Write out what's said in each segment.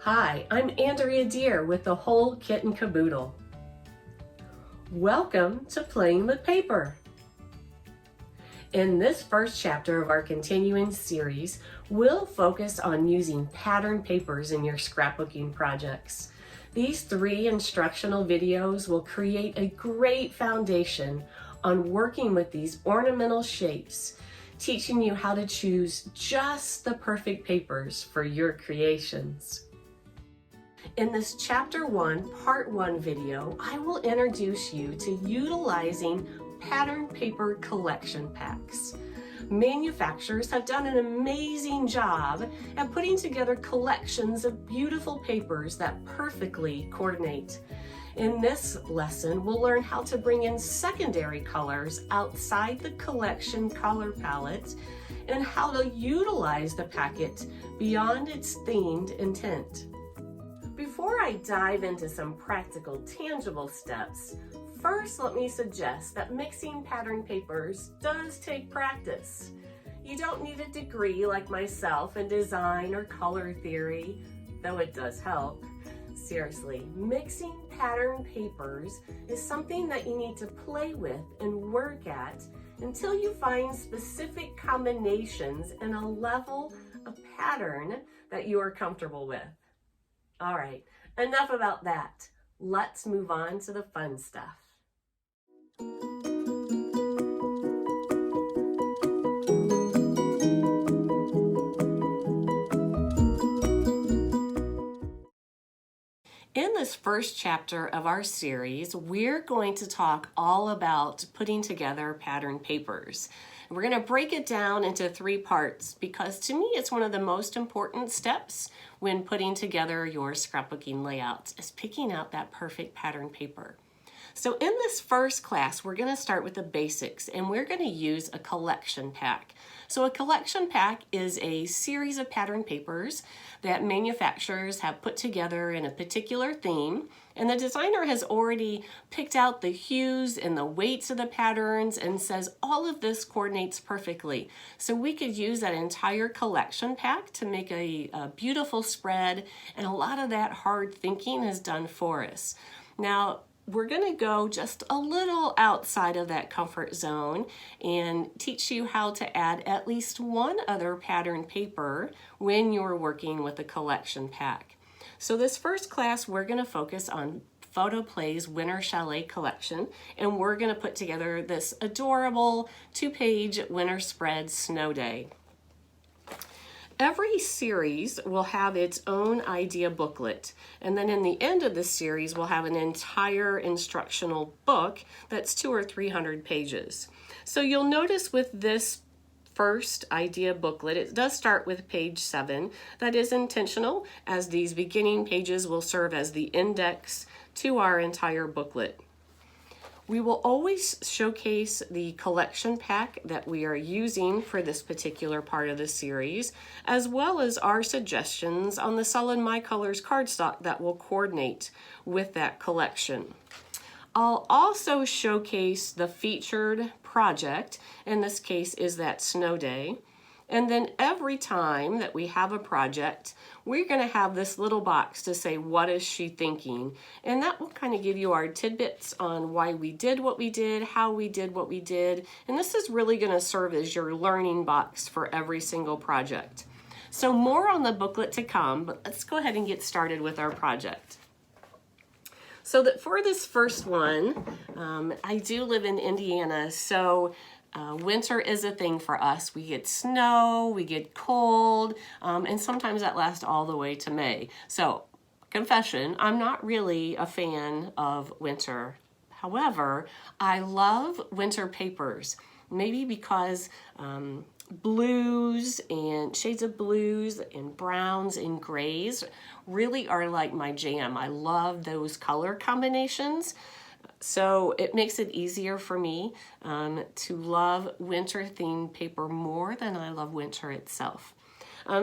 Hi, I'm Andrea with the Whole Kit and Caboodle. Welcome to Playing with Paper. In this first chapter of our continuing series, we'll focus on using pattern papers in your scrapbooking projects. These 3 instructional videos will create a great foundation on working with these ornamental shapes, teaching you how to choose just the perfect papers for your creations. In this Chapter 1, Part 1 video, I will introduce you to utilizing pattern paper collection packs. Manufacturers have done an amazing job at putting together collections of beautiful papers that perfectly coordinate. In this lesson, we'll learn how to bring in secondary colors outside the collection color palette and how to utilize the packet beyond its themed intent. Before I dive into some practical, tangible steps, first let me suggest that mixing pattern papers does take practice. You don't need a degree like myself in design or color theory, though it does help. Seriously, mixing pattern papers is something that you need to play with and work at until you find specific combinations and a level of pattern that you are comfortable with. All right, enough about that. Let's move on to the fun stuff. In this first chapter of our series, we're going to talk all about putting together pattern papers. We're going to break it down into 3 parts because to me it's one of the most important steps when putting together your scrapbooking layouts is picking out that perfect pattern paper. So in this first class, we're going to start with the basics and we're going to use a collection pack. So a collection pack is a series of pattern papers that manufacturers have put together in a particular theme, and the designer has already picked out the hues and the weights of the patterns and says all of this coordinates perfectly. So we could use that entire collection pack to make a beautiful spread, and a lot of that hard thinking is done for us. Now, we're going to go just a little outside of that comfort zone and teach you how to add at least one other pattern paper when you're working with a collection pack. So this first class, we're going to focus on PhotoPlay's Winter Chalet collection, and we're going to put together this adorable 2-page winter spread snow day. Every series will have its own idea booklet, and then in the end of the series we'll have an entire instructional book that's 200 or 300 pages. So you'll notice with this first idea booklet, it does start with page 7. That is intentional, as these beginning pages will serve as the index to our entire booklet. We will always showcase the collection pack that we are using for this particular part of the series, as well as our suggestions on the solid My Colors cardstock that will coordinate with that collection. I'll also showcase the featured project, in this case is that snow day. And then every time that we have a project, we're going to have this little box to say, what is she thinking? And that will kind of give you our tidbits on why we did what we did, how we did what we did. And this is really going to serve as your learning box for every single project. So more on the booklet to come, but let's go ahead and get started with our project. So that for this first one, I do live in Indiana, so winter is a thing for us. We get snow, we get cold, and sometimes that lasts all the way to May. So, confession, I'm not really a fan of winter. However, I love winter papers, maybe because blues and shades of blues and browns and grays really are like my jam. I love those color combinations. So it makes it easier for me to love winter themed paper more than I love winter itself.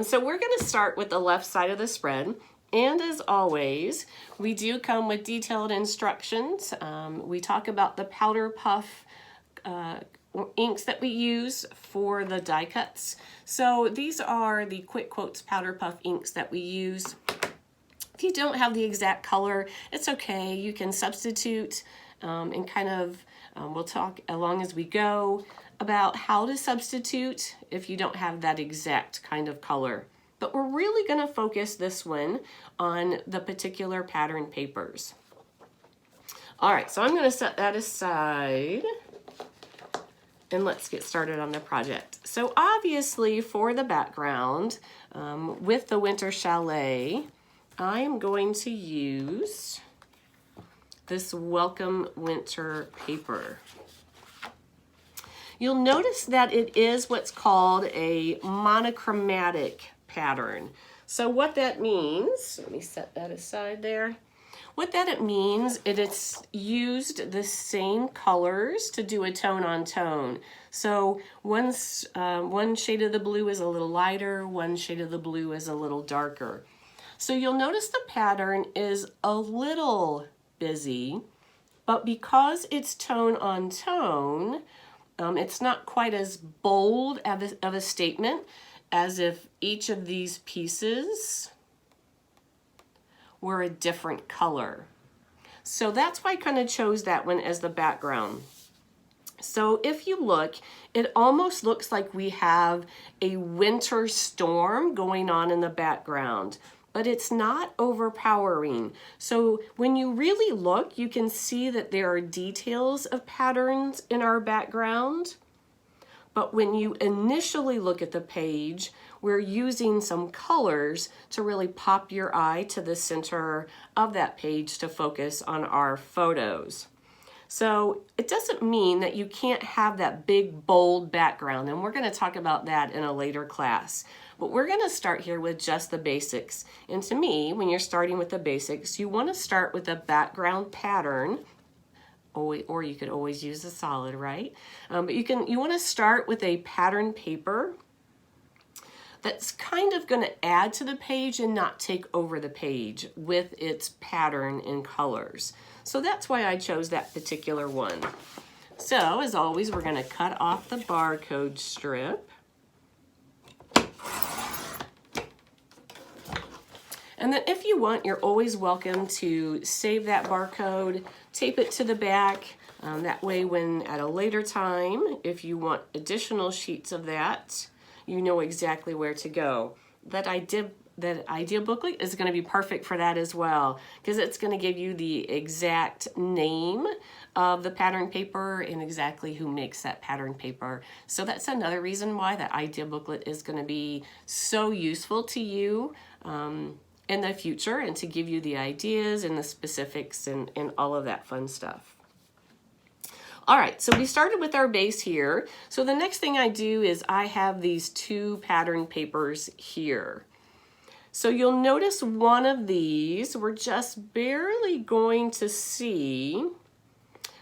So we're going to start with the left side of the spread. And as always, we do come with detailed instructions. We talk about the powder puff inks that we use for the die cuts. So these are the Quick Quotes powder puff inks that we use If you don't have the exact color, it's okay. You can substitute and kind of, we'll talk along as we go about how to substitute if you don't have that exact kind of color. But we're really going to focus this one on the particular pattern papers. All right, so I'm going to set that aside and let's get started on the project. So obviously for the background, with the Winter Chalet, I am going to use this Welcome Winter paper. You'll notice that it is what's called a monochromatic pattern. So what that means, let me set that aside there. What that it means, it's used the same colors to do a tone on tone. So one shade of the blue is a little lighter, one shade of the blue is a little darker. So you'll notice the pattern is a little busy, but because it's tone on tone, it's not quite as bold of a statement as if each of these pieces were a different color. So that's why I kind of chose that one as the background. So if you look, it almost looks like we have a winter storm going on in the background, but it's not overpowering. So when you really look, you can see that there are details of patterns in our background. But when you initially look at the page, we're using some colors to really pop your eye to the center of that page to focus on our photos. So it doesn't mean that you can't have that big, bold background, and we're going to talk about that in a later class. But we're going to start here with just the basics. And to me, when you're starting with the basics, you want to start with a background pattern, or you could always use a solid, right? But you want to start with a pattern paper that's kind of going to add to the page and not take over the page with its pattern and colors. So that's why I chose that particular one. So as always, we're going to cut off the barcode strip. And then if you want, you're always welcome to save that barcode, tape it to the back. That way when at a later time, if you want additional sheets of that, you know exactly where to go. That idea booklet is going to be perfect for that as well, because it's going to give you the exact name of the pattern paper and exactly who makes that pattern paper. So that's another reason why that idea booklet is going to be so useful to you in the future, and to give you the ideas and the specifics and all of that fun stuff. All right, so we started with our base here. So the next thing I do is I have these two pattern papers here. So you'll notice one of these we're just barely going to see,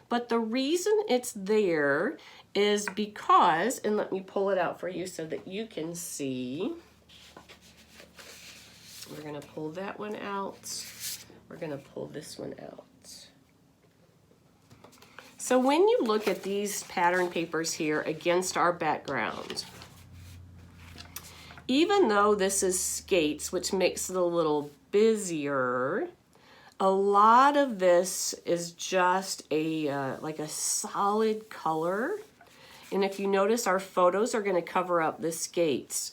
but the reason it's there is because, and let me pull it out for you so that you can see. We're going to pull that one out. We're going to pull this one out. So when you look at these pattern papers here against our background, even though this is skates, which makes it a little busier, a lot of this is just like a solid color. And if you notice, our photos are going to cover up the skates.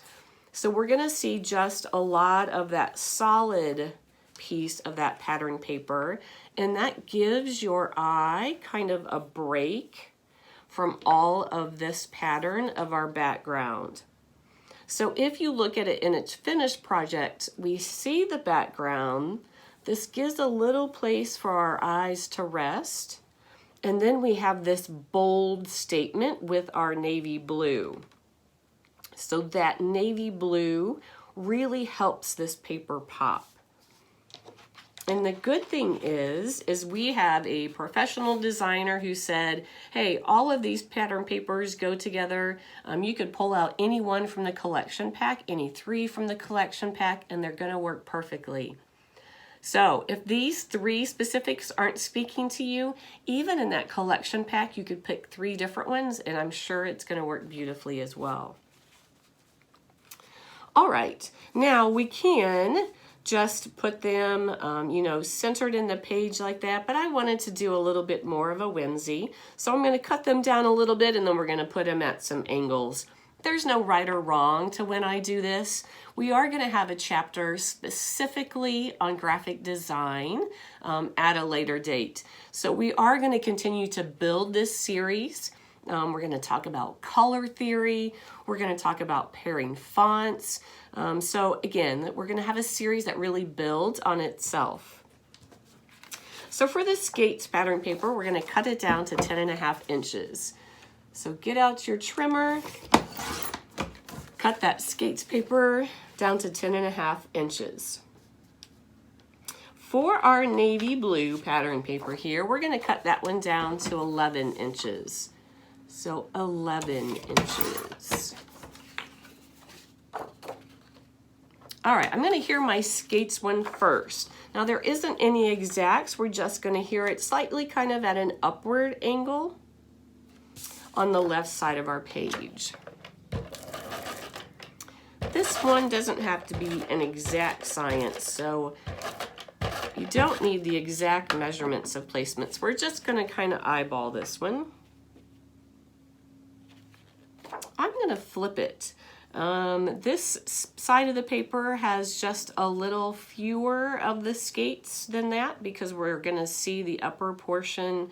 So we're going to see just a lot of that solid piece of that pattern paper, and that gives your eye kind of a break from all of this pattern of our background. So if you look at it in its finished project, we see the background. This gives a little place for our eyes to rest, and then we have this bold statement with our navy blue. So that navy blue really helps this paper pop. And the good thing is we have a professional designer who said, hey, all of these pattern papers go together. You could pull out any one from the collection pack, any 3 from the collection pack, and they're going to work perfectly. So if these 3 specifics aren't speaking to you, even in that collection pack, you could pick 3 different ones, and I'm sure it's going to work beautifully as well. All right, now we can just put them, you know, centered in the page like that, but I wanted to do a little bit more of a whimsy. So I'm going to cut them down a little bit, and then we're going to put them at some angles. There's no right or wrong to when I do this. We are going to have a chapter specifically on graphic design at a later date. So we are going to continue to build this series. We're going to talk about color theory. We're going to talk about pairing fonts. So again, we're going to have a series that really builds on itself. So for the skates pattern paper, we're going to cut it down to 10.5 inches. So get out your trimmer, cut that skates paper down to 10.5 inches. For our navy blue pattern paper here, we're going to cut that one down to 11 inches. So 11 inches. All right, I'm going to hear my skates one first. Now there isn't any exacts. We're just going to hear it slightly kind of at an upward angle on the left side of our page. This one doesn't have to be an exact science, so you don't need the exact measurements of placements. We're just going to kind of eyeball this one. I'm going to flip it. This side of the paper has just a little fewer of the skates than that because we're going to see the upper portion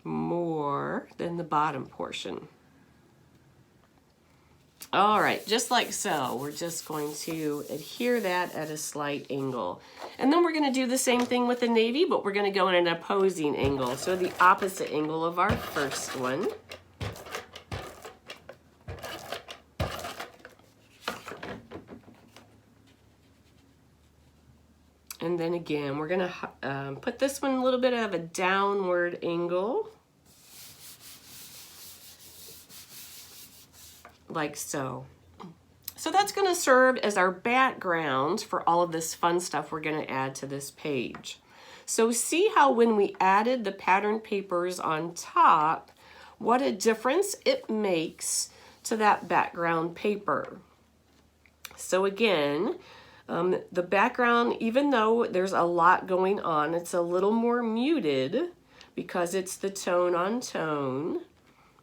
more than the bottom portion. All right, just like so, we're just going to adhere that at a slight angle. And then we're going to do the same thing with the navy, but we're going to go in an opposing angle, so the opposite angle of our first one. And then again, we're going to put this one a little bit of a downward angle, like so. So that's going to serve as our background for all of this fun stuff we're going to add to this page. So see how when we added the pattern papers on top, what a difference it makes to that background paper. So again, the background, even though there's a lot going on, it's a little more muted because it's the tone on tone.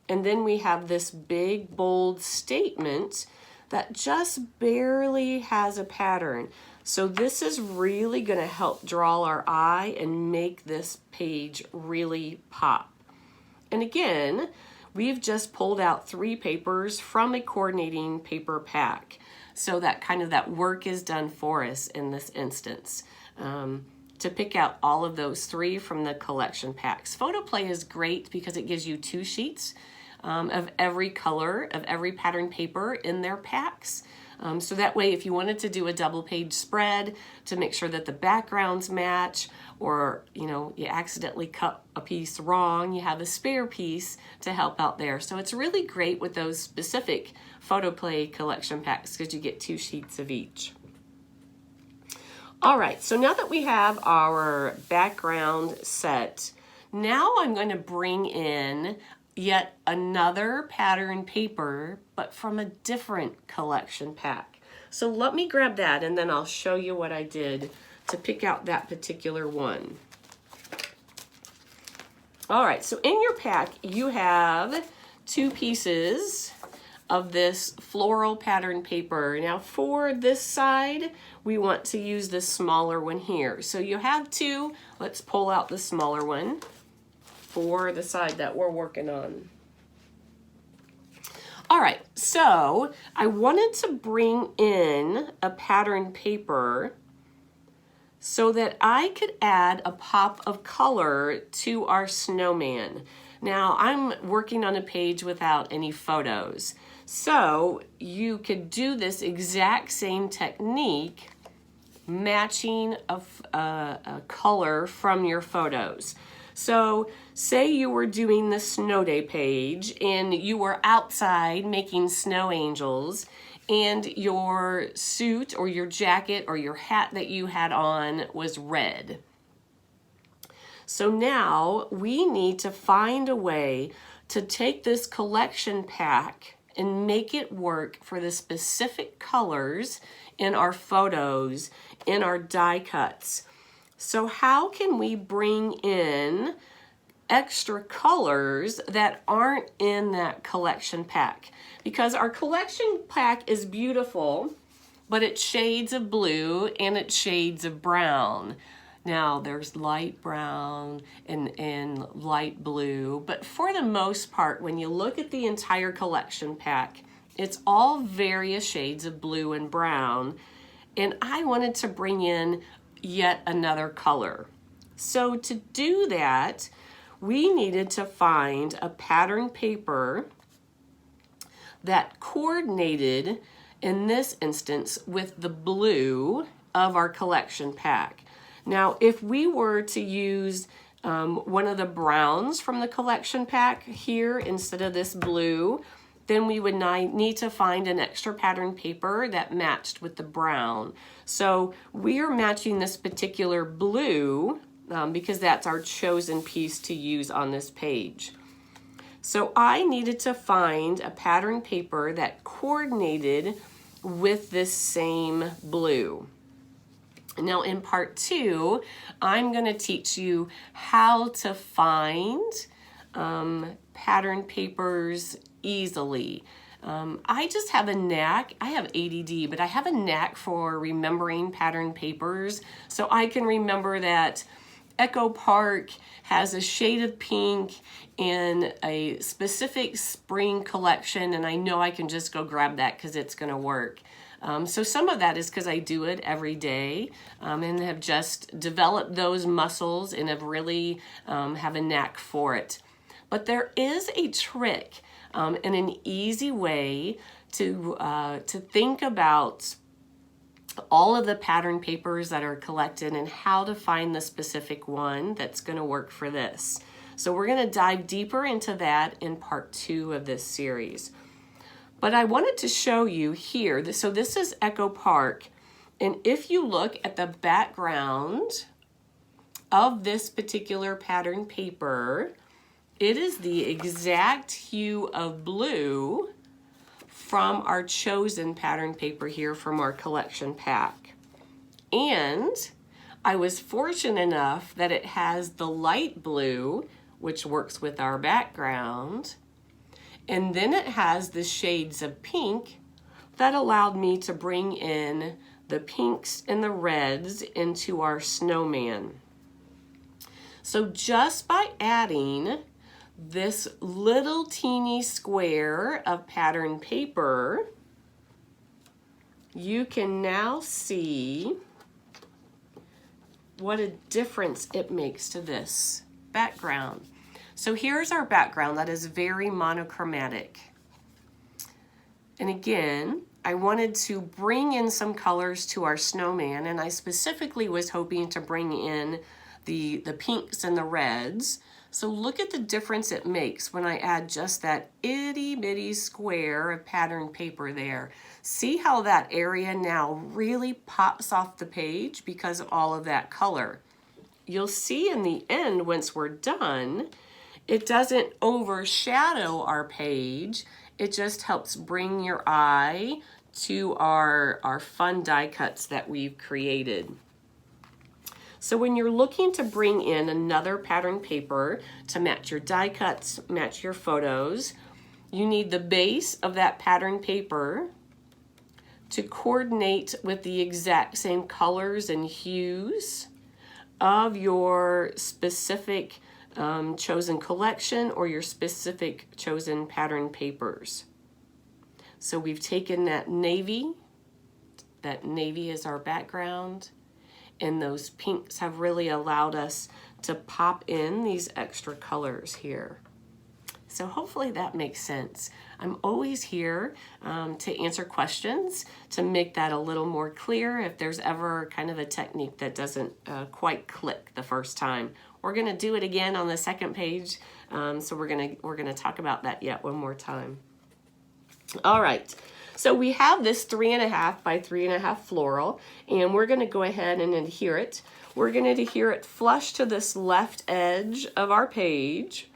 And then we have this big, bold statement that just barely has a pattern. So this is really going to help draw our eye and make this page really pop. And again, we've just pulled out 3 papers from a coordinating paper pack. So that kind of that work is done for us in this instance. To pick out all of those 3 from the collection packs. PhotoPlay is great because it gives you 2 sheets of every color of every pattern paper in their packs. So that way, if you wanted to do a double page spread to make sure that the backgrounds match, or you accidentally cut a piece wrong, you have a spare piece to help out there. So it's really great with those specific PhotoPlay collection packs because you get 2 sheets of each. All right, so now that we have our background set, now I'm going to bring in yet another pattern paper, but from a different collection pack. So let me grab that and then I'll show you what I did to pick out that particular one. All right, so in your pack, you have 2 pieces of this floral pattern paper. Now for this side, we want to use this smaller one here. So you have 2, let's pull out the smaller one for the side that we're working on. All right, so I wanted to bring in a pattern paper so that I could add a pop of color to our snowman. Now I'm working on a page without any photos, so you could do this exact same technique, matching a color from your photos. So say you were doing the snow day page and you were outside making snow angels, and your suit or your jacket or your hat that you had on was red. So now we need to find a way to take this collection pack and make it work for the specific colors in our photos, in our die cuts. So how can we bring in extra colors that aren't in that collection pack? Because our collection pack is beautiful, but it's shades of blue and it's shades of brown. Now there's light brown and light blue, but for the most part, when you look at the entire collection pack, it's all various shades of blue and brown. And I wanted to bring in yet another color. So to do that, we needed to find a pattern paper that coordinated, in this instance, with the blue of our collection pack. Now, if we were to use one of the browns from the collection pack here instead of this blue, then we would need to find an extra pattern paper that matched with the brown. So we are matching this particular blue because that's our chosen piece to use on this page. So I needed to find a pattern paper that coordinated with this same blue. Now in part 2, I'm going to teach you how to find pattern papers easily. I just have a knack, I have ADD, but I have a knack for remembering pattern papers. So I can remember that Echo Park has a shade of pink in a specific spring collection, and I know I can just go grab that because it's going to work. So some of that is because I do it every day and have just developed those muscles and have really have a knack for it. But there is a trick and an easy way to think about all of the pattern papers that are collected and how to find the specific one that's going to work for this. So we're going to dive deeper into that in part 2 of this series. But I wanted to show you here, so this is Echo Park, and if you look at the background of this particular pattern paper, it is the exact hue of blue from our chosen pattern paper here from our collection pack. And I was fortunate enough that it has the light blue, which works with our background, and then it has the shades of pink that allowed me to bring in the pinks and the reds into our snowman. So just by adding this little teeny square of pattern paper, you can now see what a difference it makes to this background. So here's our background that is very monochromatic. And again, I wanted to bring in some colors to our snowman, and I specifically was hoping to bring in the pinks and the reds. So look at the difference it makes when I add just that itty bitty square of pattern paper there. See how that area now really pops off the page because of all of that color. You'll see in the end, once we're done, it doesn't overshadow our page. It just helps bring your eye to our fun die cuts that we've created. So when you're looking to bring in another pattern paper to match your die cuts, match your photos, you need the base of that pattern paper to coordinate with the exact same colors and hues of your specific chosen collection or your specific chosen pattern papers. So we've taken that navy is our background, and those pinks have really allowed us to pop in these extra colors here. So hopefully that makes sense. I'm always here to answer questions, to make that a little more clear if there's ever kind of a technique that doesn't quite click the first time. We're going to do it again on the second page, so we're gonna talk about that yet one more time. All right, so we have this 3.5 by 3.5 floral, and we're going to go ahead and adhere it. We're going to adhere it flush to this left edge of our page,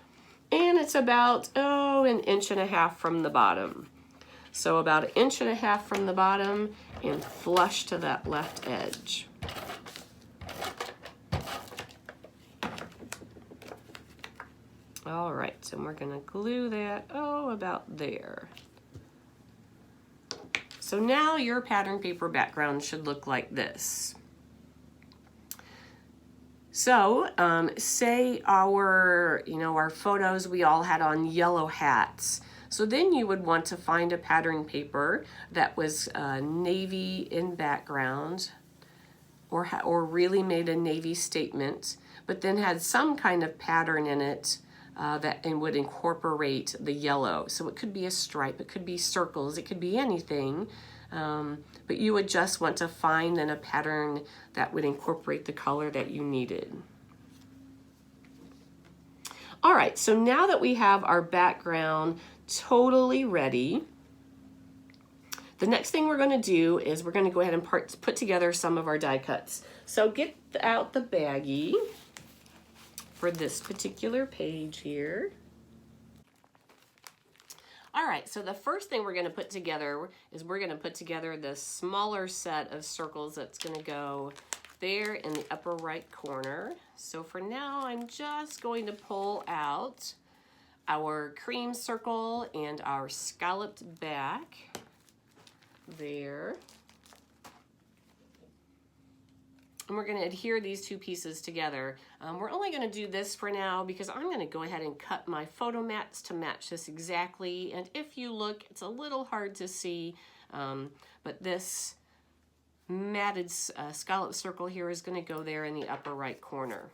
and it's about 1.5 inches from the bottom. So about 1.5 inches from the bottom and flush to that left edge. All right, so we're gonna glue that, about there. So now your pattern paper background should look like this. So say our photos, we all had on yellow hats. So then you would want to find a pattern paper that was navy in background, or really made a navy statement, but then had some kind of pattern in it and would incorporate the yellow. So it could be a stripe, it could be circles, it could be anything. But you would just want to find then a pattern that would incorporate the color that you needed. All right, so now that we have our background totally ready, the next thing we're going to do is we're going to go ahead and put together some of our die cuts. So get out the baggie for this particular page here. All right, so the first thing we're going to put together is we're going to put together the smaller set of circles that's going to go there in the upper right corner. So for now, I'm just going to pull out our cream circle and our scalloped back there. And we're going to adhere these two pieces together. We're only going to do this for now because I'm going to go ahead and cut my photo mats to match this exactly. And if you look, it's a little hard to see, but this matted scallop circle here is going to go there in the upper right corner.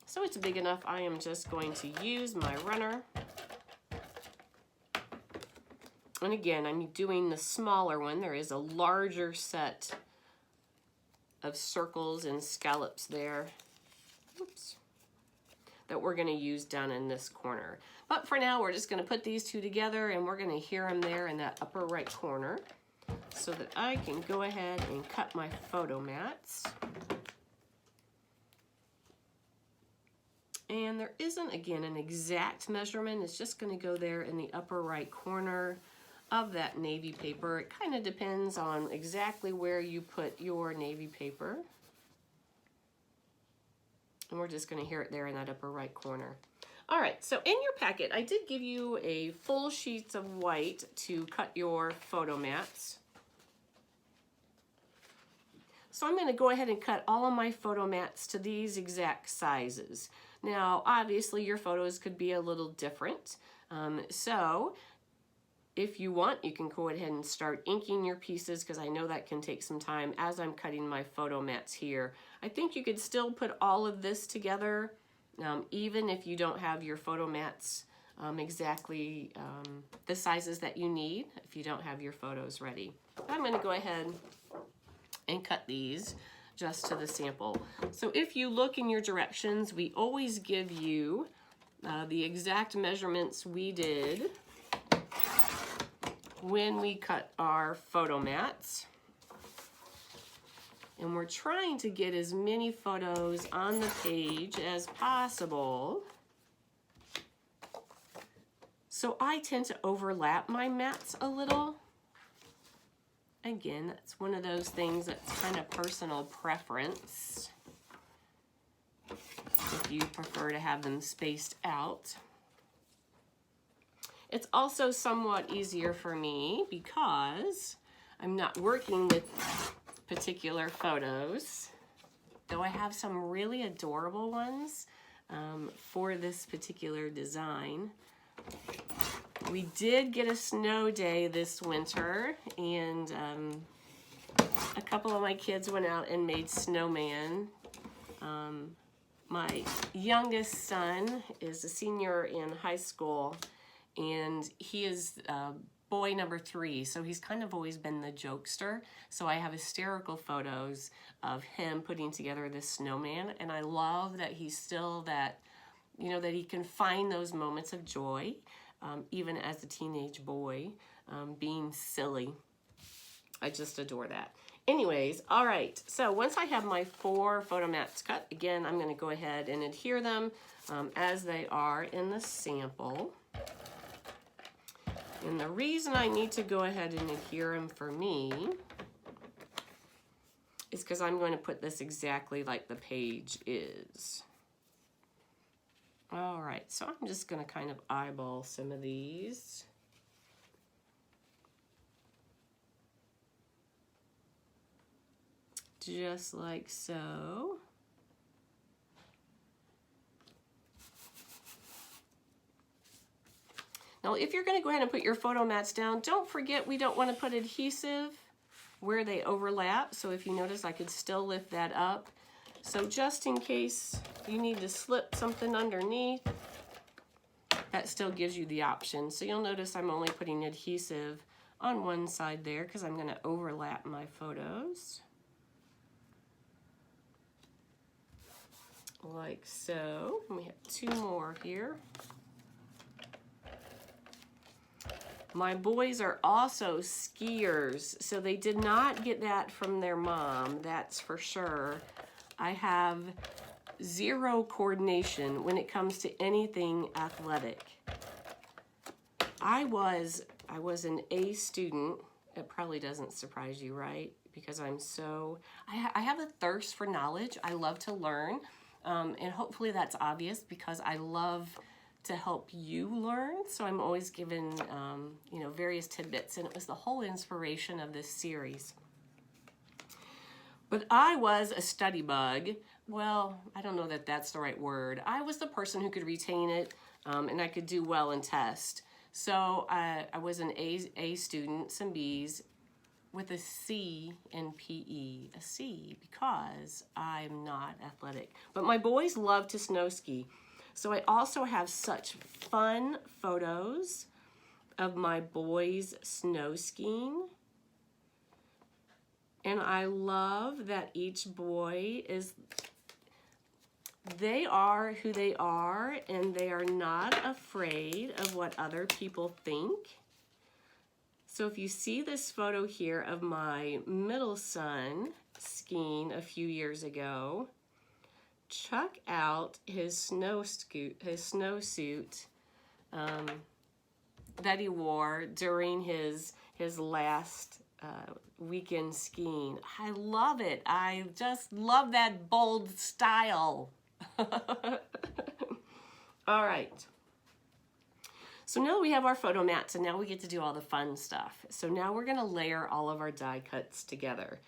So it's big enough, I am just going to use my runner. And again, I'm doing the smaller one. There is a larger set of circles and scallops there, that we're going to use down in this corner. But for now, we're just going to put these two together and we're going to adhere them there in that upper right corner so that I can go ahead and cut my photo mats. And there isn't, again, an exact measurement. It's just going to go there in the upper right corner of that navy paper. It kind of depends on exactly where you put your navy paper. And we're just going to adhere it there in that upper right corner. All right, so in your packet, I did give you a full sheet of white to cut your photo mats. So I'm going to go ahead and cut all of my photo mats to these exact sizes. Now, obviously, your photos could be a little different. So if you want, you can go ahead and start inking your pieces because I know that can take some time as I'm cutting my photo mats here. I think you could still put all of this together even if you don't have your photo mats exactly the sizes that you need if you don't have your photos ready. I'm going to go ahead and cut these just to the sample. So if you look in your directions, we always give you the exact measurements we did when we cut our photo mats. And we're trying to get as many photos on the page as possible. So I tend to overlap my mats a little. Again, that's one of those things that's kind of personal preference. If you prefer to have them spaced out. It's also somewhat easier for me because I'm not working with particular photos, though I have some really adorable ones for this particular design. We did get a snow day this winter, and a couple of my kids went out and made snowman. My youngest son is a senior in high school, and he is boy number 3, so he's kind of always been the jokester. So I have hysterical photos of him putting together this snowman, and I love that he's still that, that he can find those moments of joy, even as a teenage boy, being silly. I just adore that. Anyways, all right, so once I have my 4 photo mats cut, again, I'm going to go ahead and adhere them as they are in the sample. And the reason I need to go ahead and adhere them for me is because I'm going to put this exactly like the page is. All right, so I'm just going to kind of eyeball some of these. Just like so. Now, if you're going to go ahead and put your photo mats down, don't forget we don't want to put adhesive where they overlap. So if you notice, I could still lift that up. So just in case you need to slip something underneath, that still gives you the option. So you'll notice I'm only putting adhesive on one side there because I'm going to overlap my photos. Like so. And we have two more here. My boys are also skiers, so they did not get that from their mom, that's for sure. I have zero coordination when it comes to anything athletic. I was an A student. It probably doesn't surprise you, right? Because I have a thirst for knowledge. I love to learn, and hopefully that's obvious because I love to help you learn. So I'm always given, various tidbits, and it was the whole inspiration of this series. But I was a study bug. Well, I don't know that that's the right word. I was the person who could retain it, and I could do well in test. So I was an A student, some B's, with a C in PE. A C because I'm not athletic. But my boys love to snow ski. So I also have such fun photos of my boys snow skiing. And I love that each boy they are who they are, and they are not afraid of what other people think. So if you see this photo here of my middle son skiing a few years ago, check out his snowsuit that he wore during his last weekend skiing. I love it. I just love that bold style. All right. So now we have our photo mats, and now we get to do all the fun stuff. So now we're going to layer all of our die cuts together.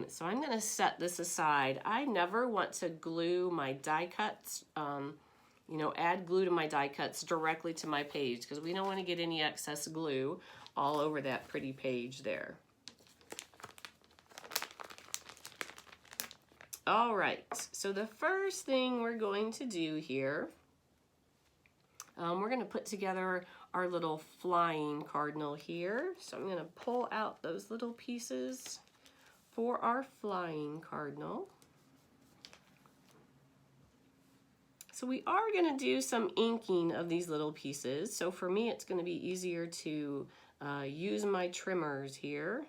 So I'm going to set this aside. I never want to glue my die cuts, add glue to my die cuts directly to my page because we don't want to get any excess glue all over that pretty page there. All right, so the first thing we're going to do here, we're going to put together our little flying cardinal here. So I'm going to pull out those little pieces for our flying cardinal. So we are going to do some inking of these little pieces. So for me, it's going to be easier to use my trimmers here.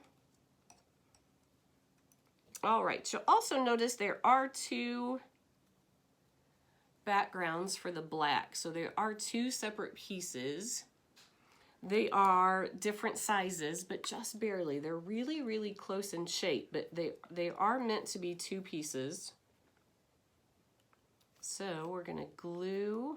All right, you'll also notice there are two backgrounds for the black. So there are two separate pieces. They are different sizes, but just barely. They're really, really close in shape, but they are meant to be two pieces. So we're going to glue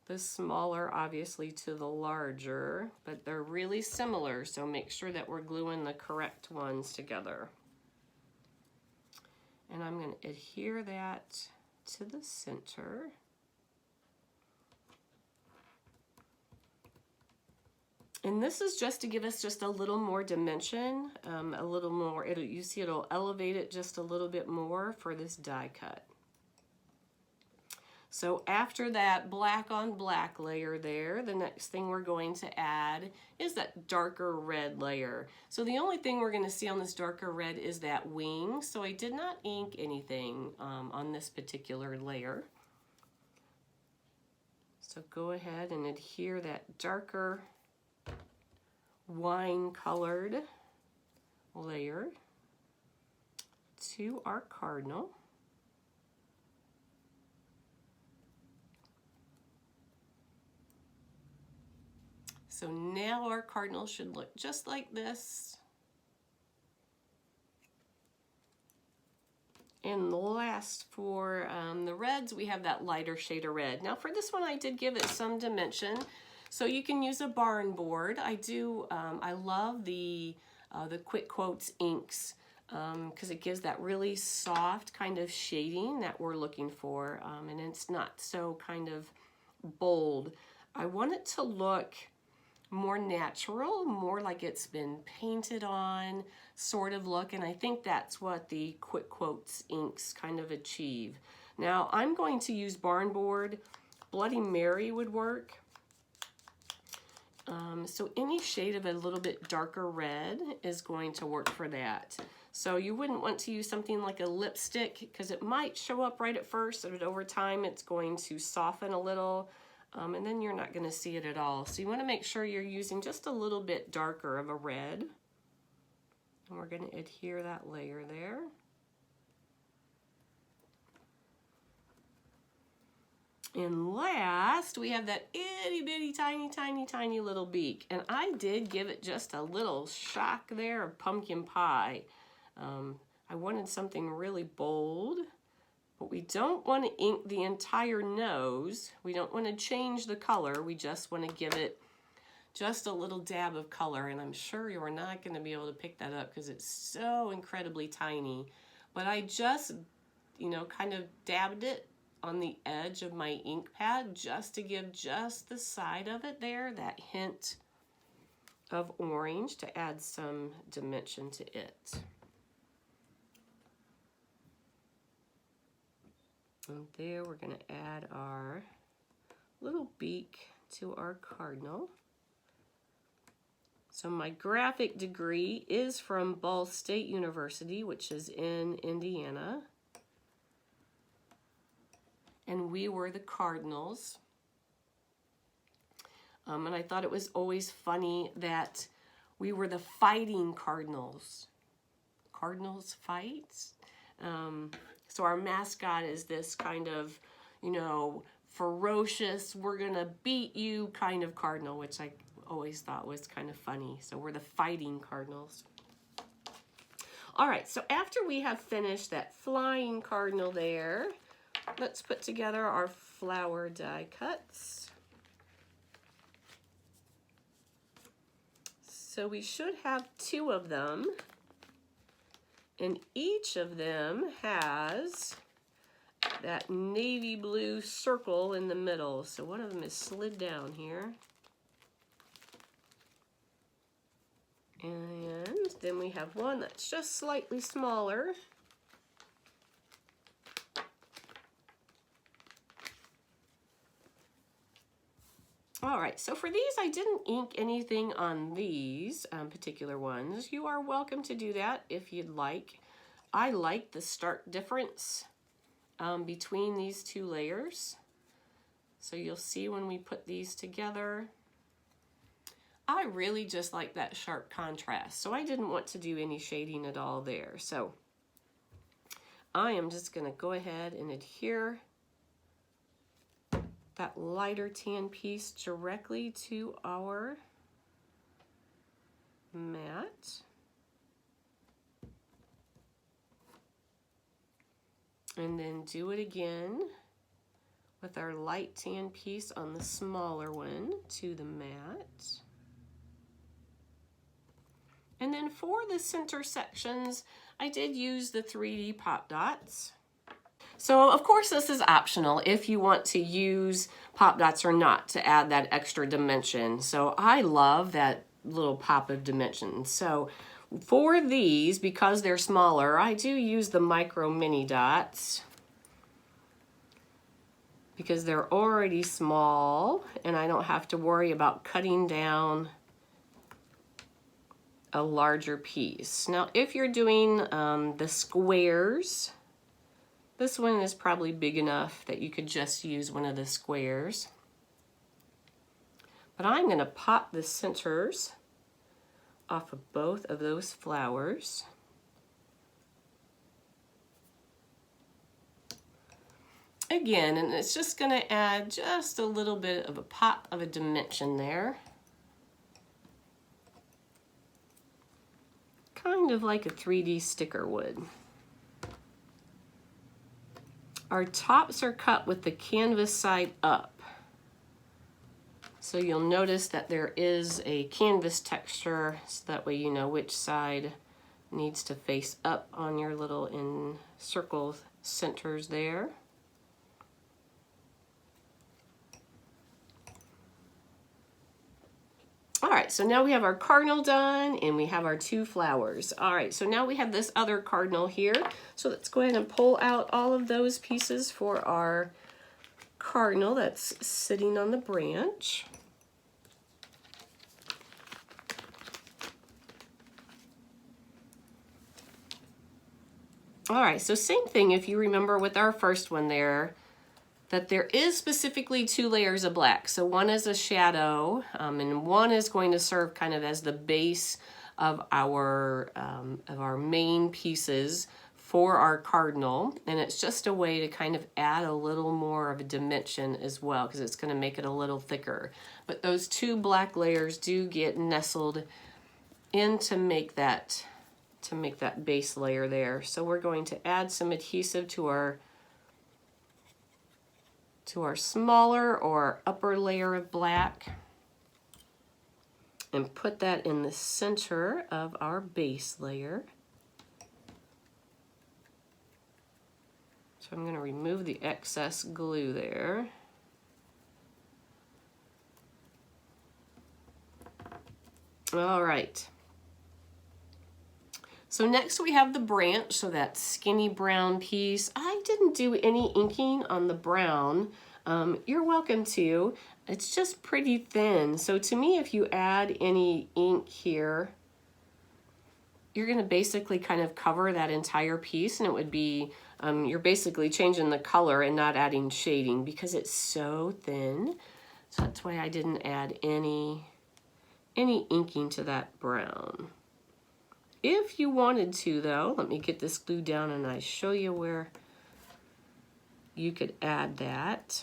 the smaller, obviously, to the larger, but they're really similar, so make sure that we're gluing the correct ones together. And I'm going to adhere that to the center. And this is just to give us just a little more dimension, a little more, you see it'll elevate it just a little bit more for this die cut. So after that black on black layer there, the next thing we're going to add is that darker red layer. So the only thing we're going to see on this darker red is that wing. So I did not ink anything on this particular layer. So go ahead and adhere that darker wine colored layer to our cardinal. So now our cardinal should look just like this. And last for the reds, we have that lighter shade of red. Now for this one, I did give it some dimension. So you can use a barn board. I love the Quick Quotes inks because it gives that really soft kind of shading that we're looking for. And it's not so kind of bold. I want it to look more natural, more like it's been painted on sort of look, and I think that's what the Quick Quotes inks kind of achieve. Now I'm going to use barn board. Bloody Mary would work. So any shade of a little bit darker red is going to work for that. So you wouldn't want to use something like a lipstick because it might show up right at first, but over time it's going to soften a little. And then you're not going to see it at all. So you want to make sure you're using just a little bit darker of a red. And we're going to adhere that layer there. And last, we have that itty bitty tiny little beak. And I did give it just a little shock there of pumpkin pie. I wanted something really bold. But we don't want to ink the entire nose. We don't want to change the color. We just want to give it just a little dab of color. And I'm sure you're not going to be able to pick that up because it's so incredibly tiny. But I just, you know, kind of dabbed it on the edge of my ink pad just to give just the side of it there, that hint of orange to add some dimension to it. And there we're going to add our little beak to our cardinal. So my graphic degree is from Ball State University, which is in Indiana. And we were the Cardinals. And I thought it was always funny that we were the fighting Cardinals. Cardinals fights. So our mascot is this kind of, you know, ferocious, we're gonna beat you kind of cardinal, which I always thought was kind of funny. So we're the fighting Cardinals. All right, so after we have finished that flying cardinal there, let's put together our flower die cuts. So we should have 2 of them. And each of them has that navy blue circle in the middle. So one of them is slid down here. And then we have one that's just slightly smaller. All right, so for these, I didn't ink anything on these particular ones. You are welcome to do that if you'd like. I like the stark difference between these 2 layers. So you'll see when we put these together, I really just like that sharp contrast. So I didn't want to do any shading at all there. So I am just gonna go ahead and adhere that lighter tan piece directly to our mat. And then do it again with our light tan piece on the smaller one to the mat. And then for the center sections, I did use the 3D pop dots. So of course this is optional if you want to use pop dots or not to add that extra dimension. So I love that little pop of dimension. So for these, because they're smaller, I do use the micro mini dots because they're already small and I don't have to worry about cutting down a larger piece. Now if you're doing the squares, this one is probably big enough that you could just use one of the squares. But I'm going to pop the centers off of both of those flowers. Again, and it's just going to add just a little bit of a pop of a dimension there. kind of like a 3D sticker would. Our tops are cut with the canvas side up. So you'll notice that there is a canvas texture, so that way you know which side needs to face up on your little circle centers there. All right, so now we have our cardinal done and we have our 2 flowers. All right, so now we have this other cardinal here. So let's go ahead and pull out all of those pieces for our cardinal that's sitting on the branch. All right, so same thing if you remember with our first one there, that there is specifically 2 layers of black. So one is a shadow, and one is going to serve kind of as the base of our main pieces for our cardinal. And it's just a way to kind of add a little more of a dimension as well, because it's going to make it a little thicker. But those 2 black layers do get nestled in to make that base layer there. So we're going to add some adhesive to our smaller or upper layer of black and put that in the center of our base layer. So I'm going to remove the excess glue there. All right. So next we have the branch, so that skinny brown piece. I didn't do any inking on the brown. You're welcome to. It's just pretty thin. So to me, if you add any ink here, you're going to basically kind of cover that entire piece, and it would be, you're basically changing the color and not adding shading because it's so thin. So that's why I didn't add any inking to that brown. If you wanted to, though, let me get this glue down and I show you where you could add that.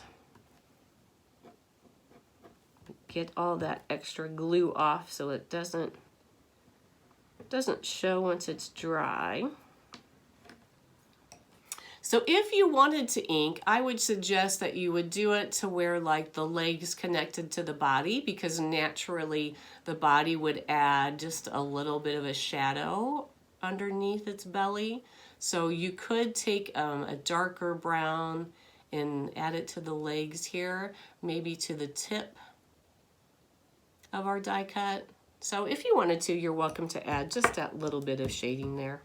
Get all that extra glue off so it doesn't show once it's dry. So if you wanted to ink, I would suggest that you would do it to where like the legs connected to the body, because naturally the body would add just a little bit of a shadow underneath its belly. So you could take a darker brown and add it to the legs here, maybe to the tip of our die cut. So if you wanted to, you're welcome to add just that little bit of shading there.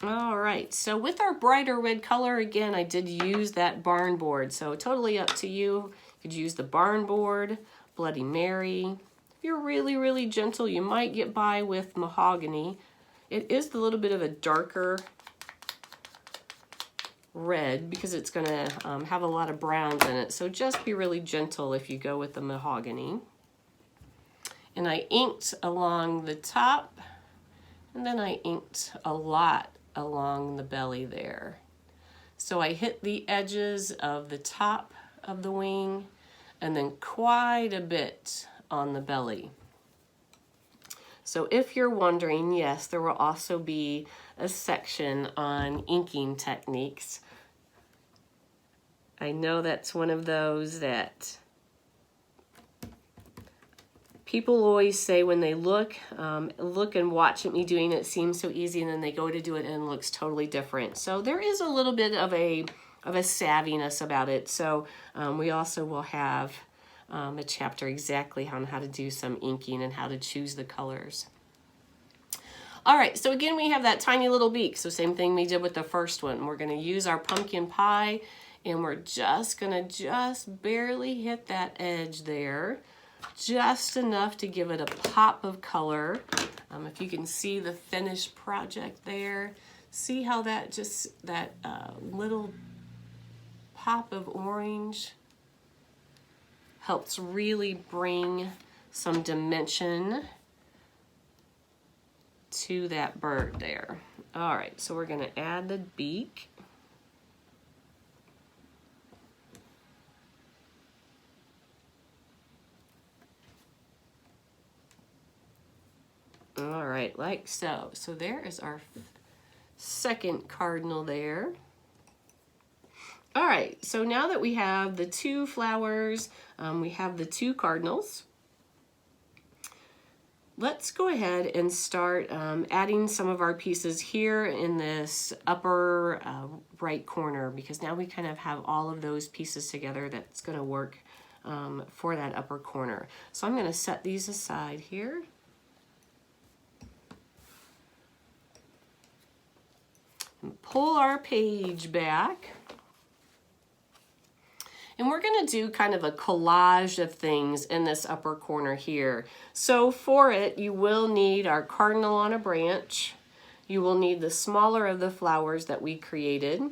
All right, so with our brighter red color, again, I did use that barn board. So totally up to you. You could use the barn board, Bloody Mary. If you're really, really gentle, you might get by with mahogany. It is a little bit of a darker red because it's going to have a lot of browns in it. So just be really gentle if you go with the mahogany. And I inked along the top, and then I inked a lot along the belly there. So I hit the edges of the top of the wing and then quite a bit on the belly. So if you're wondering, yes, there will also be a section on inking techniques. I know that's one of those that people always say when they look and watch at me doing it, it seems so easy, and then they go to do it and it looks totally different. So there is a little bit of a savviness about it. So we also will have a chapter exactly on how to do some inking and how to choose the colors. All right, so again, we have that tiny little beak. So same thing we did with the first one. We're going to use our pumpkin pie, and we're just going to barely hit that edge there. Just enough to give it a pop of color. If you can see the finished project there, see how that little pop of orange helps really bring some dimension to that bird there. All right, so we're going to add the beak. right, like so. So there is our second cardinal there. All right, so now that we have the 2 flowers, we have the 2 cardinals, let's go ahead and start adding some of our pieces here in this upper right corner, because now we kind of have all of those pieces together that's going to work for that upper corner. So I'm going to set these aside here. And pull our page back. And we're going to do kind of a collage of things in this upper corner here. So for it, you will need our cardinal on a branch. You will need the smaller of the flowers that we created.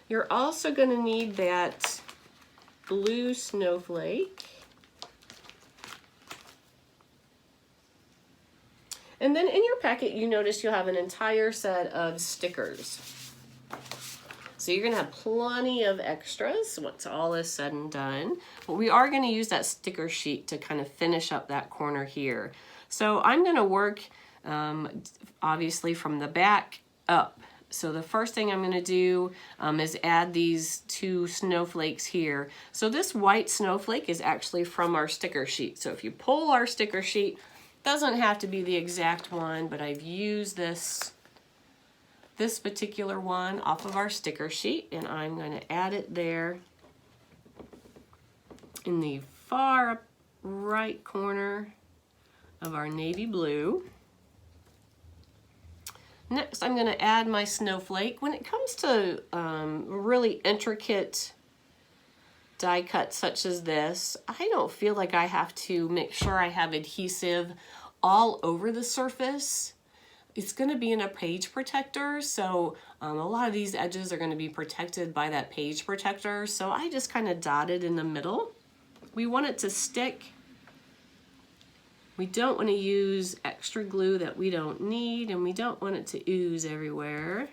You're also going to need that blue snowflake. And then in your packet, you notice you'll have an entire set of stickers. So you're gonna have plenty of extras once all is said and done. But we are gonna use that sticker sheet to kind of finish up that corner here. So I'm gonna work obviously from the back up. So the first thing I'm gonna do is add these 2 snowflakes here. So this white snowflake is actually from our sticker sheet. So if you pull our sticker sheet, doesn't have to be the exact one, but I've used this particular one off of our sticker sheet, and I'm going to add it there in the far right corner of our navy blue. Next, I'm going to add my snowflake. When it comes to really intricate die cuts such as this, I don't feel like I have to make sure I have adhesive all over the surface. It's going to be in a page protector, so a lot of these edges are going to be protected by that page protector, so I just kind of dotted in the middle. We want it to stick. We don't want to use extra glue that we don't need, and we don't want it to ooze everywhere.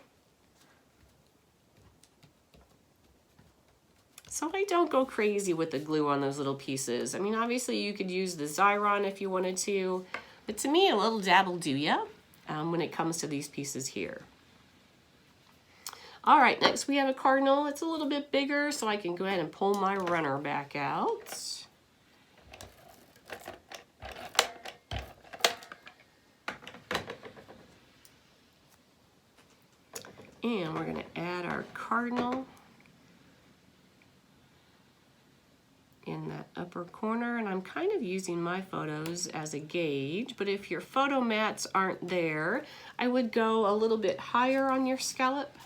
So I don't go crazy with the glue on those little pieces. I mean, obviously you could use the Xyron if you wanted to, but to me, a little dab will do ya. When it comes to these pieces here. All right, next we have a cardinal. It's a little bit bigger, so I can go ahead and pull my runner back out. And we're going to add our cardinal in that upper corner, and I'm kind of using my photos as a gauge, but if your photo mats aren't there, I would go a little bit higher on your scallop.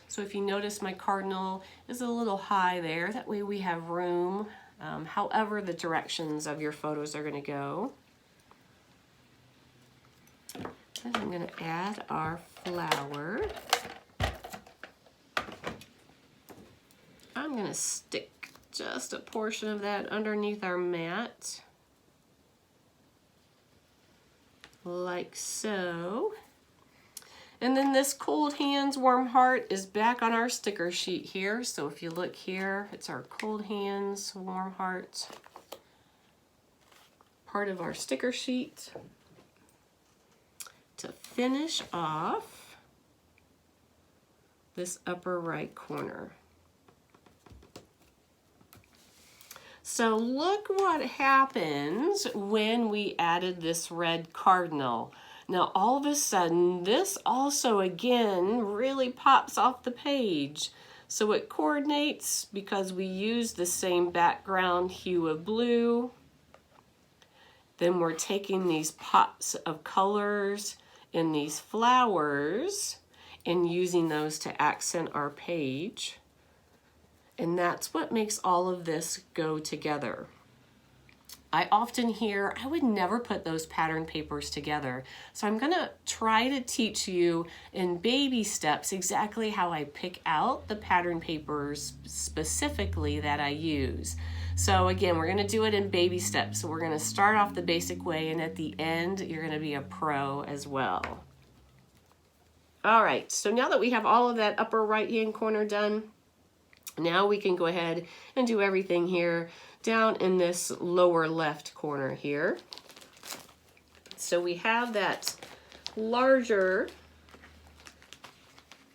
So if you notice, my cardinal is a little high there. That way we have room, however the directions of your photos are going to go. And I'm going to add our flower. I'm going to stick just a portion of that underneath our mat, like so. And then this cold hands warm heart is back on our sticker sheet here. So if you look here, it's our cold hands warm heart, part of our sticker sheet. To finish off this upper right corner. So look what happens when we added this red cardinal. Now all of a sudden, this also again really pops off the page. So it coordinates because we use the same background hue of blue. Then we're taking these pops of colors in these flowers and using those to accent our page. And that's what makes all of this go together. I often hear, I would never put those pattern papers together. So I'm gonna try to teach you in baby steps exactly how I pick out the pattern papers specifically that I use. So again, we're gonna do it in baby steps. So we're gonna start off the basic way, and at the end, you're gonna be a pro as well. All right, so now that we have all of that upper right-hand corner done, now we can go ahead and do everything here down in this lower left corner here. So we have that larger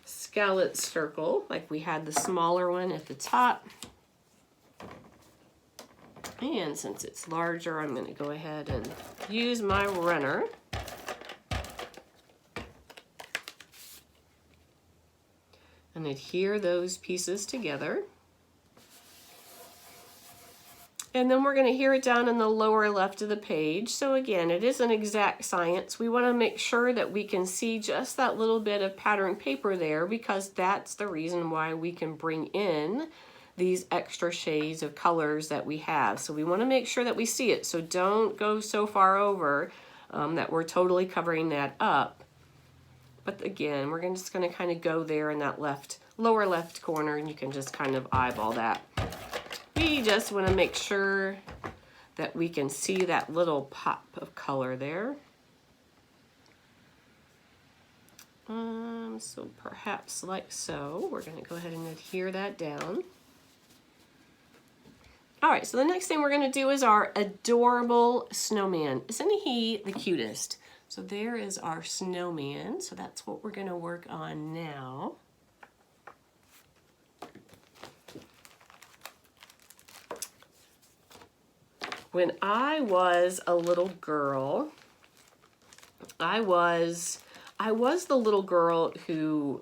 scallop circle, like we had the smaller one at the top. And since it's larger, I'm going to go ahead and use my runner. And adhere those pieces together. And then we're going to adhere it down in the lower left of the page. So again, it isn't exact science. We want to make sure that we can see just that little bit of pattern paper there, because that's the reason why we can bring in these extra shades of colors that we have. So we want to make sure that we see it. So don't go so far over that we're totally covering that up. But again, we're just going to kind of go there in that lower left corner, and you can just kind of eyeball that. We just want to make sure that we can see that little pop of color there. So perhaps like so. We're going to go ahead and adhere that down. All right, so the next thing we're going to do is our adorable snowman. Isn't he the cutest? So there is our snowman. So that's what we're going to work on now. When I was a little girl, I was the little girl who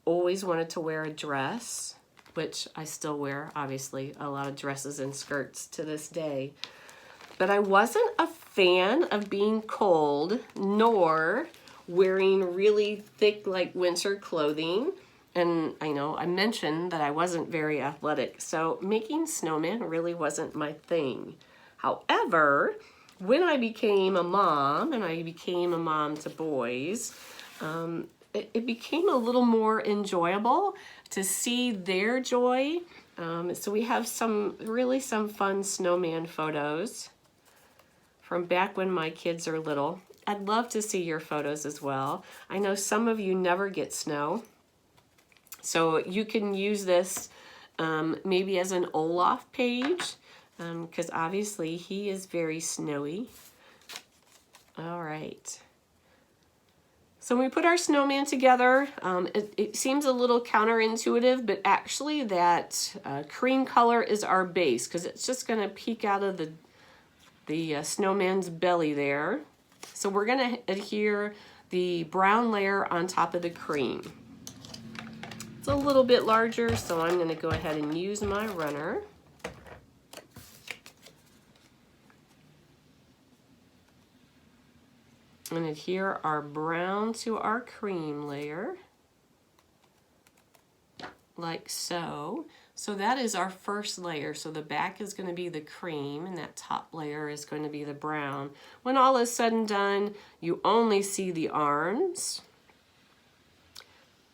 always wanted to wear a dress, which I still wear, obviously, a lot of dresses and skirts to this day. But I wasn't a fan of being cold, nor wearing really thick, like winter clothing. And I know I mentioned that I wasn't very athletic, so making snowmen really wasn't my thing. However, when I became a mom, and I became a mom to boys, it became a little more enjoyable to see their joy. So we have some fun snowman photos from back when my kids are little. I'd love to see your photos as well. I know some of you never get snow, so you can use this maybe as an Olaf page, because obviously he is very snowy. All right. So when we put our snowman together, it seems a little counterintuitive, but actually that cream color is our base, because it's just going to peek out of the snowman's belly there. So we're going to adhere the brown layer on top of the cream. It's a little bit larger, so I'm going to go ahead and use my runner. And adhere our brown to our cream layer, like so. So that is our first layer. So the back is going to be the cream, and that top layer is going to be the brown. When all is said and done, you only see the arms.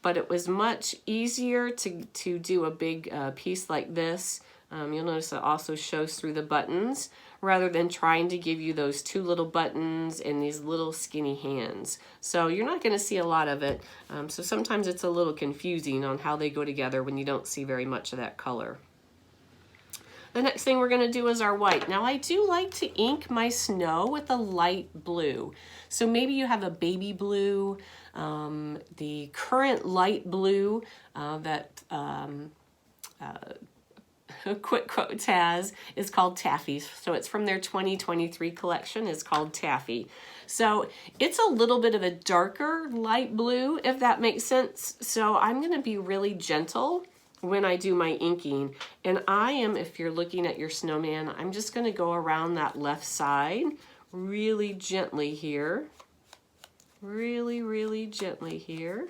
But it was much easier to do a big piece like this. You'll notice it also shows through the buttons, rather than trying to give you those two little buttons and these little skinny hands. So you're not going to see a lot of it. So sometimes it's a little confusing on how they go together when you don't see very much of that color. The next thing we're going to do is our white. Now I do like to ink my snow with a light blue. So maybe you have a baby blue, the current light blue that Quick Quotes has is called Taffy. So it's from their 2023 collection. It's called Taffy. So it's a little bit of a darker light blue, if that makes sense. So I'm going to be really gentle when I do my inking. And I am, if you're looking at your snowman, I'm just going to go around that left side really gently here. Really, really gently here.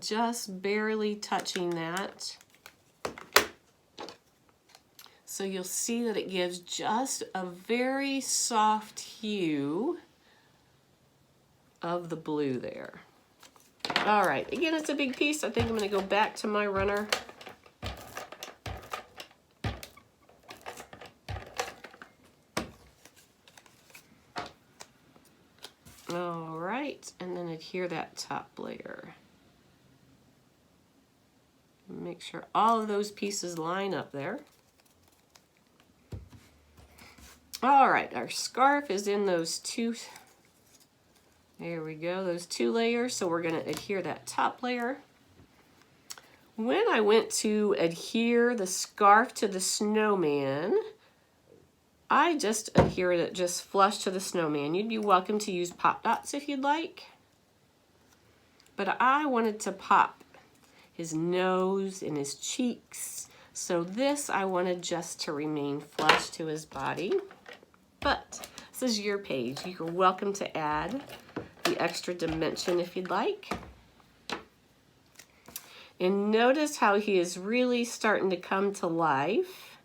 Just barely touching that. So you'll see that it gives just a very soft hue of the blue there. All right, again, it's a big piece. I think I'm going to go back to my runner. All right, and then adhere that top layer. Make sure all of those pieces line up there. All right, our scarf is in those two There we go, those 2 layers. So we're gonna adhere that top layer. When I went to adhere the scarf to the snowman, I just adhered it just flush to the snowman. You'd be welcome to use pop dots if you'd like. But I wanted to pop his nose and his cheeks. So this I wanted just to remain flush to his body. But this is your page. You're welcome to add the extra dimension if you'd like. And notice how he is really starting to come to life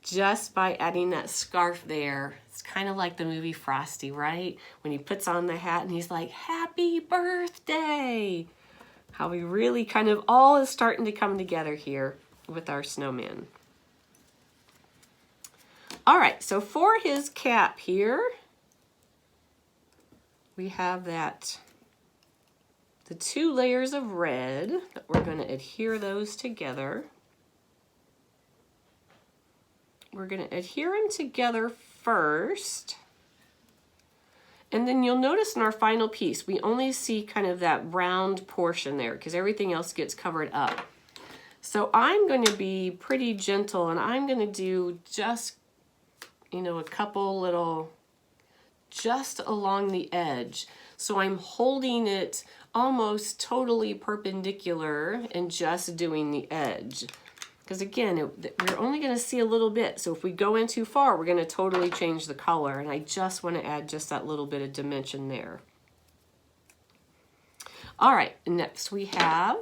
just by adding that scarf there. It's kind of like the movie Frosty, right? When he puts on the hat and he's like, happy birthday. How we really kind of all is starting to come together here with our snowman. All right, so for his cap here, we have that, the 2 layers of red that we're going to adhere those together. We're going to adhere them together first. And then you'll notice in our final piece, we only see kind of that round portion there because everything else gets covered up. So I'm going to be pretty gentle and I'm going to do just, you know, a couple little, just along the edge. So I'm holding it almost totally perpendicular and just doing the edge. Because again, we're only going to see a little bit. So if we go in too far, we're going to totally change the color. And I just want to add just that little bit of dimension there. All right, next we have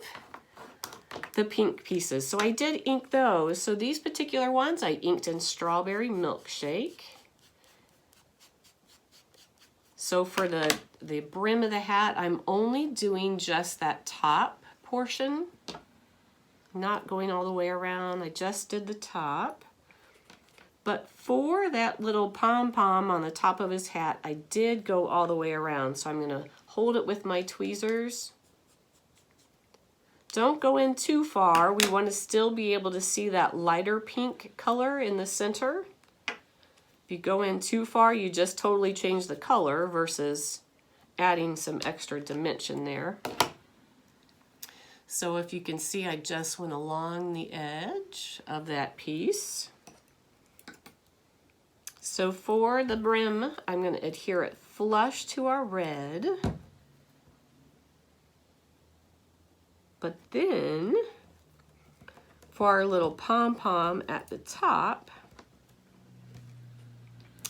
the pink pieces. So I did ink those. So these particular ones I inked in Strawberry Milkshake. So for the brim of the hat, I'm only doing just that top portion. Not going all the way around, I just did the top. But for that little pom-pom on the top of his hat, I did go all the way around. So I'm gonna hold it with my tweezers. Don't go in too far. We want to still be able to see that lighter pink color in the center. If you go in too far, you just totally change the color versus adding some extra dimension there. So if you can see, I just went along the edge of that piece. So for the brim, I'm going to adhere it flush to our red. But then for our little pom-pom at the top,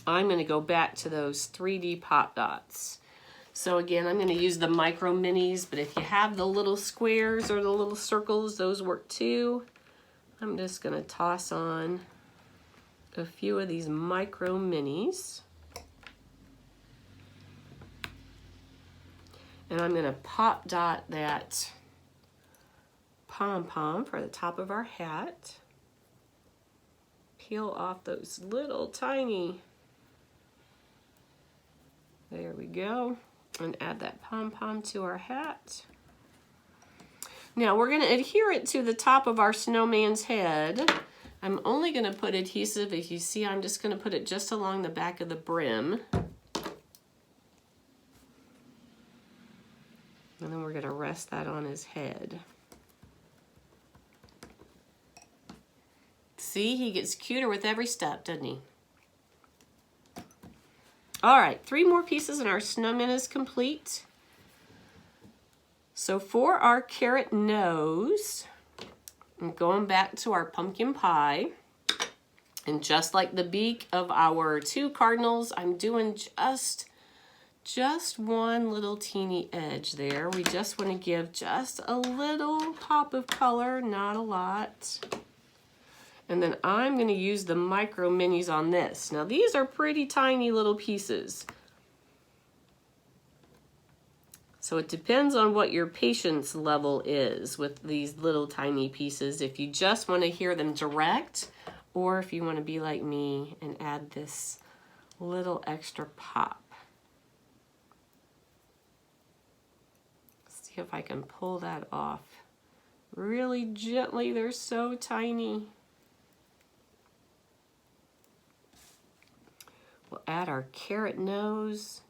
I'm going to go back to those 3D pop dots. So again, I'm going to use the micro minis, but if you have the little squares or the little circles, those work too. I'm just going to toss on a few of these micro minis. And I'm going to pop dot that pom-pom for the top of our hat. Peel off those little tiny, there we go, and add that pom-pom to our hat. Now we're going to adhere it to the top of our snowman's head. I'm only going to put adhesive, if you see, I'm just going to put it just along the back of the brim. And then we're going to rest that on his head. See, he gets cuter with every step, doesn't he? All right, 3 more pieces and our snowman is complete. So for our carrot nose, I'm going back to our pumpkin pie. And just like the beak of our 2 cardinals, I'm doing just one little teeny edge there. We just want to give just a little pop of color, not a lot. And then I'm going to use the micro minis on this. Now these are pretty tiny little pieces. So it depends on what your patience level is with these little tiny pieces. If you just want to hear them direct, or if you want to be like me and add this little extra pop. See if I can pull that off really gently. They're so tiny. We'll add our carrot nose.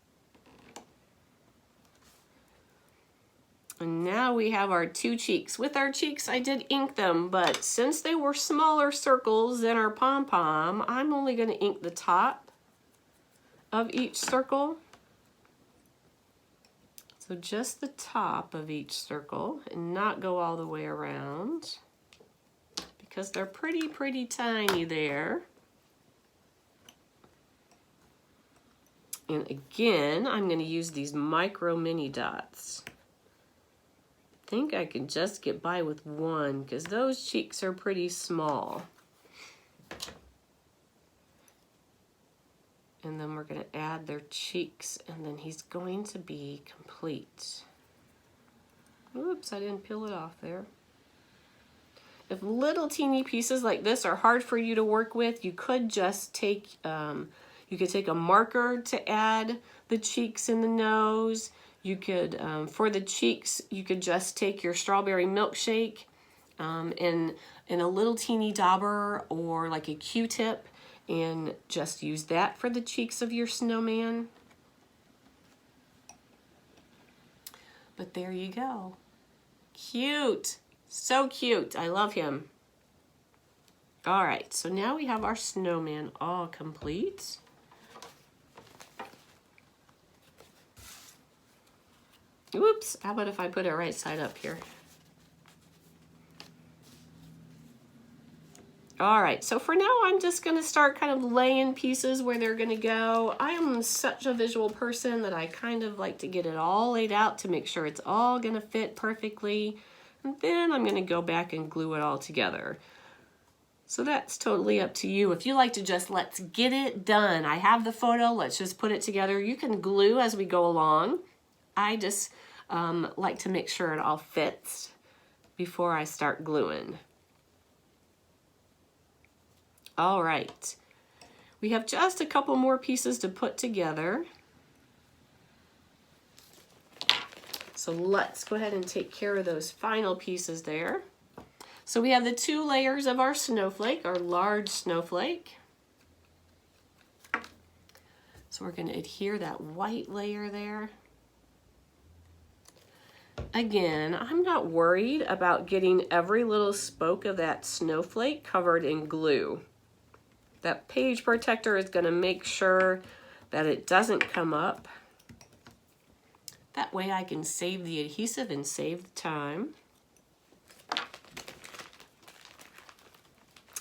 Now we have our two cheeks. With our cheeks, I did ink them, but since they were smaller circles than our pom-pom, I'm only going to ink the top of each circle. So just the top of each circle and not go all the way around because they're pretty tiny there. And again, I'm going to use these micro mini dots. I think I can just get by with one because those cheeks are pretty small. And then we're going to add their cheeks, and then he's going to be complete. Oops, I didn't peel it off there. If little teeny pieces like this are hard for you to work with, you could just take, you could take a marker to add the cheeks and the nose. You could, for the cheeks, you could just take your strawberry milkshake and a little teeny dauber or like a Q-tip, and just use that for the cheeks of your snowman. But there you go. Cute. So cute. I love him. All right, so now we have our snowman all complete. Whoops, how about if I put it right side up here? All right, so for now, I'm just gonna start kind of laying pieces where they're gonna go. I am such a visual person that I kind of like to get it all laid out to make sure it's all gonna fit perfectly. And then I'm gonna go back and glue it all together. So that's totally up to you. If you like to just, let's get it done. I have the photo, let's just put it together. You can glue as we go along. I just like to make sure it all fits before I start gluing. All right, we have just a couple more pieces to put together. So let's go ahead and take care of those final pieces there. So we have the 2 layers of our snowflake, our large snowflake. So we're going to adhere that white layer there. Again, I'm not worried about getting every little spoke of that snowflake covered in glue. That page protector is going to make sure that it doesn't come up. That way I can save the adhesive and save the time.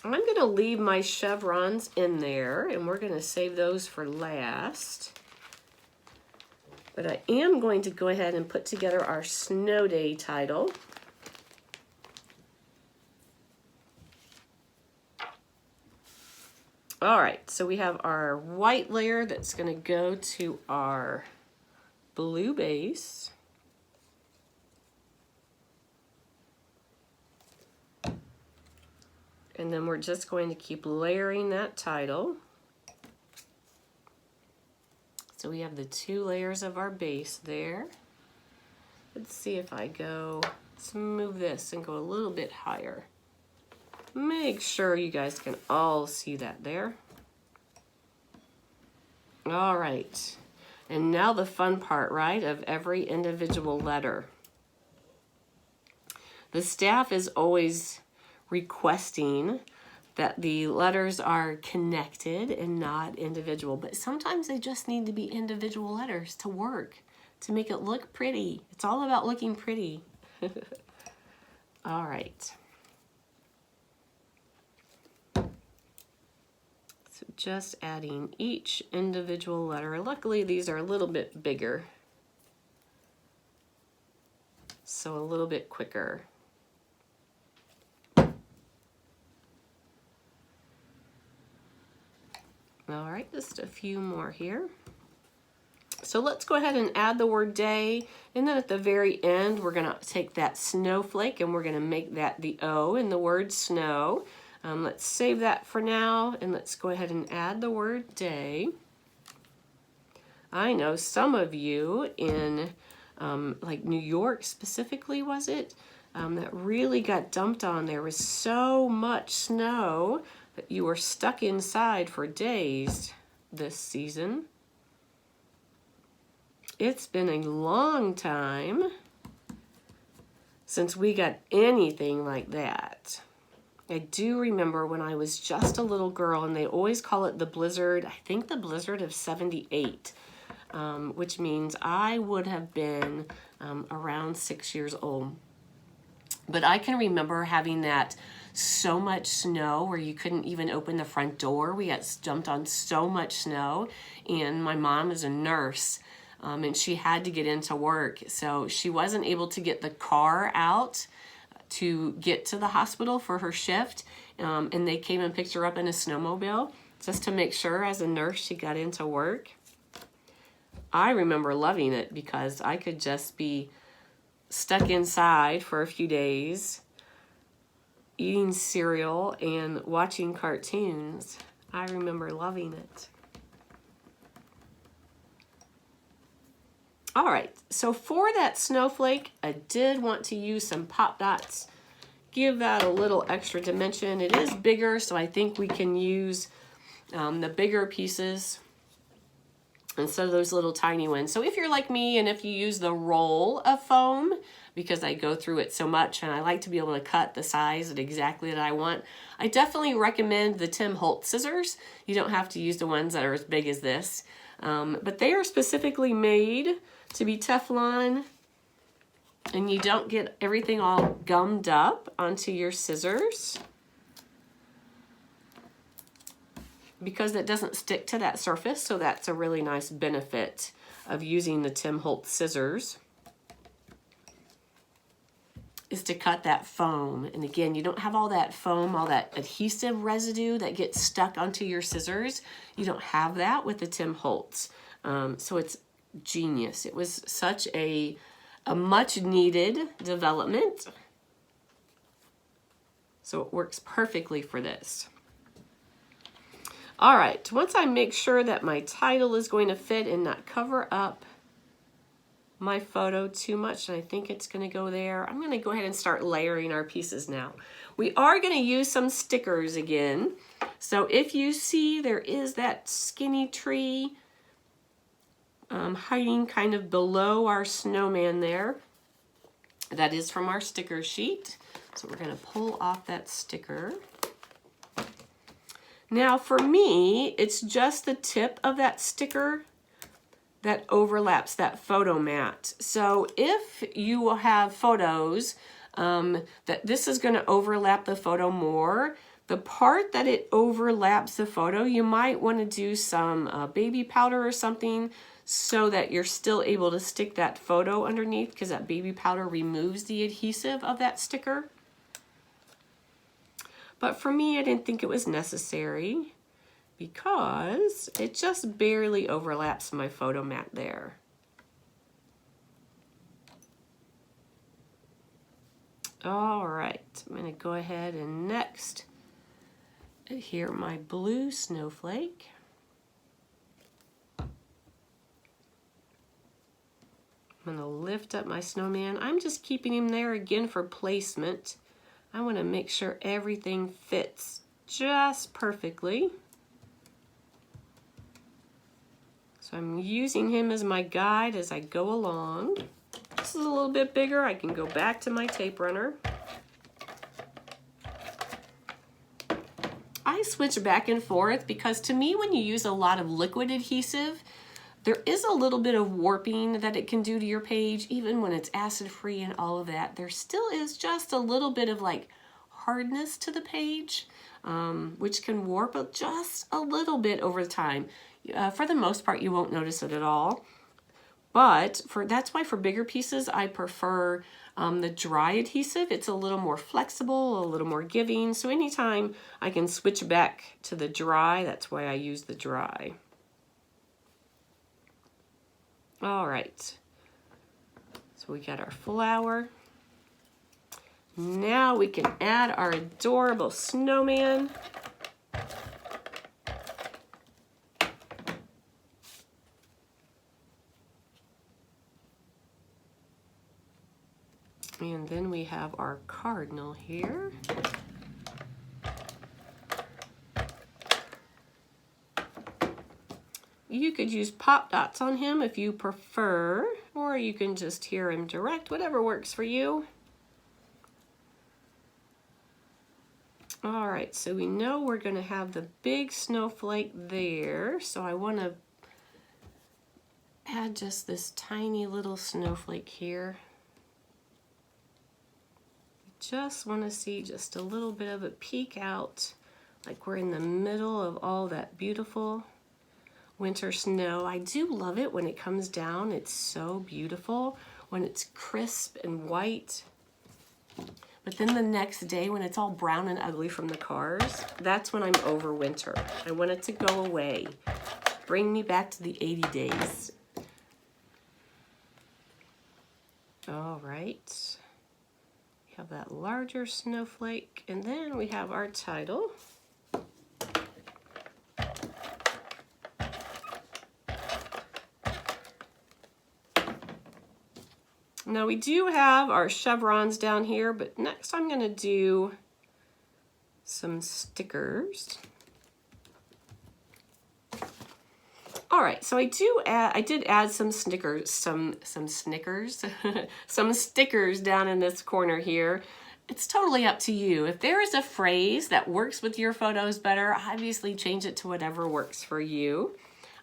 I'm going to leave my chevrons in there, and we're going to save those for last. But I am going to go ahead and put together our Snow Day title. All right, so we have our white layer that's going to go to our blue base. And then we're just going to keep layering that title. So we have the 2 layers of our base there. Let's see if I let's move this and go a little bit higher. Make sure you guys can all see that there. All right, and now the fun part, right, of every individual letter. The staff is always requesting that the letters are connected and not individual, but sometimes they just need to be individual letters to work, to make it look pretty. It's all about looking pretty. All right. So just adding each individual letter. Luckily, these are a little bit bigger, so a little bit quicker. All right, just a few more here. So let's go ahead and add the word day, and then at the very end, we're gonna take that snowflake and we're gonna make that the O in the word snow. Let's save that for now, and let's go ahead and add the word day. I know some of you in like New York specifically, was it? That really got dumped on. There was so much snow that you were stuck inside for days this season. It's been a long time since we got anything like that. I do remember when I was just a little girl, and they always call it the blizzard, I think the blizzard of 78, which means I would have been around 6 years old. But I can remember having that so much snow where you couldn't even open the front door. We got jumped on so much snow, and my mom is a nurse, and she had to get into work. So she wasn't able to get the car out to get to the hospital for her shift, and they came and picked her up in a snowmobile just to make sure as a nurse she got into work. I remember loving it because I could just be stuck inside for a few days eating cereal and watching cartoons. I remember loving it. All right, so for that snowflake, I did want to use some pop dots. Give that a little extra dimension. It is bigger, so I think we can use the bigger pieces instead of those little tiny ones. So if you're like me and if you use the roll of foam, because I go through it so much and I like to be able to cut the size at exactly that I want, I definitely recommend the Tim Holtz scissors. You don't have to use the ones that are as big as this, but they are specifically made to be Teflon, and you don't get everything all gummed up onto your scissors because it doesn't stick to that surface. So that's a really nice benefit of using the Tim Holtz scissors, is to cut that foam. And again, you don't have all that foam, all that adhesive residue that gets stuck onto your scissors. You don't have that with the Tim Holtz. So it's genius. It was such a much needed development. So it works perfectly for this. All right, once I make sure that my title is going to fit and not cover up my photo too much, and I think it's going to go there, I'm going to go ahead and start layering our pieces now. We are going to use some stickers again. So if you see there is that skinny tree hiding kind of below our snowman there, that is from our sticker sheet. So we're going to pull off that sticker. Now for me, it's just the tip of that sticker that overlaps that photo mat. So if you have photos that this is going to overlap the photo more, the part that it overlaps the photo, you might want to do some baby powder or something so that you're still able to stick that photo underneath, because that baby powder removes the adhesive of that sticker. But for me, I didn't think it was necessary because it just barely overlaps my photo mat there. All right, I'm going to go ahead and next adhere my blue snowflake. I'm going to lift up my snowman. I'm just keeping him there again for placement. I want to make sure everything fits just perfectly. So I'm using him as my guide as I go along. This is a little bit bigger. I can go back to my tape runner. I switch back and forth because to me, when you use a lot of liquid adhesive, there is a little bit of warping that it can do to your page. Even when it's acid-free and all of that, there still is just a little bit of like hardness to the page, which can warp it just a little bit over time. For the most part, you won't notice it at all. But that's why for bigger pieces, I prefer the dry adhesive. It's a little more flexible, a little more giving. So anytime I can switch back to the dry, that's why I use the dry. All right, so we got our flower. Now we can add our adorable snowman. And then we have our cardinal here. You could use pop dots on him if you prefer, or you can just hear him direct, whatever works for you. right, so we know we're going to have the big snowflake there, so I want to add just this tiny little snowflake here. Just want to see just a little bit of a peek out, like we're in the middle of all that beautiful winter snow. I do love it when it comes down. It's so beautiful when it's crisp and white. But then the next day when it's all brown and ugly from the cars, that's when I'm over winter. I want it to go away. Bring me back to the 80 days. All right. We have that larger snowflake, and then we have our title. Now we do have our chevrons down here, but next I'm going to do some stickers. All right, so I did add some stickers down in this corner here. It's totally up to you. If there is a phrase that works with your photos better, obviously change it to whatever works for you.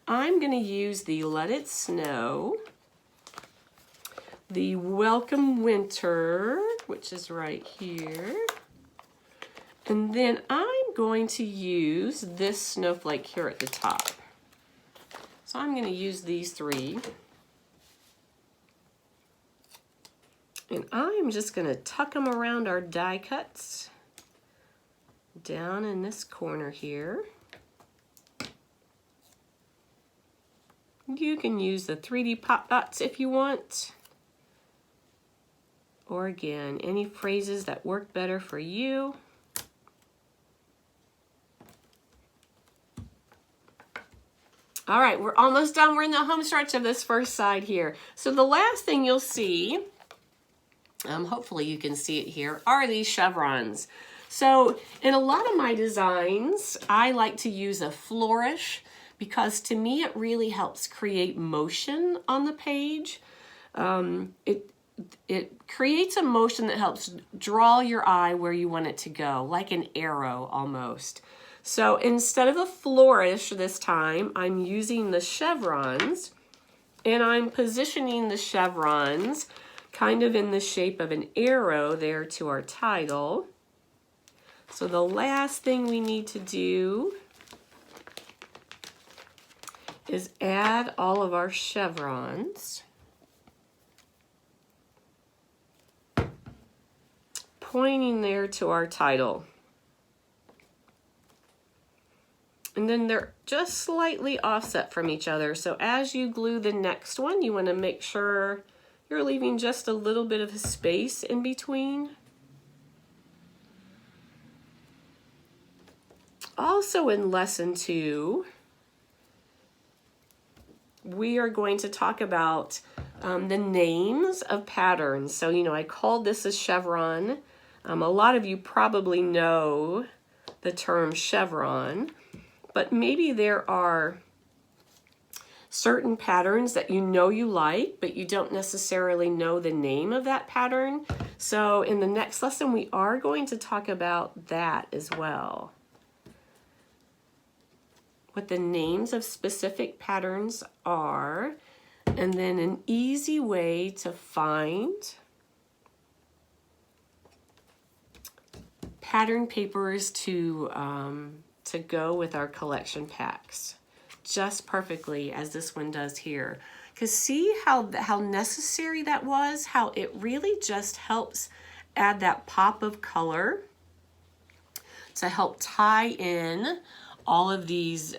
I'm going to use the Let It Snow, the Welcome Winter, which is right here. And then I'm going to use this snowflake here at the top. So I'm going to use these three. And I'm just going to tuck them around our die cuts down in this corner here. You can use the 3D pop dots if you want. Or again, any phrases that work better for you. All right, we're almost done. We're in the home stretch of this first side here. So the last thing you'll see, hopefully you can see it here, are these chevrons. So in a lot of my designs, I like to use a flourish because to me it really helps create motion on the page. It creates a motion that helps draw your eye where you want it to go, like an arrow almost. So instead of a flourish this time, I'm using the chevrons, and I'm positioning the chevrons kind of in the shape of an arrow there to our title. So the last thing we need to do is add all of our chevrons, pointing there to our title. And then they're just slightly offset from each other. So as you glue the next one, you want to make sure you're leaving just a little bit of space in between. Also in lesson 2, we are going to talk about the names of patterns. So, I called this a chevron. A lot of you probably know the term chevron. But maybe there are certain patterns that you like, but you don't necessarily know the name of that pattern. So in the next lesson, we are going to talk about that as well. What the names of specific patterns are, and then an easy way to find pattern papers to go with our collection packs just perfectly as this one does here. Because see how necessary that was, how it really just helps add that pop of color to help tie in all of these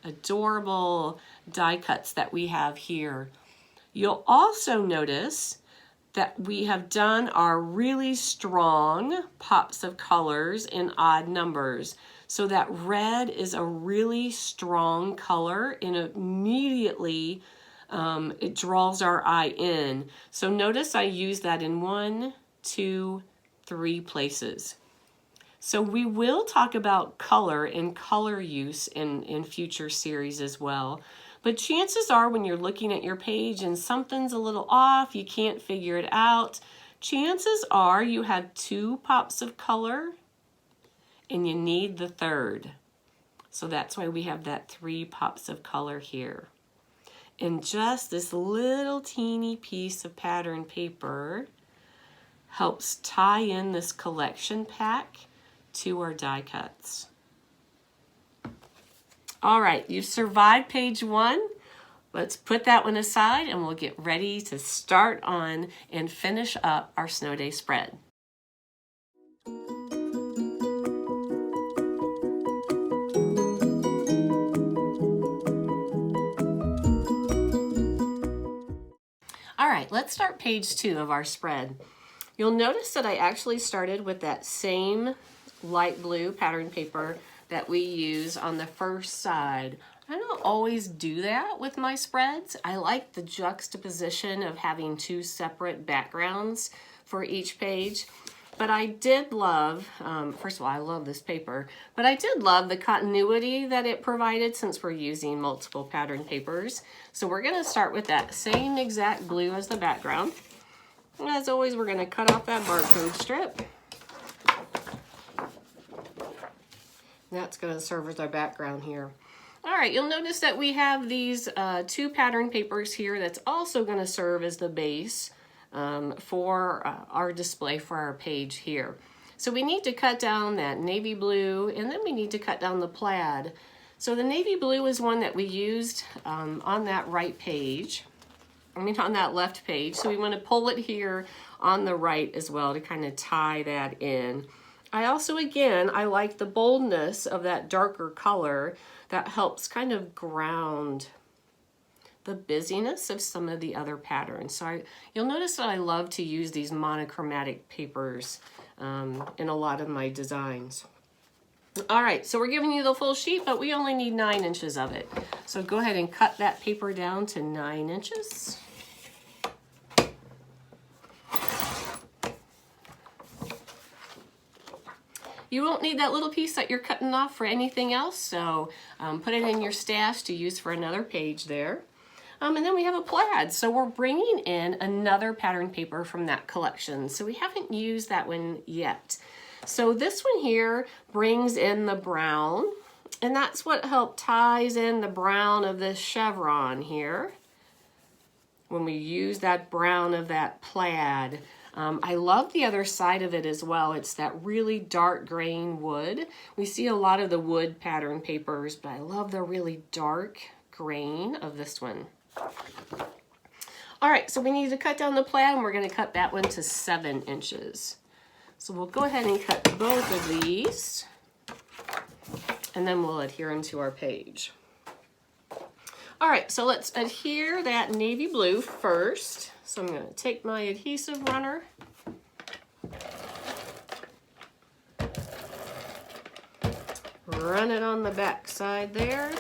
adorable die cuts that we have here. You'll also notice that we have done our really strong pops of colors in odd numbers. So that red is a really strong color, and immediately it draws our eye in. So notice I use that in 1, 2, 3 places. So we will talk about color and color use in future series as well. But chances are when you're looking at your page and something's a little off, you can't figure it out, chances are you have 2 pops of color and you need the third. So that's why we have that 3 pops of color here. And just this little teeny piece of pattern paper helps tie in this collection pack to our die cuts. All right, you've survived page 1. Let's put that one aside and we'll get ready to start on and finish up our snow day spread. All right, let's start page 2 of our spread. You'll notice that I actually started with that same light blue pattern paper that we use on the first side. I don't always do that with my spreads. I like the juxtaposition of having 2 separate backgrounds for each page. But I did love, first of all, I love this paper, but I did love the continuity that it provided since we're using multiple pattern papers. So we're going to start with that same exact blue as the background. And as always, we're going to cut off that barcode strip. That's going to serve as our background here. All right, you'll notice that we have these 2 pattern papers here that's also going to serve as the base for our display for our page here. So we need to cut down that navy blue, and then we need to cut down the plaid. So the navy blue is one that we used on that right page. On that left page. So we want to pull it here on the right as well to kind of tie that in. I also, again, I like the boldness of that darker color that helps kind of ground the busyness of some of the other patterns. So you'll notice that I love to use these monochromatic papers in a lot of my designs. All right, so we're giving you the full sheet, but we only need 9 inches of it. So go ahead and cut that paper down to 9 inches. You won't need that little piece that you're cutting off for anything else, so put it in your stash to use for another page there. And then we have a plaid. So we're bringing in another pattern paper from that collection. So we haven't used that one yet. So this one here brings in the brown, and that's what ties in the brown of this chevron here. When we use that brown of that plaid. I love the other side of it as well. It's that really dark grain wood. We see a lot of the wood pattern papers, but I love the really dark grain of this one. All right, so we need to cut down the plaid, and we're going to cut that one to 7 inches. So we'll go ahead and cut both of these, and then we'll adhere them to our page. All right, so let's adhere that navy blue first. So I'm going to take my adhesive runner, run it on the back side there.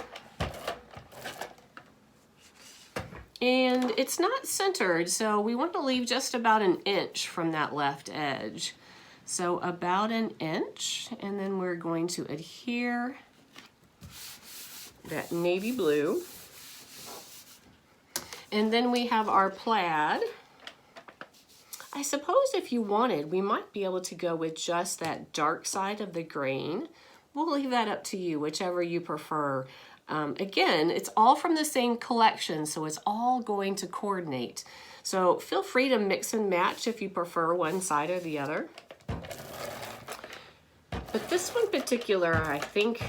And it's not centered, so we want to leave just about 1 inch from that left edge. So about 1 inch, and then we're going to adhere that navy blue. And then we have our plaid. I suppose if you wanted, we might be able to go with just that dark side of the grain. We'll leave that up to you, whichever you prefer. Again, it's all from the same collection, so it's all going to coordinate. So feel free to mix and match if you prefer one side or the other. But this one particular, I think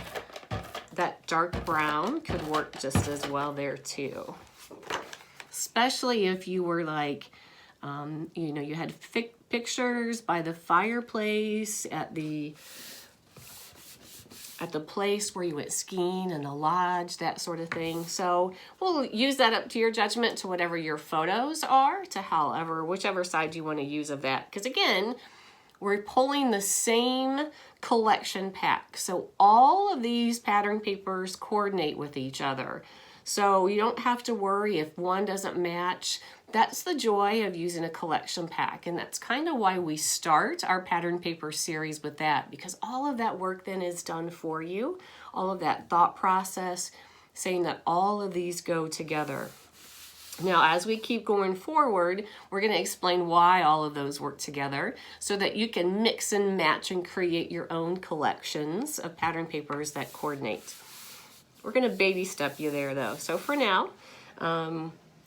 that dark brown could work just as well there too. Especially if you were like, you know, you had pictures by the fireplace at the place where you went skiing and the lodge, that sort of thing. So we'll use that up to your judgment, to whatever your photos are, to whichever side you want to use of that. Because again, we're pulling the same collection pack. So all of these pattern papers coordinate with each other. So you don't have to worry if one doesn't match. That's the joy of using a collection pack, and that's kind of why we start our pattern paper series with that, because all of that work then is done for you, all of that thought process, saying that all of these go together. Now, as we keep going forward, we're going to explain why all of those work together so that you can mix and match and create your own collections of pattern papers that coordinate. We're going to baby step you there though. So for now,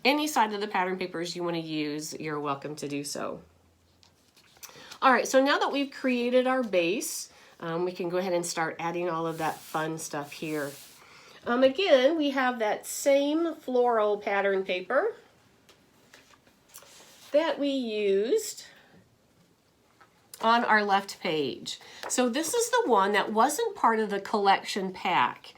any side of the pattern papers you want to use, you're welcome to do so. All right, so now that we've created our base, we can go ahead and start adding all of that fun stuff here. Again, we have that same floral pattern paper that we used on our left page. So this is the one that wasn't part of the collection pack.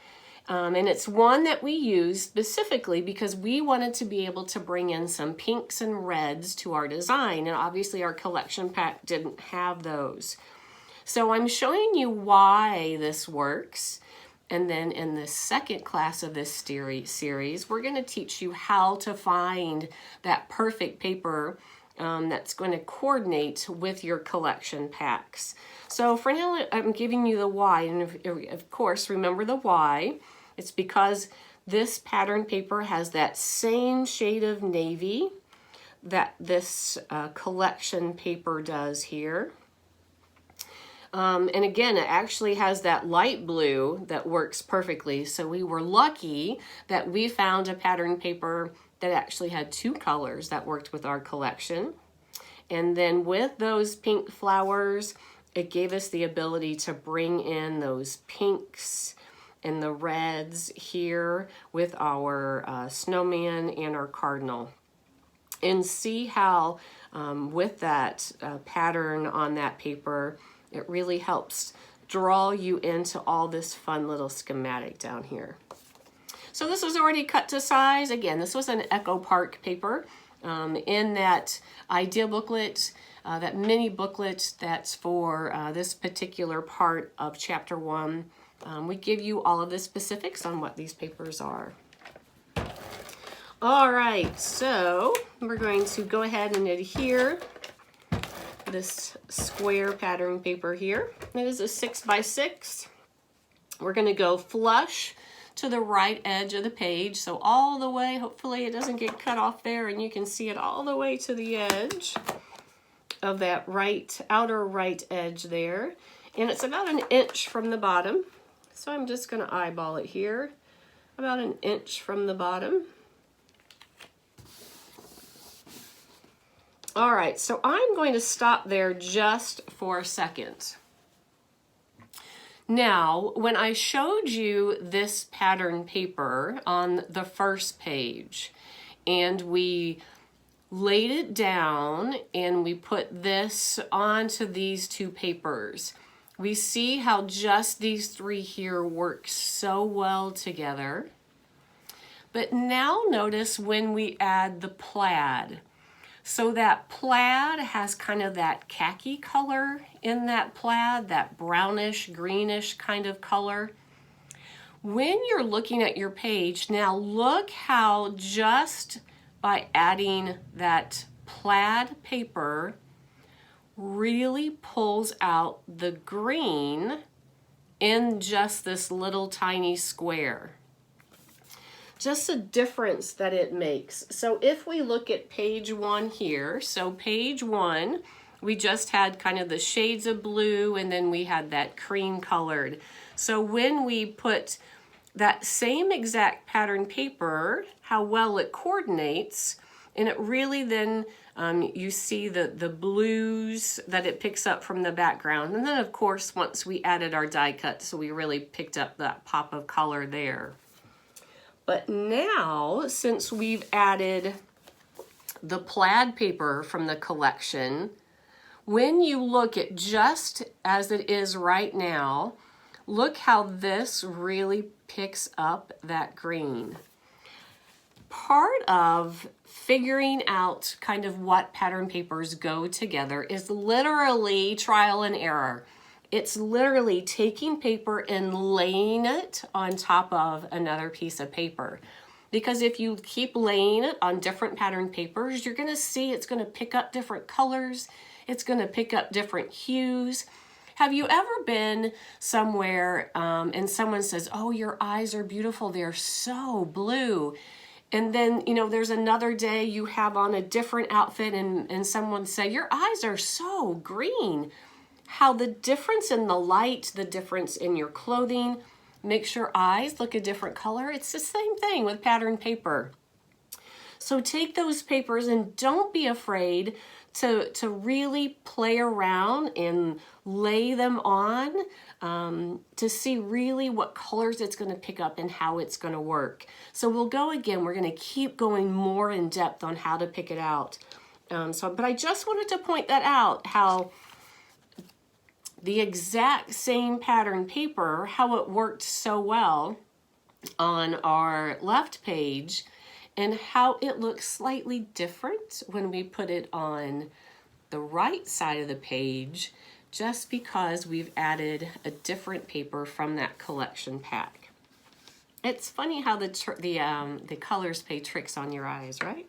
And it's one that we used specifically because we wanted to be able to bring in some pinks and reds to our design. And obviously our collection pack didn't have those. So I'm showing you why this works. And then in the second class of this series, we're going to teach you how to find that perfect paper that's going to coordinate with your collection packs. So for now, I'm giving you the why. And of course, remember the why. It's because this pattern paper has that same shade of navy that this collection paper does here. And again, it actually has that light blue that works perfectly. So we were lucky that we found a pattern paper that actually had two colors that worked with our collection. And then with those pink flowers, it gave us the ability to bring in those pinks and the reds here with our snowman and our cardinal. And see how with that pattern on that paper, it really helps draw you into all this fun little schematic down here. So this was already cut to size. Again, this was an Echo Park paper in that idea booklet, that mini booklet that's for this particular part of chapter 1. We give you all of the specifics on what these papers are. All right, so we're going to go ahead and adhere this square pattern paper here. It is a 6x6. We're going to go flush to the right edge of the page, so all the way, hopefully it doesn't get cut off there and you can see it all the way to the edge of that outer right edge there. And it's about an inch from the bottom. So I'm just going to eyeball it here, about an inch from the bottom. All right, so I'm going to stop there just for a second. Now, when I showed you this pattern paper on the first page, and we laid it down and we put this onto these two papers, we see how just these three here work so well together. But now notice when we add the plaid. So that plaid has kind of that khaki color in that plaid, that brownish, greenish kind of color. When you're looking at your page, now look how just by adding that plaid paper really pulls out the green in just this little tiny square. Just the difference that it makes. So if we look at page 1 here, so page 1, we just had kind of the shades of blue and then we had that cream colored. So when we put that same exact pattern paper, how well it coordinates, and it really then, you see the blues that it picks up from the background. And then of course, once we added our die cut, so we really picked up that pop of color there. But now, since we've added the plaid paper from the collection, when you look at just as it is right now, look how this really picks up that green. Part of figuring out kind of what pattern papers go together is literally trial and error. It's literally taking paper and laying it on top of another piece of paper. Because if you keep laying it on different pattern papers, you're going to see it's going to pick up different colors. It's going to pick up different hues. Have you ever been somewhere and someone says, "Oh, your eyes are beautiful. They're so blue." And then, you know, there's another day you have on a different outfit and someone say, your eyes are so green. How the difference in the light, the difference in your clothing makes your eyes look a different color. It's the same thing with pattern paper. So take those papers and don't be afraid to really play around and lay them on to see really what colors it's going to pick up and how it's going to work. So we'll go again. We're going to keep going more in depth on how to pick it out. But I just wanted to point that out, how the exact same pattern paper, how it worked so well on our left page, and how it looks slightly different when we put it on the right side of the page, just because we've added a different paper from that collection pack. It's funny how the colors play tricks on your eyes, right?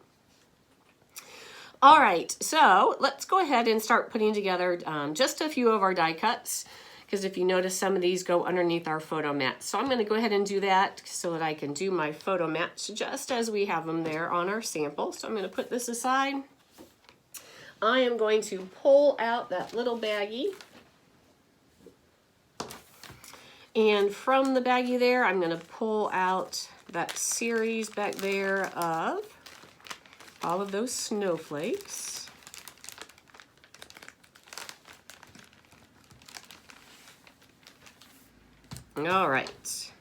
All right, so let's go ahead and start putting together just a few of our die cuts, because if you notice, some of these go underneath our photo mats. So I'm going to go ahead and do that so that I can do my photo mats just as we have them there on our sample. So I'm going to put this aside. I am going to pull out that little baggie. And from the baggie there, I'm going to pull out that series back there of all of those snowflakes. All right,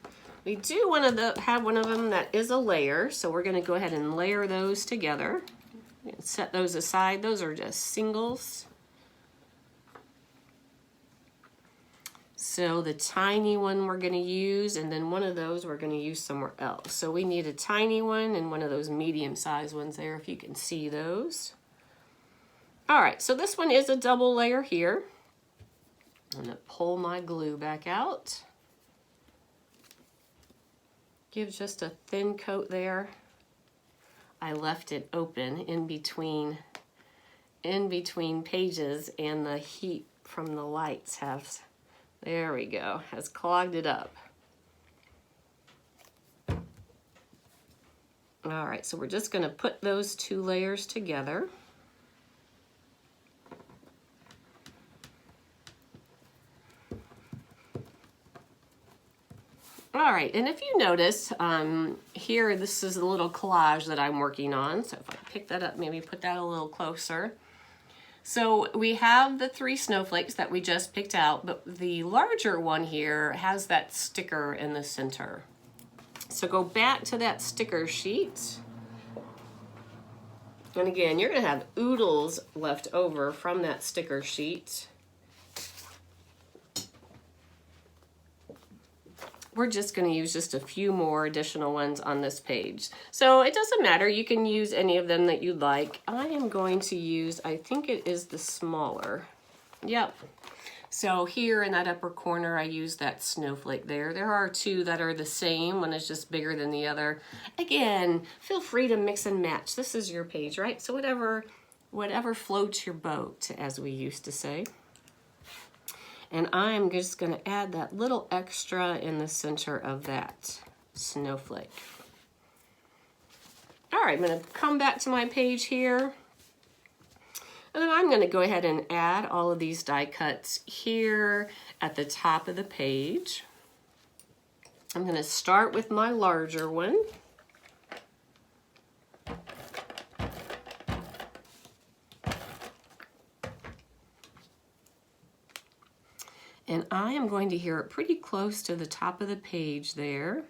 we do want to have one of them that is a layer, so we're going to go ahead and layer those together and set those aside. Those are just singles. So the tiny one we're going to use, and then one of those we're going to use somewhere else. So we need a tiny one and one of those medium-sized ones there, if you can see those. All right, so this one is a double layer here. I'm going to pull my glue back out. Give just a thin coat there. I left it open in between pages, and the heat from the lights has, there we go, has clogged it up. All right, so we're just going to put those two layers together. All right, and if you notice, here, this is a little collage that I'm working on. So if I pick that up, maybe put that a little closer. So we have the 3 snowflakes that we just picked out, but the larger one here has that sticker in the center. So go back to that sticker sheet. And again, you're gonna have oodles left over from that sticker sheet. We're just going to use just a few more additional ones on this page. So it doesn't matter, you can use any of them that you'd like. I am going to use, I think it is the smaller. Yep. So here in that upper corner, I use that snowflake there. There are 2 that are the same. One is just bigger than the other. Again, feel free to mix and match. This is your page, right? So whatever floats your boat, as we used to say. And I'm just going to add that little extra in the center of that snowflake. All right, I'm going to come back to my page here. And then I'm going to go ahead and add all of these die cuts here at the top of the page. I'm going to start with my larger one. And I am going to hear it pretty close to the top of the page there.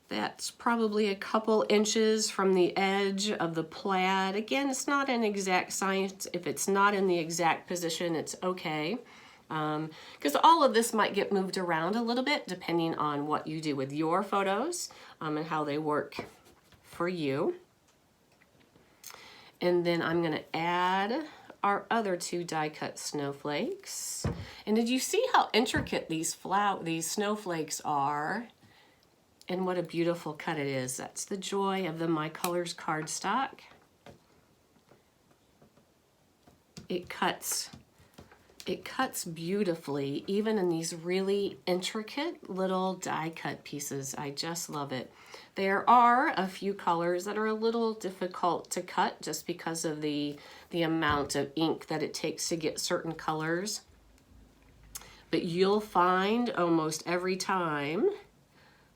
That's probably a couple inches from the edge of the plaid. Again, it's not an exact science. If it's not in the exact position, it's okay. Because all of this might get moved around a little bit depending on what you do with your photos and how they work for you. And then I'm going to add our other 2 die cut snowflakes. And did you see how intricate these snowflakes are? And what a beautiful cut it is. That's the joy of the My Colors cardstock. It cuts It cuts beautifully, even in these really intricate little die cut pieces. I just love it. There are a few colors that are a little difficult to cut just because of the amount of ink that it takes to get certain colors. But you'll find almost every time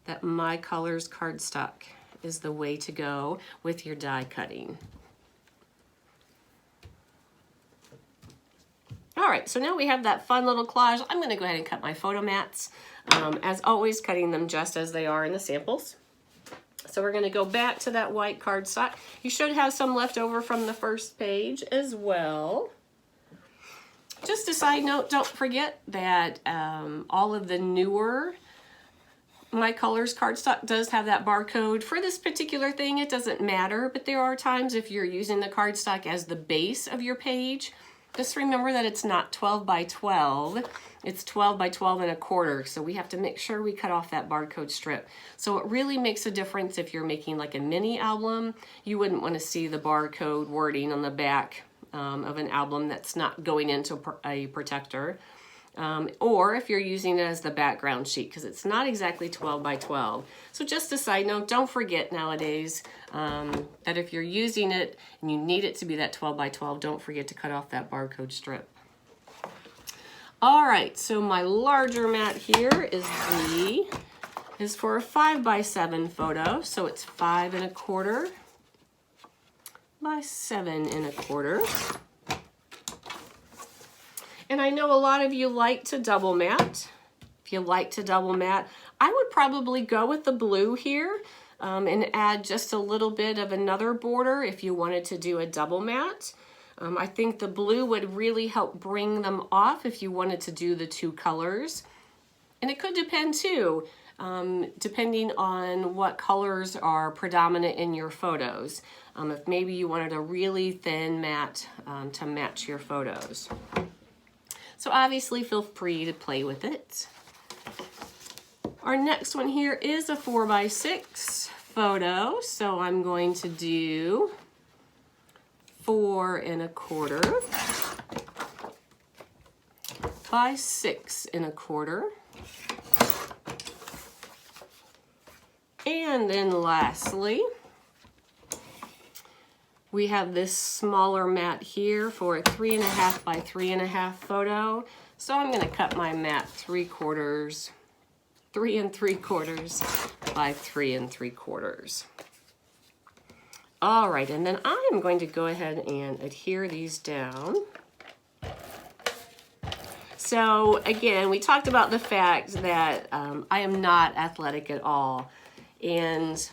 that My Colors cardstock is the way to go with your die cutting. All right, so now we have that fun little collage. I'm gonna go ahead and cut my photo mats. As always, cutting them just as they are in the samples. So we're gonna go back to that white cardstock. You should have some left over from the first page as well. Just a side note, don't forget that all of the newer My Colors cardstock does have that barcode. For this particular thing, it doesn't matter, but there are times if you're using the cardstock as the base of your page, just remember that it's not 12 by 12, it's 12 by 12 and a quarter. So we have to make sure we cut off that barcode strip. So it really makes a difference if you're making like a mini album. You wouldn't want to see the barcode wording on the back of an album that's not going into a protector. Or if you're using it as the background sheet, because it's not exactly 12 by 12. So just a side note, don't forget nowadays that if you're using it and you need it to be that 12 by 12, don't forget to cut off that barcode strip. All right, so my larger mat here is for a 5 by 7 photo. So it's 5 1/4 by 7 1/4. And I know a lot of you like to double mat. If you like to double mat, I would probably go with the blue here and add just a little bit of another border if you wanted to do a double mat. I think the blue would really help bring them off if you wanted to do the two colors. And it could depend too, depending on what colors are predominant in your photos. If maybe you wanted a really thin mat to match your photos. So obviously feel free to play with it. Our next one here is a 4 by 6 photo. So I'm going to do 4 1/4 by 6 1/4. And then lastly, we have this smaller mat here for a 3 1/2 by 3 1/2 photo. So I'm gonna cut my mat 3 3/4 by 3 3/4. All right, and then I am going to go ahead and adhere these down. So again, we talked about the fact that I am not athletic at all. And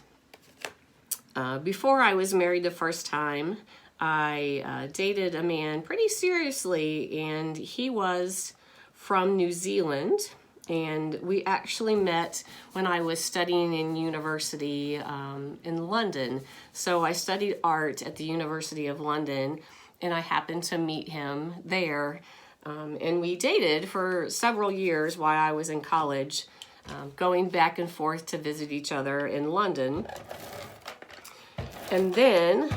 before I was married the first time, I dated a man pretty seriously, and he was from New Zealand. And we actually met when I was studying in university in London. So I studied art at the University of London, and I happened to meet him there. And we dated for several years while I was in college, going back and forth to visit each other in London. And then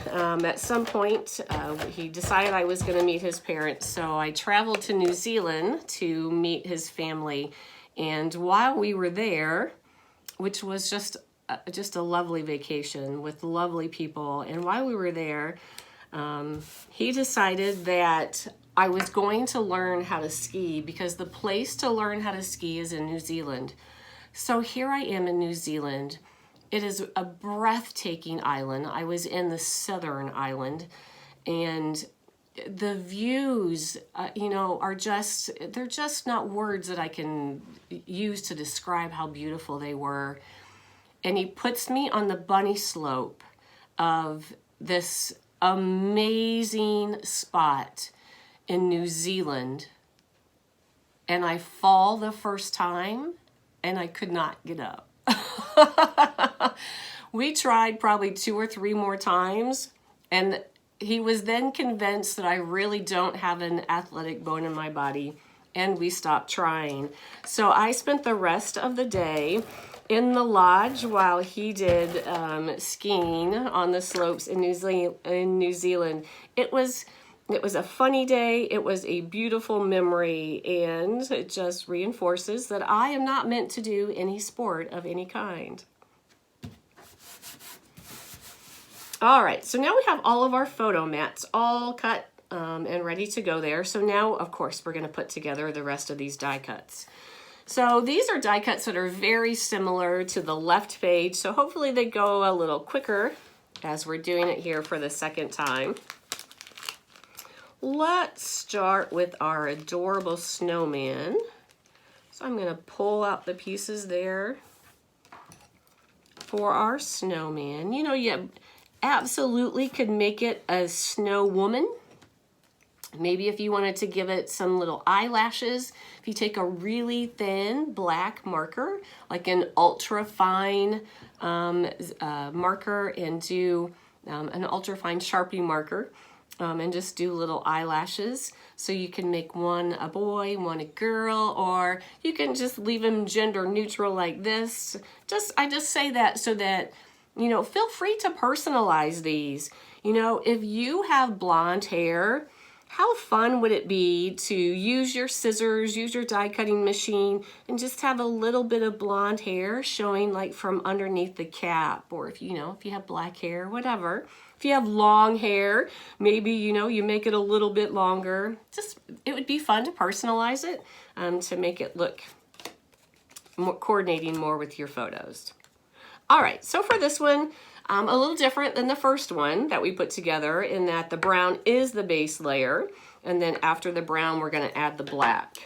at some point, he decided I was going to meet his parents. So I traveled to New Zealand to meet his family. And while we were there, which was just a lovely vacation with lovely people, and while we were there, he decided that I was going to learn how to ski because the place to learn how to ski is in New Zealand. So here I am in New Zealand. It is a breathtaking island. I was in the southern island, and the views, are they're just not words that I can use to describe how beautiful they were. And he puts me on the bunny slope of this amazing spot in New Zealand, and I fall the first time, and I could not get up. We tried probably 2 or 3 more times, and he was then convinced that I really don't have an athletic bone in my body, and we stopped trying. So I spent the rest of the day in the lodge while he did skiing on the slopes in New Zealand. It was It was a funny day. It was a beautiful memory, and it just reinforces that I am not meant to do any sport of any kind. All right, so now we have all of our photo mats all cut and ready to go there. So now, of course, we're going to put together the rest of these die cuts. So these are die cuts that are very similar to the left page, so hopefully they go a little quicker as we're doing it here for the second time. Let's start with our adorable snowman. So I'm going to pull out the pieces there for our snowman. You know, you absolutely could make it a snow woman. Maybe if you wanted to give it some little eyelashes, if you take a really thin black marker, like an ultra fine marker, and do an ultra fine Sharpie marker, and just do little eyelashes. So you can make one a boy, one a girl, or you can just leave them gender neutral like this. I just say that so that, you know, feel free to personalize these. You know, if you have blonde hair, how fun would it be to use your scissors, use your die cutting machine, and just have a little bit of blonde hair showing like from underneath the cap, or if you know, if you have black hair, whatever. If you have long hair, maybe, you know, you make it a little bit longer. Just, it would be fun to personalize it to make it look more coordinating more with your photos. All right, so for this one, a little different than the first one that we put together in that the brown is the base layer, and then after the brown, we're going to add the black.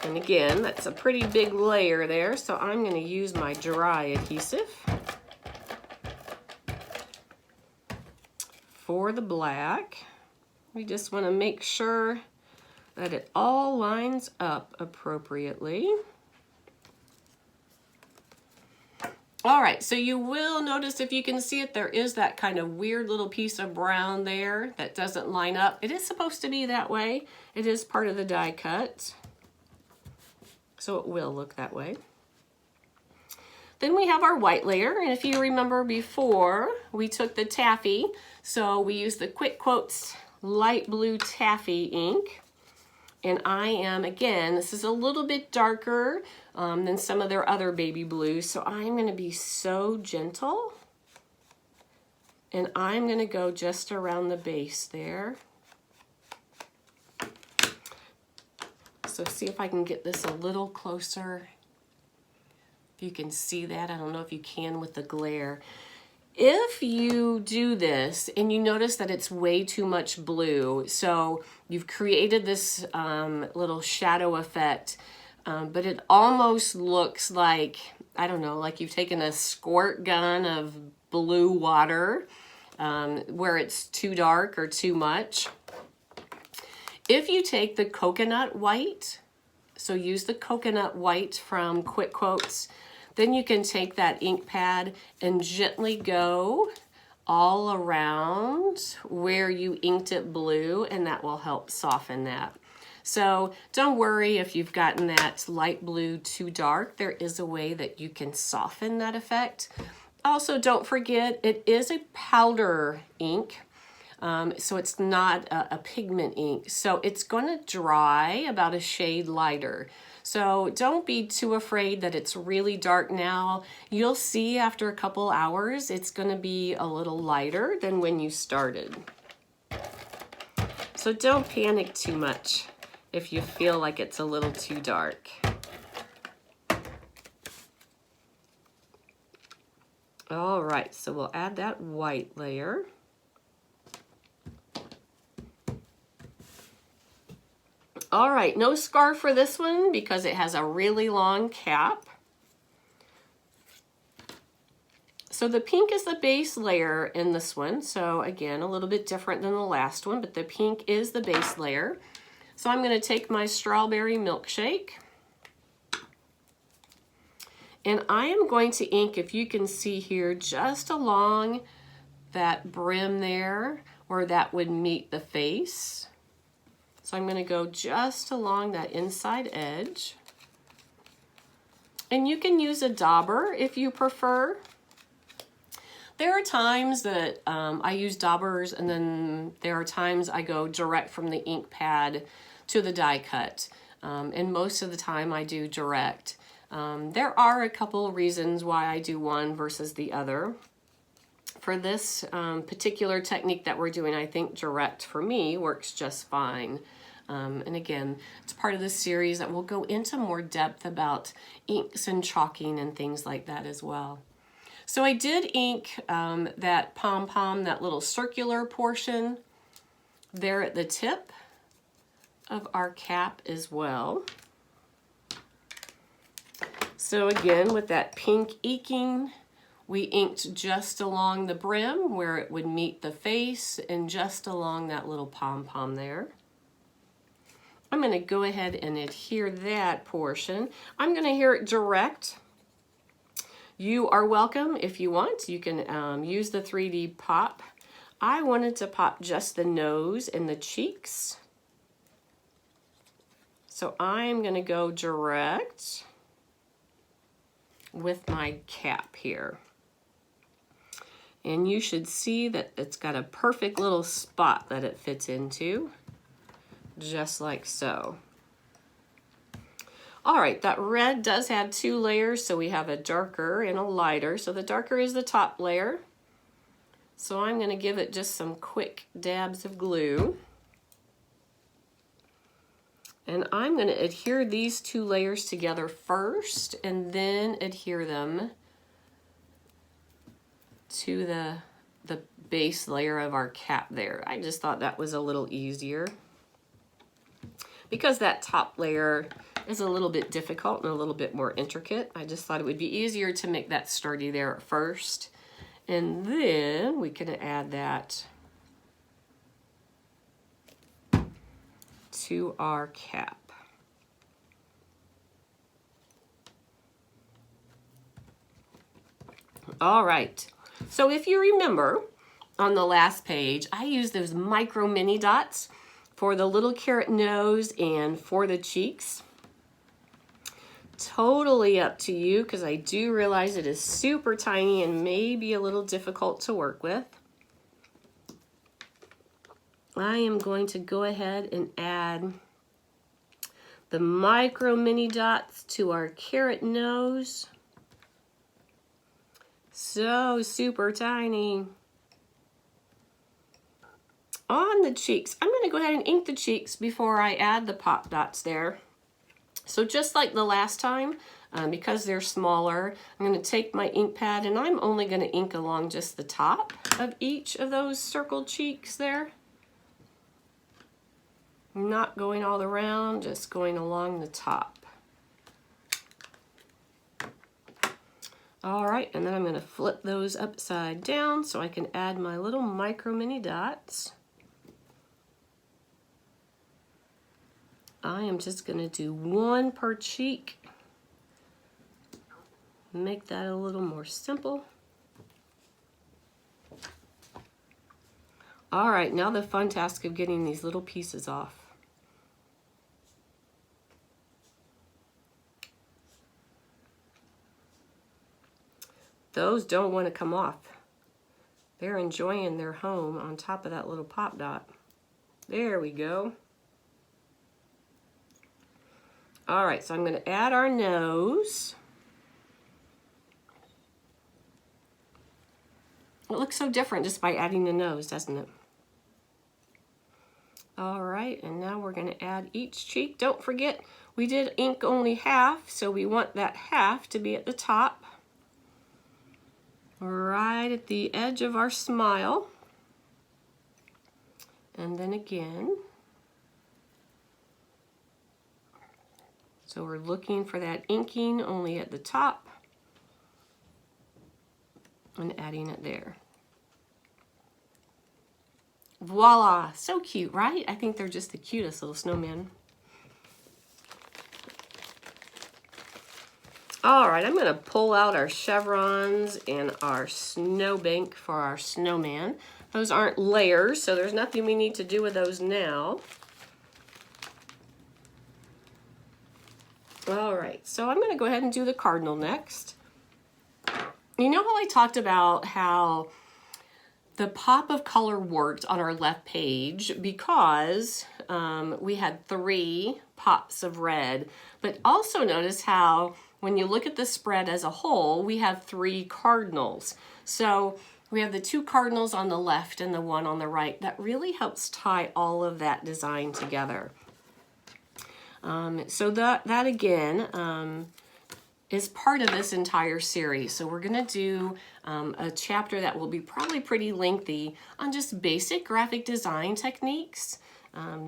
And again, that's a pretty big layer there, so I'm going to use my dry adhesive for the black. We just want to make sure that it all lines up appropriately. All right, so you will notice, if you can see it, there is that kind of weird little piece of brown there that doesn't line up. It is supposed to be that way. It is part of the die cut, so it will look that way. Then we have our white layer, and if you remember before, we took the taffy, so we used the Quick Quotes light blue taffy ink. And I am, again, this is a little bit darker than some of their other baby blues, so I'm going to be so gentle. And I'm going to go just around the base there. So see if I can get this a little closer. If you can see that, I don't know if you can with the glare. If you do this and you notice that it's way too much blue, so you've created this little shadow effect, but it almost looks like, I don't know, like you've taken a squirt gun of blue water where it's too dark or too much. If you take the coconut white, so use the coconut white from Quick Quotes, then you can take that ink pad and gently go all around where you inked it blue, and that will help soften that. So don't worry if you've gotten that light blue too dark. There is a way that you can soften that effect. Also, don't forget, it is a powder ink, so it's not a pigment ink. So it's going to dry about a shade lighter. So don't be too afraid that it's really dark now. You'll see after a couple hours, it's going to be a little lighter than when you started. So don't panic too much if you feel like it's a little too dark. All right, so we'll add that white layer. All right, no scarf for this one because it has a really long cap. So the pink is the base layer in this one. So again, a little bit different than the last one, but the pink is the base layer. So I'm going to take my strawberry milkshake, and I am going to ink, if you can see here, just along that brim there where that would meet the face. So I'm going to go just along that inside edge. And you can use a dauber if you prefer. There are times that I use daubers, and then there are times I go direct from the ink pad to the die cut. And most of the time I do direct. There are a couple reasons why I do one versus the other. For this particular technique that we're doing, I think direct for me works just fine. And again, it's part of this series that will go into more depth about inks and chalking and things like that as well. So I did ink that pom-pom, that little circular portion there at the tip of our cap as well. So again, with that pink inking, we inked just along the brim where it would meet the face and just along that little pom-pom there. I'm going to go ahead and adhere that portion. I'm going to adhere it direct. You are welcome if you want. You can use the 3D pop. I wanted to pop just the nose and the cheeks. So I'm going to go direct with my cap here. And you should see that it's got a perfect little spot that it fits into, just like so. All right, that red does have two layers, so we have a darker and a lighter. So the darker is the top layer. So I'm going to give it just some quick dabs of glue. And I'm going to adhere these two layers together first and then adhere them to the base layer of our cap there. I just thought that was a little easier because that top layer is a little bit difficult and a little bit more intricate. I just thought it would be easier to make that sturdy there at first, and then we can add that to our cap. All right, so if you remember on the last page, I used those micro mini dots for the little carrot nose and for the cheeks. Totally up to you, because I do realize it is super tiny and maybe a little difficult to work with. I am going to go ahead and add the micro mini dots to our carrot nose. So super tiny. On the cheeks, I'm going to go ahead and ink the cheeks before I add the pop dots there. So just like the last time, because they're smaller, I'm going to take my ink pad and I'm only going to ink along just the top of each of those circled cheeks there. I'm not going all around, just going along the top. All right, and then I'm going to flip those upside down so I can add my little micro mini dots. I am just going to do one per cheek. Make that a little more simple. All right, now the fun task of getting these little pieces off. Those don't want to come off. They're enjoying their home on top of that little pop dot. There we go. All right, so I'm going to add our nose. It looks so different just by adding the nose, doesn't it? All right, and now we're going to add each cheek. Don't forget, we did ink only half, so we want that half to be at the top, right at the edge of our smile. And then again. So we're looking for that inking only at the top and adding it there. Voila, so cute, right? I think they're just the cutest little snowman. All right, I'm going to pull out our chevrons and our snowbank for our snowman. Those aren't layers, so there's nothing we need to do with those now. All right, so I'm going to go ahead and do the cardinal next. You know how I talked about how the pop of color worked on our left page because we had 3 pops of red, but also notice how when you look at the spread as a whole, we have 3 cardinals. So we have the 2 cardinals on the left and the 1 on the right. That really helps tie all of that design together. So that again is part of this entire series. So we're going to do a chapter that will be probably pretty lengthy on just basic graphic design techniques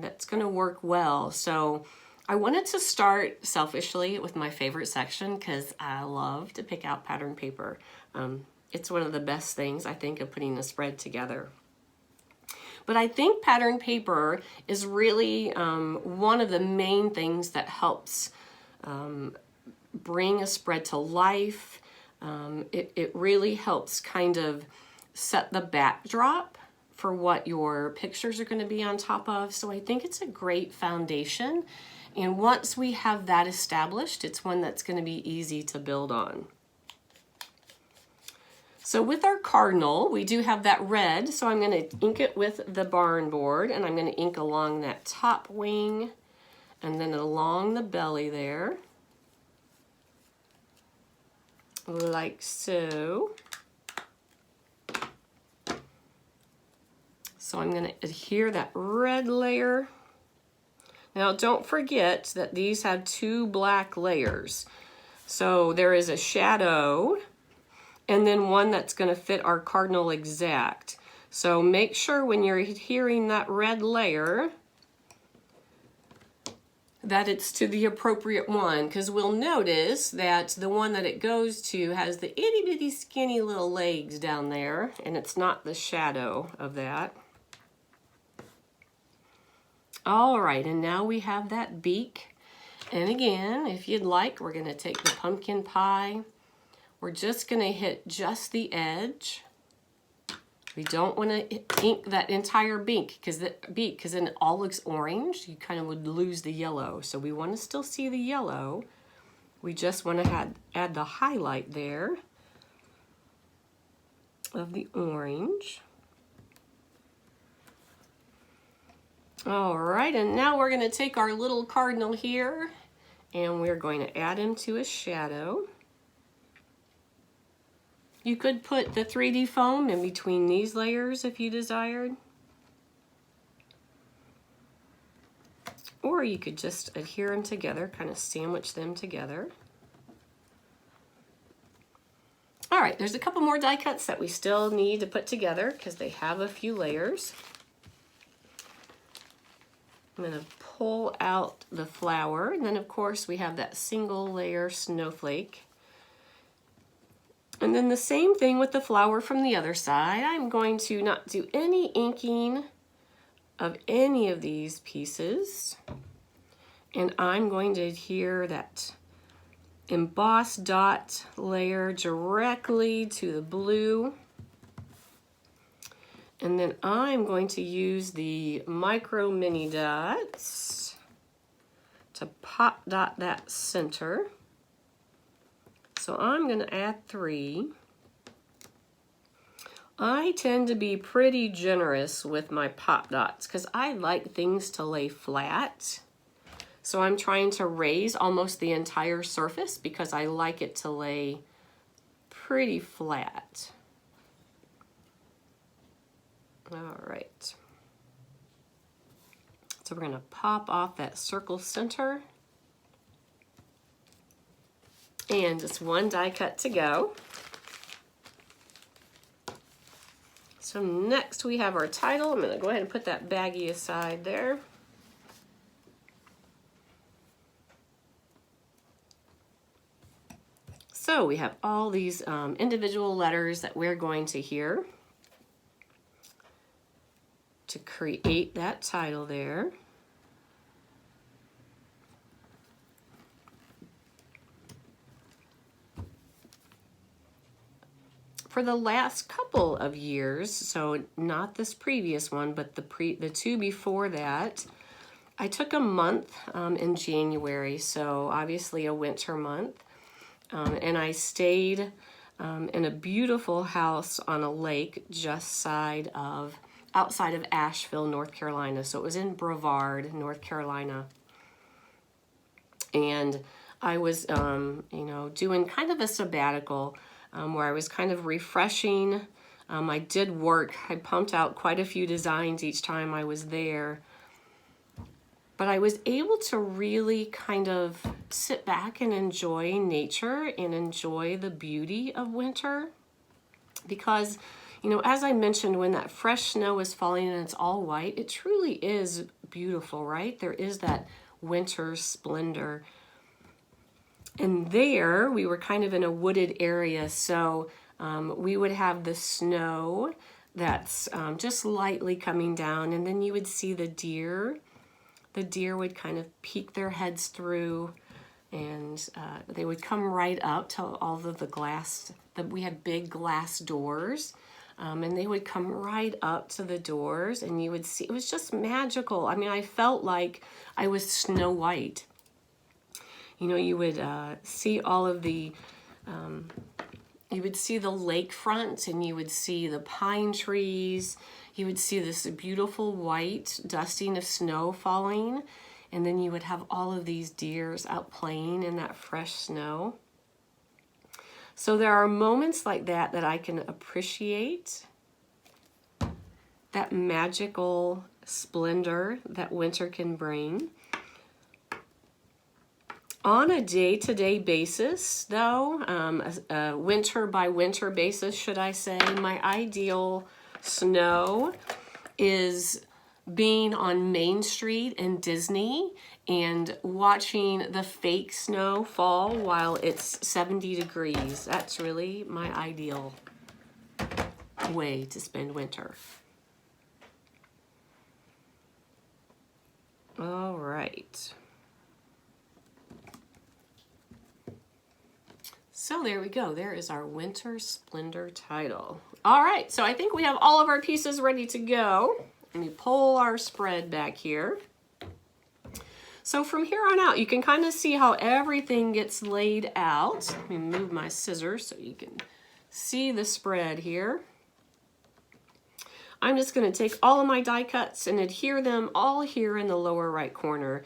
that's going to work well. So I wanted to start selfishly with my favorite section because I love to pick out pattern paper. It's one of the best things, I think, of putting a spread together. But I think pattern paper is really one of the main things that helps bring a spread to life. It really helps kind of set the backdrop for what your pictures are going to be on top of. So I think it's a great foundation. And once we have that established, it's one that's going to be easy to build on. So with our cardinal, we do have that red. So I'm going to ink it with the barn board, and I'm going to ink along that top wing and then along the belly there. Like so. So I'm going to adhere that red layer. Now don't forget that these have 2 black layers. So there is a shadow and then one that's going to fit our cardinal exact. So make sure when you're adhering that red layer that it's to the appropriate one, because we'll notice that the one that it goes to has the itty bitty skinny little legs down there, and it's not the shadow of that. All right, and now we have that beak. And again, if you'd like, we're going to take the pumpkin pie. We're just going to hit just the edge. We don't want to ink that entire beak because then it all looks orange. You kind of would lose the yellow. So we want to still see the yellow. We just want to add the highlight there of the orange. All right, and now we're going to take our little cardinal here and we're going to add him to a shadow. You could put the 3D foam in between these layers if you desired. Or you could just adhere them together, kind of sandwich them together. All right, there's a couple more die cuts that we still need to put together because they have a few layers. I'm going to pull out the flower, and then of course we have that single layer snowflake. And then the same thing with the flower from the other side. I'm going to not do any inking of any of these pieces. And I'm going to adhere that embossed dot layer directly to the blue. And then I'm going to use the micro mini dots to pop dot that center. So I'm going to add 3. I tend to be pretty generous with my pop dots because I like things to lay flat. So I'm trying to raise almost the entire surface because I like it to lay pretty flat. All right. So we're going to pop off that circle center. And just one die cut to go. So next we have our title. I'm going to go ahead and put that baggie aside there. So we have all these individual letters that we're going to hear to create that title there. For the last couple of years, so not this previous one, but the 2 before that, I took a month in January, so obviously a winter month, and I stayed in a beautiful house on a lake just outside of Asheville, North Carolina. So it was in Brevard, North Carolina. And I was, doing kind of a sabbatical where I was kind of refreshing. I did work. I pumped out quite a few designs each time I was there. But I was able to really kind of sit back and enjoy nature and enjoy the beauty of winter. Because, as I mentioned, when that fresh snow is falling and it's all white, it truly is beautiful, right? There is that winter splendor. And there, we were kind of in a wooded area, so we would have the snow that's just lightly coming down, and then you would see the deer. The deer would kind of peek their heads through, and they would come right up to all of the glass. We had big glass doors, and they would come right up to the doors, and you would see, it was just magical. I mean, I felt like I was Snow White. You would see all of the, you would see the lakefront, and you would see the pine trees. You would see this beautiful white dusting of snow falling, and then you would have all of these deers out playing in that fresh snow. So there are moments like that that I can appreciate, that magical splendor that winter can bring. On a day-to-day basis, though, a winter by winter basis, should I say, my ideal snow is being on Main Street in Disney and watching the fake snow fall while it's 70 degrees. That's really my ideal way to spend winter. All right. So there we go. There is our Winter Splendor title. All right, so I think we have all of our pieces ready to go. Let me pull our spread back here. So from here on out, you can kind of see how everything gets laid out. Let me move my scissors so you can see the spread here. I'm just going to take all of my die cuts and adhere them all here in the lower right corner.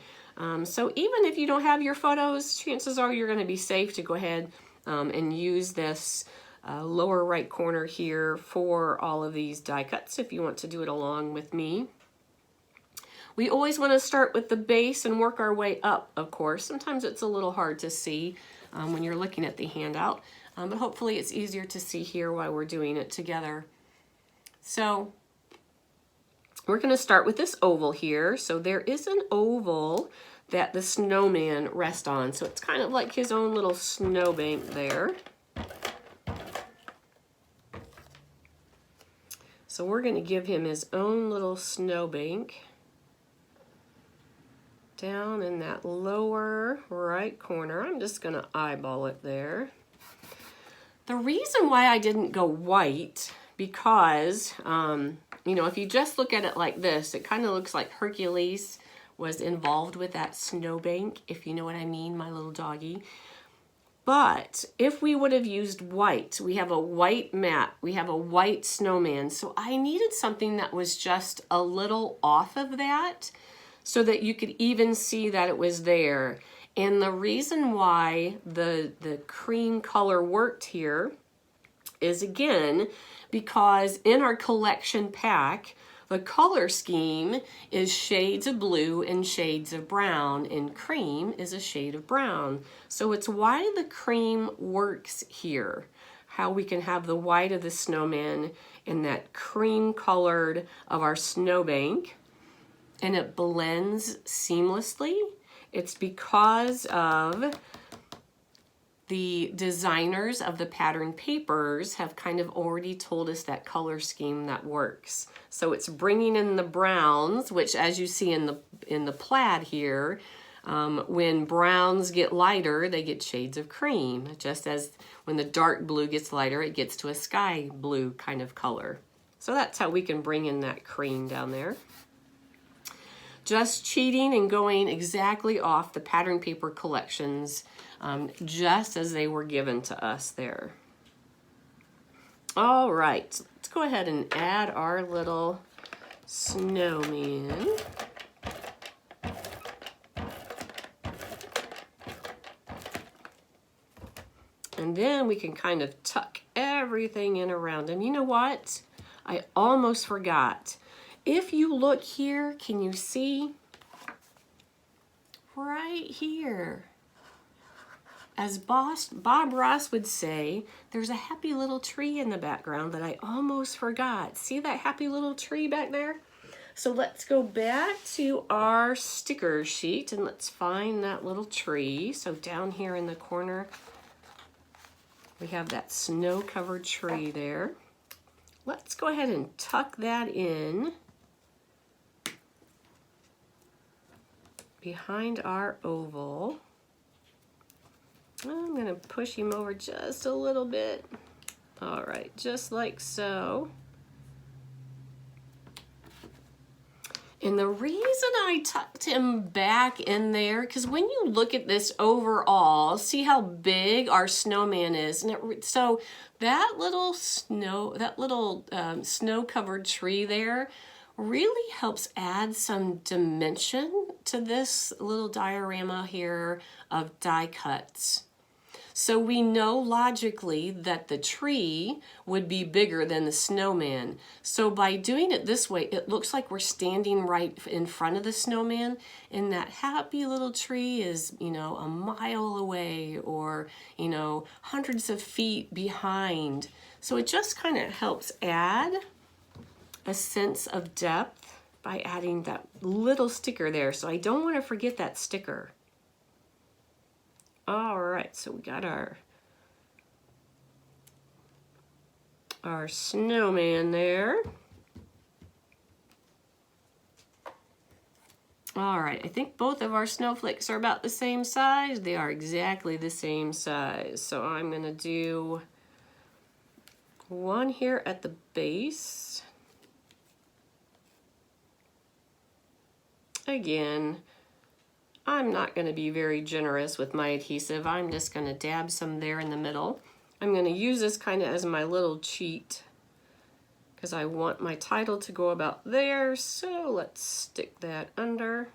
So even if you don't have your photos, chances are you're going to be safe to go ahead and use this lower right corner here for all of these die cuts if you want to do it along with me. We always want to start with the base and work our way up, of course. Sometimes it's a little hard to see when you're looking at the handout, but hopefully it's easier to see here while we're doing it together. So we're going to start with this oval here. So there is an oval that the snowman rests on. So it's kind of like his own little snowbank there. So we're going to give him his own little snowbank down in that lower right corner. I'm just going to eyeball it there. The reason why I didn't go white, because, if you just look at it like this, it kind of looks like Hercules was involved with that snowbank, if you know what I mean, my little doggy. But if we would have used white, we have a white mat, we have a white snowman, so I needed something that was just a little off of that so that you could even see that it was there. And the reason why the cream color worked here is, again, because in our collection pack, the color scheme is shades of blue and shades of brown, and cream is a shade of brown. So it's why the cream works here, how we can have the white of the snowman and that cream colored of our snowbank, and it blends seamlessly. It's because of the designers of the pattern papers have kind of already told us that color scheme that works. So it's bringing in the browns, which, as you see in the plaid here, when browns get lighter, they get shades of cream. Just as when the dark blue gets lighter, it gets to a sky blue kind of color. So that's how we can bring in that cream down there. Just cheating and going exactly off the pattern paper collections, just as they were given to us there. All right, let's go ahead and add our little snowman. And then we can kind of tuck everything in around him. You know what? I almost forgot. If you look here, can you see? Right here. As Bob Ross would say, there's a happy little tree in the background that I almost forgot. See that happy little tree back there? So let's go back to our sticker sheet and let's find that little tree. So down here in the corner, we have that snow-covered tree there. Let's go ahead and tuck that in behind our oval. I'm going to push him over just a little bit. All right, just like so. And the reason I tucked him back in there, because when you look at this overall, see how big our snowman is. And so that little snow-covered tree there really helps add some dimension to this little diorama here of die cuts. So we know logically that the tree would be bigger than the snowman. So by doing it this way, it looks like we're standing right in front of the snowman, and that happy little tree is, you know, a mile away or, you know, hundreds of feet behind. So it just kind of helps add a sense of depth by adding that little sticker there. So I don't want to forget that sticker. All right, so we got our snowman there. All right, I think both of our snowflakes are about the same size. They are exactly the same size. So I'm gonna do one here at the base. Again, I'm not going to be very generous with my adhesive. I'm just going to dab some there in the middle. I'm going to use this kind of as my little cheat because I want my title to go about there. So let's stick that under.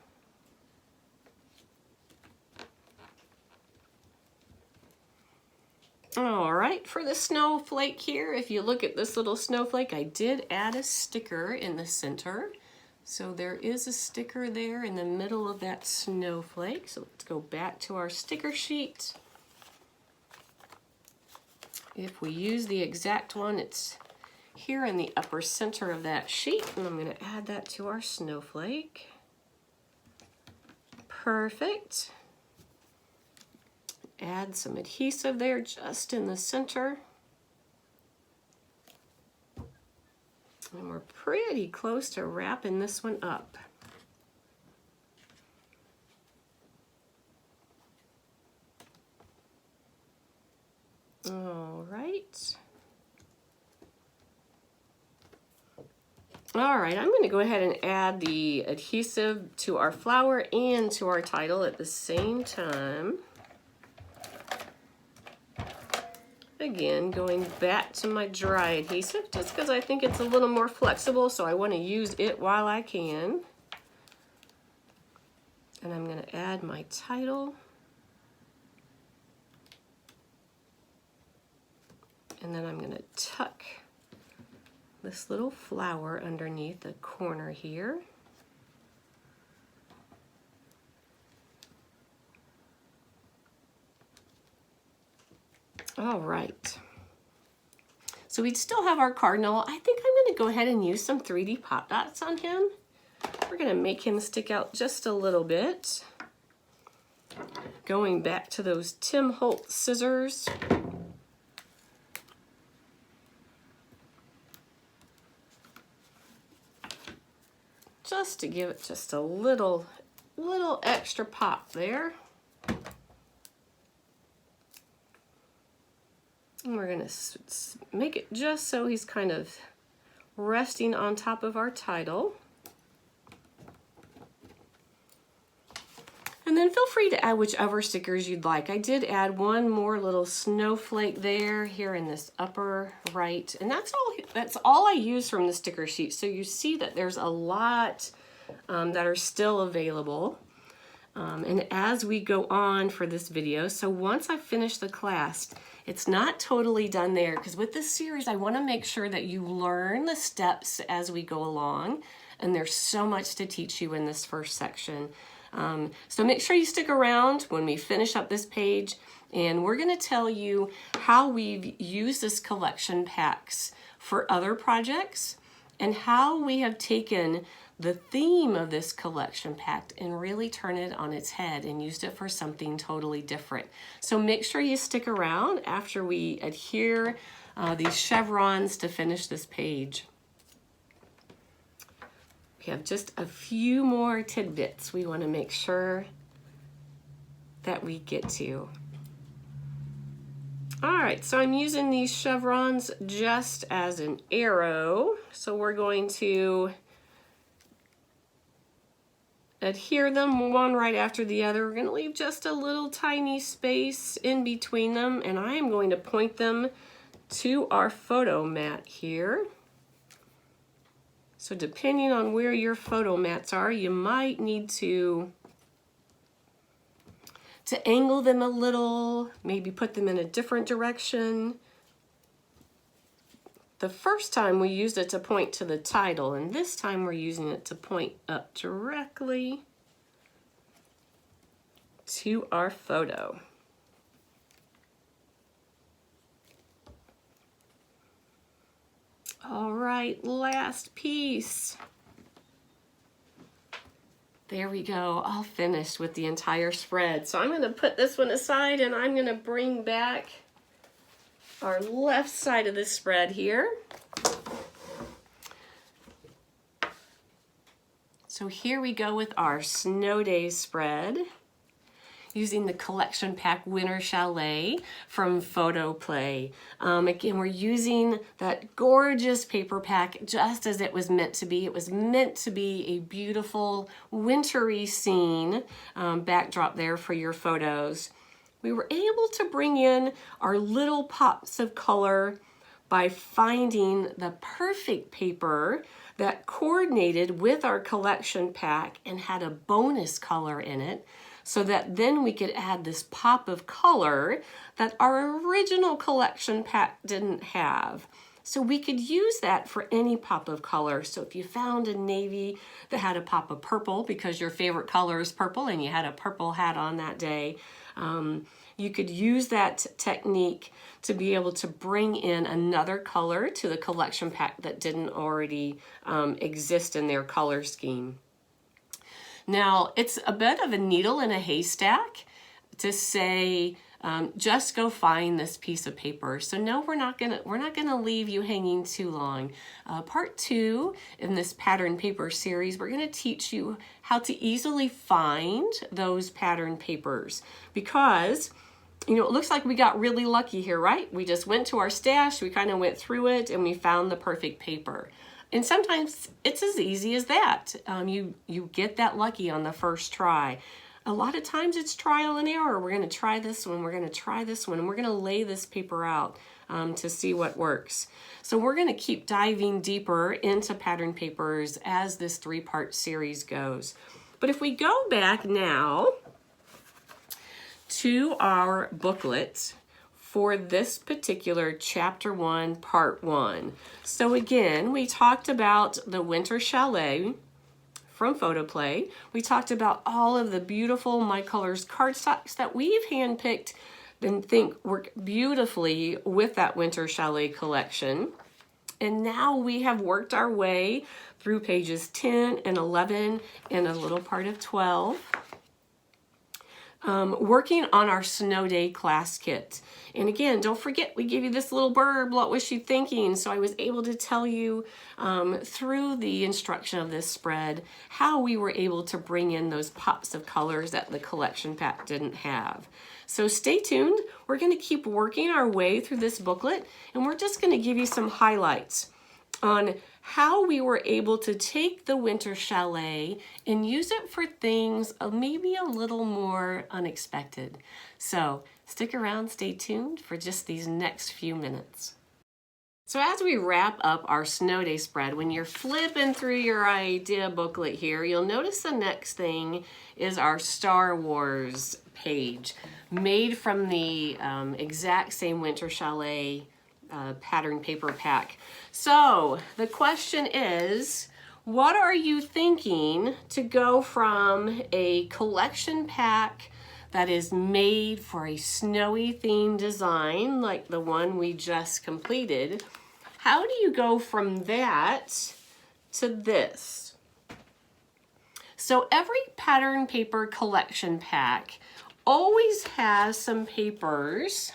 All right, for the snowflake here, if you look at this little snowflake, I did add a sticker in the center. So there is a sticker there in the middle of that snowflake. So let's go back to our sticker sheet. If we use the exact one, it's here in the upper center of that sheet. And I'm going to add that to our snowflake. Perfect. Add some adhesive there just in the center. And we're pretty close to wrapping this one up. All right. All right, I'm going to go ahead and add the adhesive to our flower and to our title at the same time. Again, going back to my dry adhesive just because I think it's a little more flexible, so I want to use it while I can. And I'm going to add my title. And then I'm going to tuck this little flower underneath the corner here. All right, so we still have our cardinal. I think I'm going to go ahead and use some 3D pop dots on him. We're going to make him stick out just a little bit. Going back to those Tim Holtz scissors. Just to give it just a little extra pop there. And we're going to make it just so he's kind of resting on top of our title. And then feel free to add whichever stickers you'd like. I did add one more little snowflake there, here in this upper right. And that's all I use from the sticker sheet. So you see that there's a lot that are still available. And as we go on for this video, so once I finish the class, it's not totally done there, because with this series, I want to make sure that you learn the steps as we go along. And there's so much to teach you in this first section. So make sure you stick around when we finish up this page, and we're going to tell you how we've used this collection packs for other projects and how we have taken the theme of this collection pack and really turned it on its head and used it for something totally different. So make sure you stick around after we adhere these chevrons to finish this page. We have just a few more tidbits we want to make sure that we get to. All right, so I'm using these chevrons just as an arrow. So we're going to adhere them one right after the other. We're going to leave just a little tiny space in between them, and I am going to point them to our photo mat here. So depending on where your photo mats are, you might need to angle them a little, maybe put them in a different direction. The first time we used it to point to the title, and this time we're using it to point up directly to our photo. All right, last piece. There we go, all finished with the entire spread. So I'm going to put this one aside, and I'm going to bring back our left side of the spread here. So here we go with our Snow Days spread, using the collection pack Winter Chalet from PhotoPlay. Again, we're using that gorgeous paper pack just as it was meant to be. It was meant to be a beautiful wintry scene backdrop there for your photos. We were able to bring in our little pops of color by finding the perfect paper that coordinated with our collection pack and had a bonus color in it, so that then we could add this pop of color that our original collection pack didn't have. So we could use that for any pop of color. So if you found a navy that had a pop of purple because your favorite color is purple and you had a purple hat on that day, you could use that technique to be able to bring in another color to the collection pack that didn't already exist in their color scheme. Now, it's a bit of a needle in a haystack to say, just go find this piece of paper. So no, we're not gonna leave you hanging too long. Part 2 in this pattern paper series, we're gonna teach you how to easily find those pattern papers, because you know, it looks like we got really lucky here, right? We just went to our stash, we kind of went through it, and we found the perfect paper. And sometimes it's as easy as that. You get that lucky on the first try. A lot of times it's trial and error. We're going to try this one, we're going to try this one, and we're going to lay this paper out to see what works. So we're going to keep diving deeper into pattern papers as this 3-part series goes. But if we go back now to our booklet for this particular chapter 1, part 1. So again, we talked about the Winter Chalet from PhotoPlay. We talked about all of the beautiful My Colors cardstocks that we've handpicked and think work beautifully with that Winter Chalet collection. And now we have worked our way through pages 10 and 11 and a little part of 12. Working on our Snow Day class kit. And again, don't forget, we give you this little blurb, what was she thinking? So I was able to tell you through the instruction of this spread how we were able to bring in those pops of colors that the collection pack didn't have. So stay tuned. We're going to keep working our way through this booklet, and we're just going to give you some highlights. on how we were able to take the winter chalet and use it for things maybe a little more unexpected. So stick around, stay tuned for just these next few minutes. So as we wrap up our snow day spread, when you're flipping through your idea booklet here, you'll notice the next thing is our Star Wars page, made from the exact same winter chalet pattern paper pack. So the question is, what are you thinking to go from a collection pack that is made for a snowy themed design like the one we just completed? How do you go from that to this? So every pattern paper collection pack always has some papers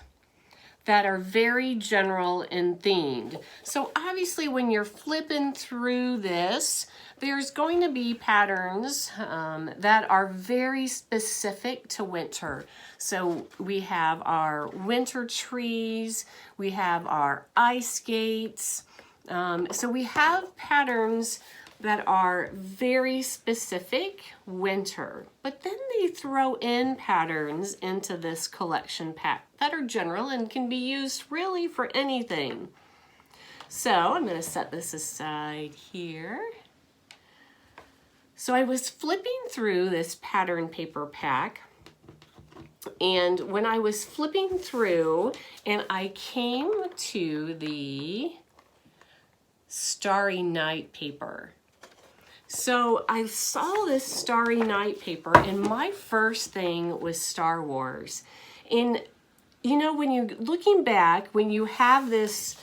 that are very general and themed. So obviously when you're flipping through this, there's going to be patterns that are very specific to winter. So we have our winter trees, we have our ice skates. So we have patterns that are very specific winter, but then they throw in patterns into this collection pack that are general and can be used really for anything. So I'm going to set this aside here. So I was flipping through this pattern paper pack, and when I was flipping through and I came to the Starry Night paper. So I saw this Starry Night paper, and my first thing was Star Wars. And you know, when you're looking back, when you have this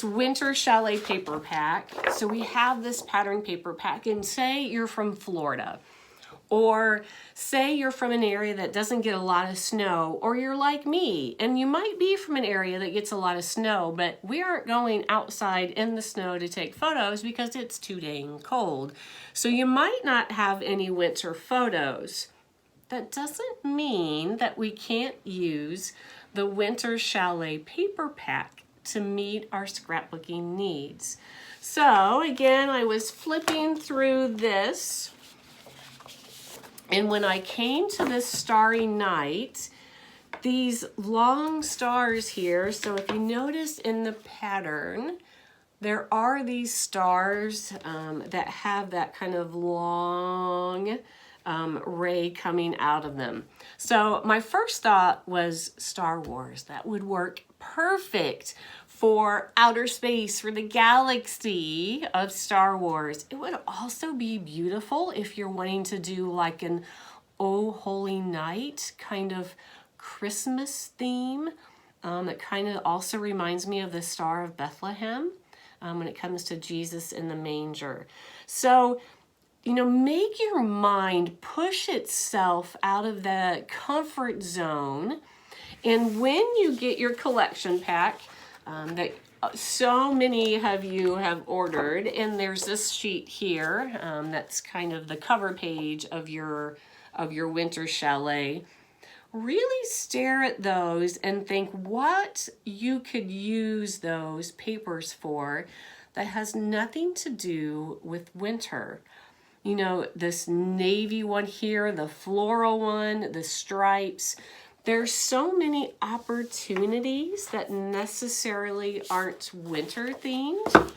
winter chalet paper pack, so we have this pattern paper pack, and say you're from Florida, or say you're from an area that doesn't get a lot of snow, or you're like me, and you might be from an area that gets a lot of snow, but we aren't going outside in the snow to take photos because it's too dang cold. So you might not have any winter photos. That doesn't mean that we can't use the winter chalet paper pack to meet our scrapbooking needs. So again, I was flipping through this, and when I came to this Starry Night, these long stars here, so if you notice in the pattern, there are these stars that have that kind of long ray coming out of them. So my first thought was Star Wars. That would work perfect for outer space, for the galaxy of Star Wars. It would also be beautiful if you're wanting to do like an Oh Holy Night kind of Christmas theme. It kind of also reminds me of the Star of Bethlehem when it comes to Jesus in the manger. So, you know, make your mind push itself out of the comfort zone. And when you get your collection pack that so many of you have ordered, and there's this sheet here that's kind of the cover page of your winter chalet, really stare at those and think what you could use those papers for that has nothing to do with winter. You know, this navy one here, the floral one, the stripes. There's so many opportunities that necessarily aren't winter themed.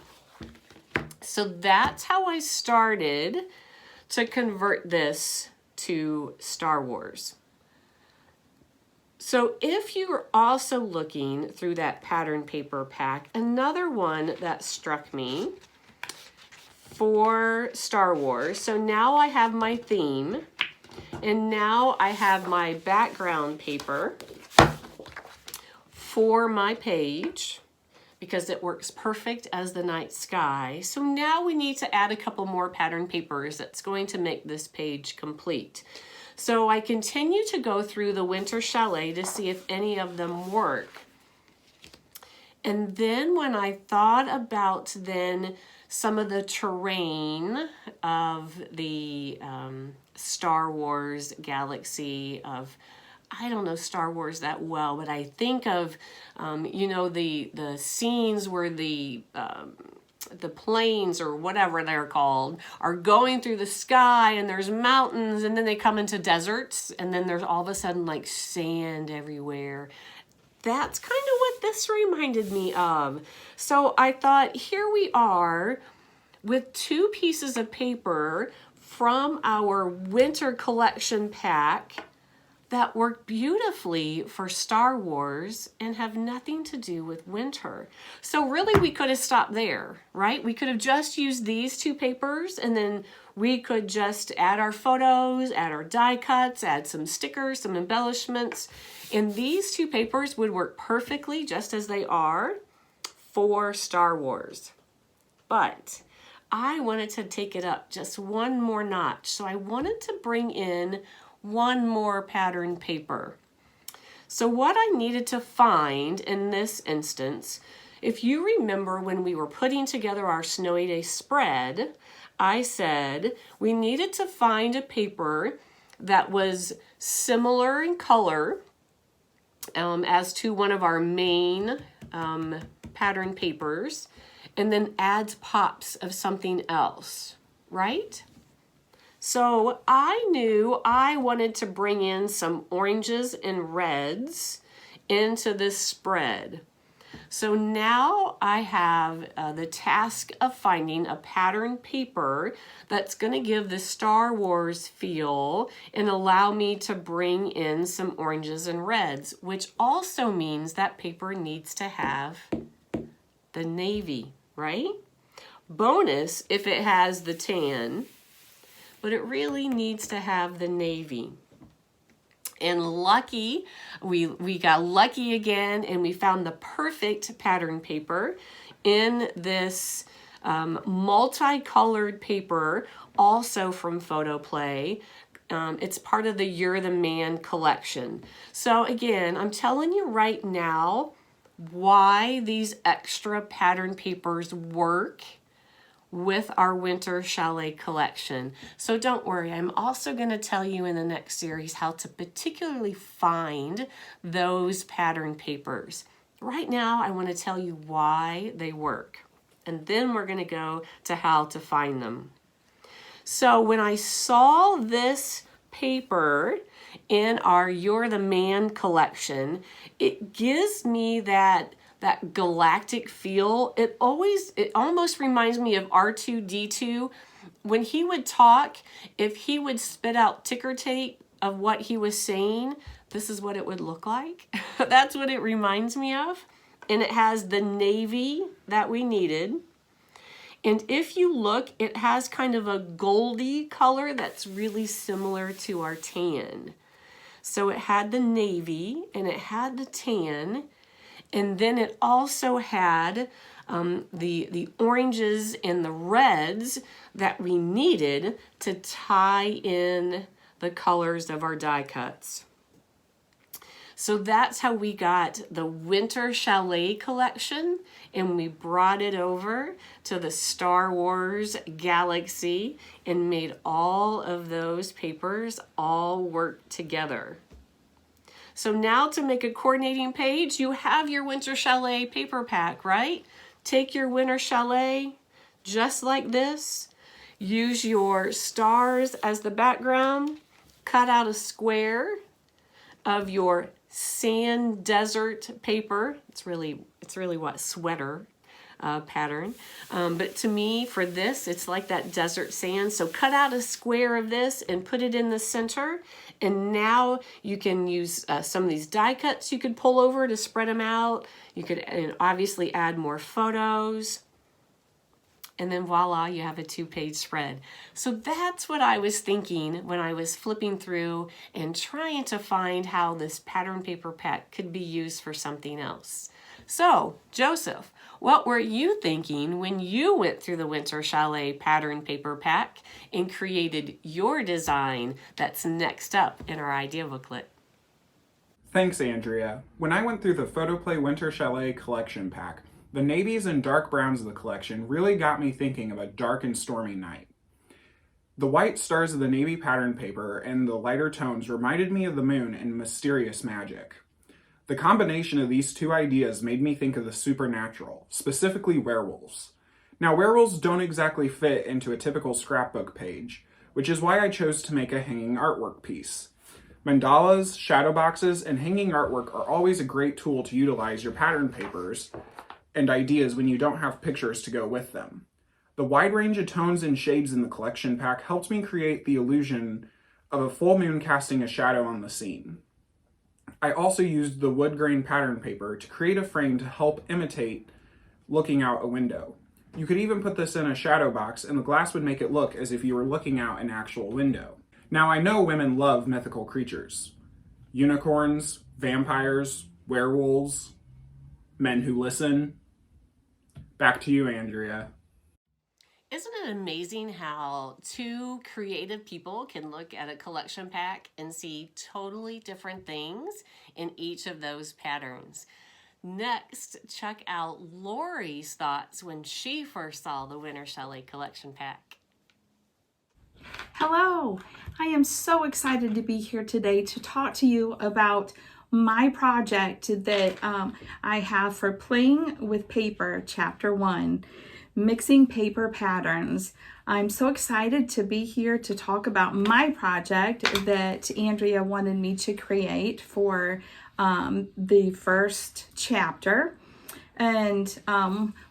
So that's how I started to convert this to Star Wars. So if you're also looking through that pattern paper pack, another one that struck me for Star Wars. So now I have my theme, and now I have my background paper for my page because it works perfect as the night sky. So now we need to add a couple more pattern papers that's going to make this page complete. So I continue to go through the winter chalet to see if any of them work. And then when I thought about then some of the terrain of the Star Wars galaxy of, I don't know Star Wars that well, but I think of, you know, the scenes where the the planes or whatever they're called are going through the sky, and there's mountains, and then they come into deserts, and then there's all of a sudden like sand everywhere. That's kind of what this reminded me of. So I thought, here we are with 2 pieces of paper from our winter collection pack that work beautifully for Star Wars and have nothing to do with winter. So really we could have stopped there, right? We could have just used these 2 papers, and then we could just add our photos, add our die cuts, add some stickers, some embellishments, and these 2 papers would work perfectly just as they are for Star Wars. But I wanted to take it up just one more notch. So I wanted to bring in one more pattern paper. So what I needed to find in this instance, if you remember when we were putting together our Snowy Day spread, I said we needed to find a paper that was similar in color as to one of our main pattern papers, and then adds pops of something else, right? So I knew I wanted to bring in some oranges and reds into this spread. So now I have the task of finding a pattern paper that's going to give the Star Wars feel and allow me to bring in some oranges and reds, which also means that paper needs to have the navy, right? Bonus if it has the tan, but it really needs to have the navy. And lucky, we got lucky again, and we found the perfect pattern paper in this multicolored paper, also from PhotoPlay. It's part of the You're the Man collection. So again, I'm telling you right now why these extra pattern papers work with our Winter Chalet collection. So don't worry, I'm also going to tell you in the next series how to particularly find those pattern papers. Right now, I want to tell you why they work, and then we're going to go to how to find them. So when I saw this paper in our You're the Man collection, it gives me that galactic feel. It almost reminds me of R2-D2. When he would talk, if he would spit out ticker tape of what he was saying, this is what it would look like. That's what it reminds me of. And it has the navy that we needed. And if you look, it has kind of a goldy color that's really similar to our tan. So it had the navy and it had the tan. And then it also had the oranges and the reds that we needed to tie in the colors of our die cuts. So that's how we got the Winter Chalet collection, and we brought it over to the Star Wars galaxy and made all of those papers all work together. So now to make a coordinating page, you have your Winter Chalet paper pack, right? Take your Winter Chalet just like this. Use your stars as the background. Cut out a square of your sand desert paper. It's really what, sweater pattern. But to me, for this, it's like that desert sand. So cut out a square of this and put it in the center. And now you can use some of these die cuts you could pull over to spread them out. You could obviously add more photos. And then voila, you have a 2-page spread. So that's what I was thinking when I was flipping through and trying to find how this pattern paper pack could be used for something else. So, Joseph, what were you thinking when you went through the Winter Chalet pattern paper pack and created your design that's next up in our idea booklet? Thanks, Andrea. When I went through the PhotoPlay Winter Chalet collection pack, the navies and dark browns of the collection really got me thinking of a dark and stormy night. The white stars of the navy pattern paper and the lighter tones reminded me of the moon and mysterious magic. The combination of these two ideas made me think of the supernatural, specifically werewolves. Now, werewolves don't exactly fit into a typical scrapbook page, which is why I chose to make a hanging artwork piece. Mandalas, shadow boxes, and hanging artwork are always a great tool to utilize your pattern papers and ideas when you don't have pictures to go with them. The wide range of tones and shades in the collection pack helped me create the illusion of a full moon casting a shadow on the scene. I also used the wood grain pattern paper to create a frame to help imitate looking out a window. You could even put this in a shadow box and the glass would make it look as if you were looking out an actual window. Now, I know women love mythical creatures. Unicorns, vampires, werewolves, men who listen. Back to you, Andrea. Isn't it amazing how two creative people can look at a collection pack and see totally different things in each of those patterns? Next, check out Lori's thoughts when she first saw the Winter Chalet collection pack. Hello, I am so excited to be here today to talk to you about my project that I have for Playing with Paper, Chapter 1, Mixing Paper Patterns. I'm so excited to be here to talk about my project that Andrea wanted me to create for the first chapter. And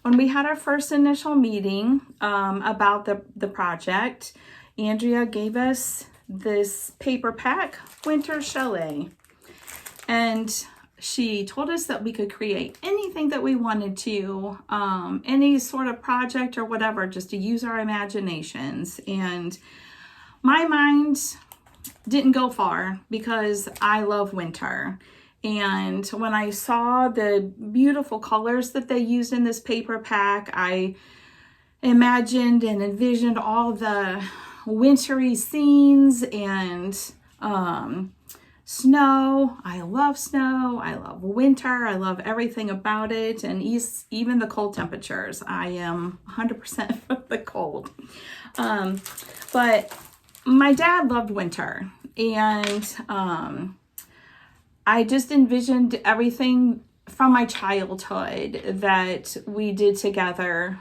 when we had our first initial meeting about the project, Andrea gave us this paper pack, Winter Chalet. And she told us that we could create anything that we wanted to, any sort of project or whatever, just to use our imaginations. And my mind didn't go far because I love winter. And when I saw the beautiful colors that they used in this paper pack, I imagined and envisioned all the wintry scenes and snow. I love winter, I love everything about it, and even the cold temperatures. I am 100% for the cold. But my dad loved winter, and I just envisioned everything from my childhood that we did together.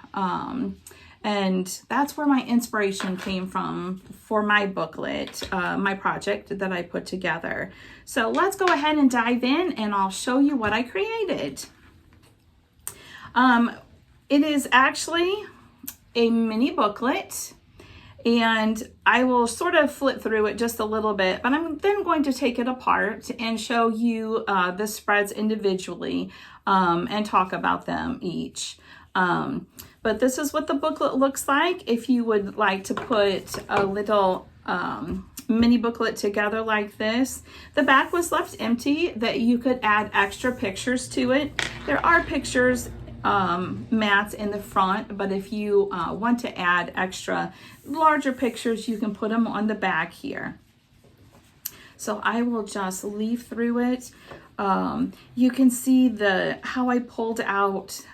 And that's where my inspiration came from for my booklet, my project that I put together. So let's go ahead and dive in and I'll show you what I created. It is actually a mini booklet, and I will sort of flip through it just a little bit, but I'm then going to take it apart and show you the spreads individually and talk about them each. But this is what the booklet looks like if you would like to put a little mini booklet together like this. The back was left empty that you could add extra pictures to it. There are pictures mats in the front, but if you want to add extra larger pictures, you can put them on the back here. So I will just leaf through it. You can see how I pulled out.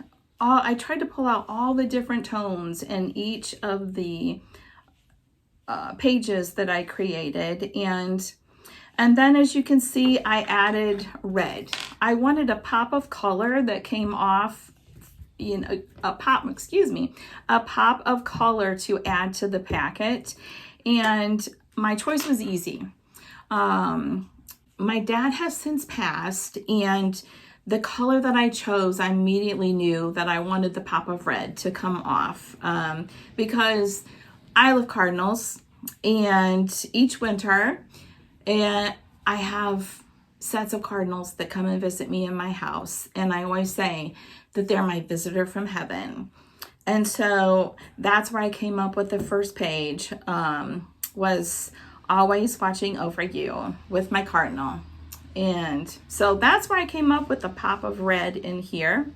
I tried to pull out all the different tones in each of the pages that I created, and then as you can see, I added red. I wanted a pop of color that came off, a pop of color to add to the packet, and my choice was easy. My dad has since passed, and the color that I chose, I immediately knew that I wanted the pop of red to come off because I love cardinals, and each winter I have sets of cardinals that come and visit me in my house, and I always say that they're my visitor from heaven. And so that's where I came up with the first page, was always watching over you with my cardinal. And so that's where I came up with the pop of red in here.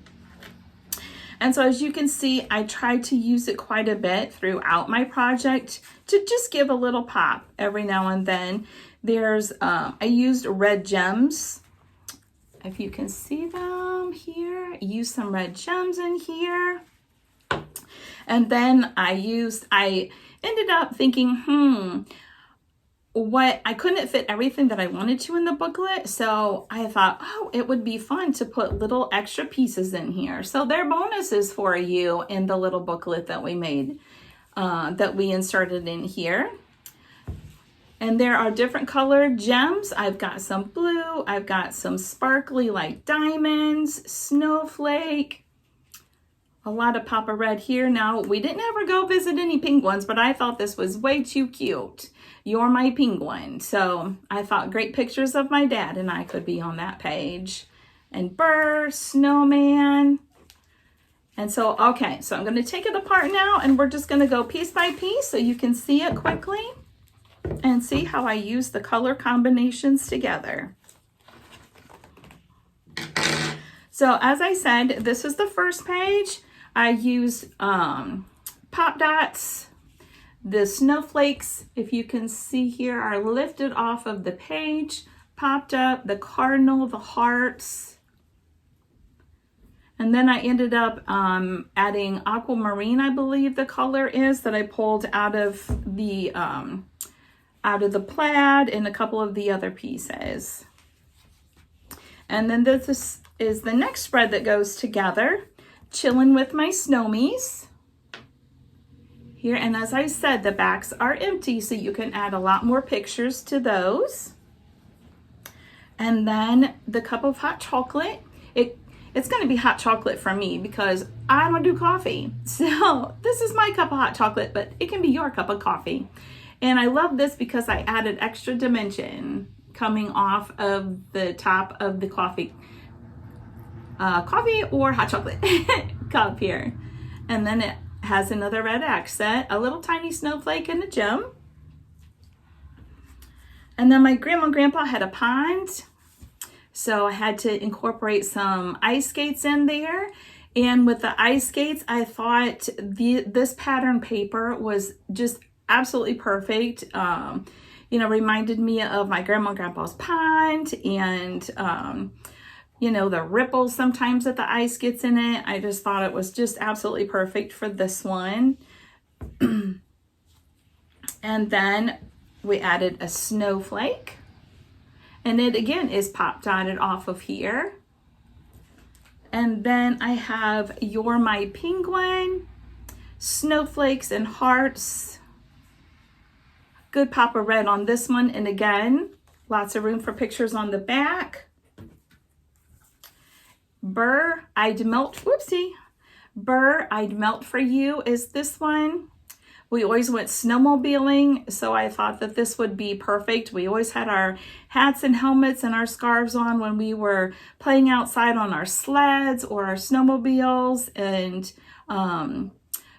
And so as you can see, I tried to use it quite a bit throughout my project to just give a little pop every now and then. I used red gems. If you can see them here, I used some red gems in here. And then I ended up thinking, what I couldn't fit everything that I wanted to in the booklet, so I thought, oh, it would be fun to put little extra pieces in here. So they're bonuses for you in the little booklet that we made, that we inserted in here. And there are different colored gems. I've got some blue, I've got some sparkly like diamonds, snowflake, a lot of Papa Red here. Now, we didn't ever go visit any penguins, but I thought this was way too cute. You're my penguin. So I thought great pictures of my dad and I could be on that page. And Burr, snowman. And so, okay, so I'm going to take it apart now and we're just going to go piece by piece so you can see it quickly and see how I use the color combinations together. So as I said, this is the first page. I used pop dots. The snowflakes, if you can see here, are lifted off of the page, popped up, the cardinal, the hearts. And then I ended up adding aquamarine, I believe the color is, that I pulled out of the plaid and a couple of the other pieces. And then this is the next spread that goes together. Chilling with my snowmies here. And as I said, the backs are empty, so you can add a lot more pictures to those. And then the cup of hot chocolate. It's going to be hot chocolate for me because I don't do coffee. So this is my cup of hot chocolate, but it can be your cup of coffee. And I love this because I added extra dimension coming off of the top of the coffee or hot chocolate cup here. And then it has another red accent, a little tiny snowflake and a gem. And then my grandma and grandpa had a pond, so I had to incorporate some ice skates in there. And with the ice skates, I thought this pattern paper was just absolutely perfect. You know, reminded me of my grandma and grandpa's pond, and you know, the ripples sometimes that the ice gets in it. I just thought it was just absolutely perfect for this one. And then we added a snowflake. And it again is pop dotted off of here. And then I have You're My Penguin, snowflakes and hearts. Good Papa Red on this one. And again, lots of room for pictures on the back. Burr, I'd Melt, whoopsie. Burr, I'd Melt for You is this one. We always went snowmobiling, so I thought that this would be perfect. We always had our hats and helmets and our scarves on when we were playing outside on our sleds or our snowmobiles. And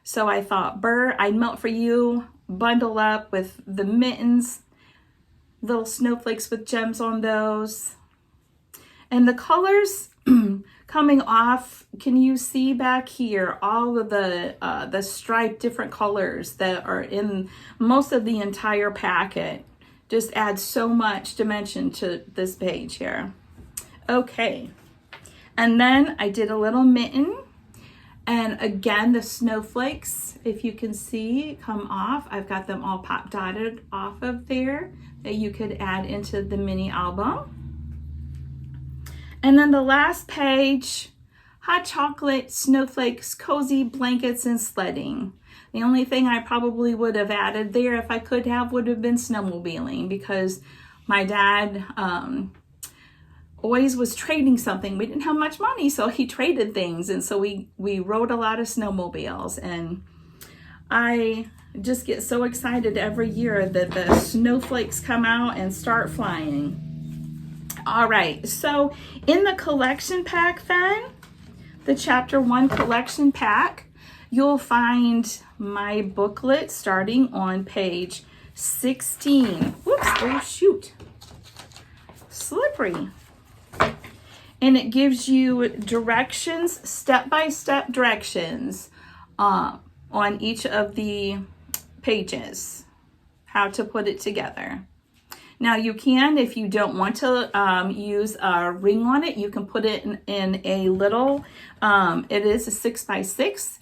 so I thought, Burr, I'd Melt for You, bundle up with the mittens, little snowflakes with gems on those. And the colors coming off, can you see back here all of the striped different colors that are in most of the entire packet? Just adds so much dimension to this page here. Okay, and then I did a little mitten, and again the snowflakes, if you can see, come off. I've got them all pop dotted off of there that you could add into the mini album. And then the last page, hot chocolate, snowflakes, cozy blankets, and sledding. The only thing I probably would have added there, if I could have, would have been snowmobiling, because my dad always was trading something. We didn't have much money, so he traded things. And so we rode a lot of snowmobiles. And I just get so excited every year that the snowflakes come out and start flying. All right, so in the collection pack then, the Chapter 1 collection pack, you'll find my booklet starting on page 16. Whoops, oh shoot, slippery. And it gives you directions, step-by-step directions on each of the pages, how to put it together. Now you can, if you don't want to use a ring on it, you can put it in a little, it is a 6x6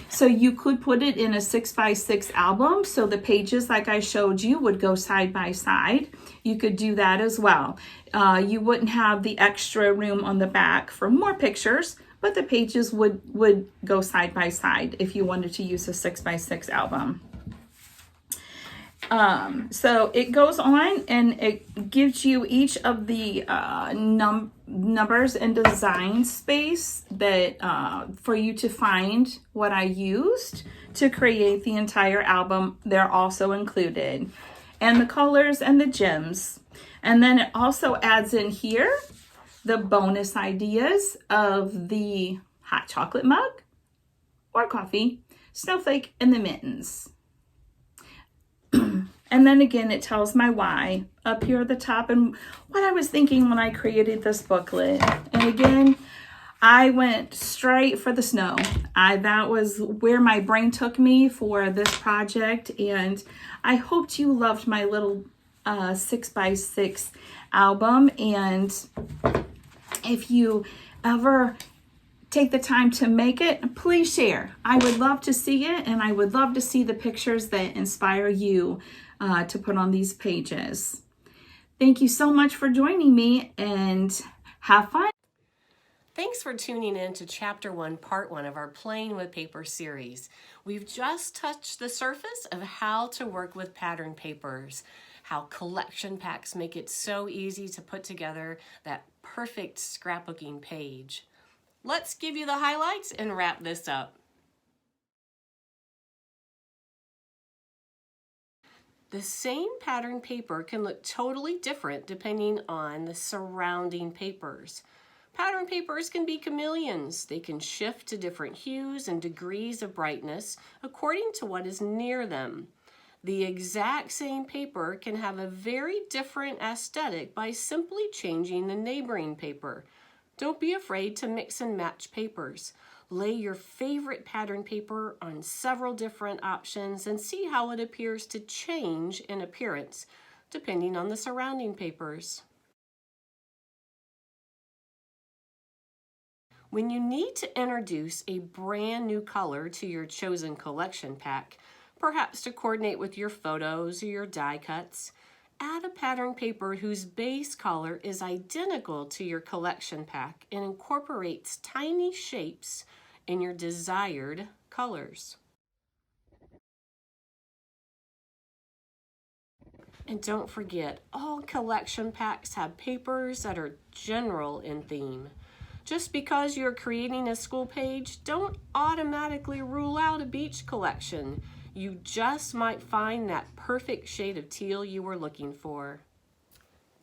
So you could put it in a 6x6 album. So the pages, like I showed you, would go side by side. You could do that as well. You wouldn't have the extra room on the back for more pictures, but the pages would go side by side if you wanted to use a 6x6 album. So it goes on and it gives you each of the numbers and design space that for you to find what I used to create the entire album. They're also included, and the colors and the gems. And then it also adds in here the bonus ideas of the hot chocolate mug or coffee, snowflake, and the mittens. And then again, it tells my why up here at the top and what I was thinking when I created this booklet. And again, I went straight for the snow. That was where my brain took me for this project. And I hoped you loved my little 6x6 album. And if you ever take the time to make it, please share. I would love to see it, and I would love to see the pictures that inspire you to put on these pages. Thank you so much for joining me, and have fun. Thanks for tuning in to Chapter 1, Part 1 of our Playing with Paper series. We've just touched the surface of how to work with pattern papers, how collection packs make it so easy to put together that perfect scrapbooking page. Let's give you the highlights and wrap this up. The same pattern paper can look totally different depending on the surrounding papers. Pattern papers can be chameleons. They can shift to different hues and degrees of brightness according to what is near them. The exact same paper can have a very different aesthetic by simply changing the neighboring paper. Don't be afraid to mix and match papers. Lay your favorite pattern paper on several different options and see how it appears to change in appearance, depending on the surrounding papers. When you need to introduce a brand new color to your chosen collection pack, perhaps to coordinate with your photos or your die cuts, add a pattern paper whose base color is identical to your collection pack and incorporates tiny shapes in your desired colors. And don't forget, all collection packs have papers that are general in theme. Just because you're creating a school page, don't automatically rule out a beach collection. You just might find that perfect shade of teal you were looking for.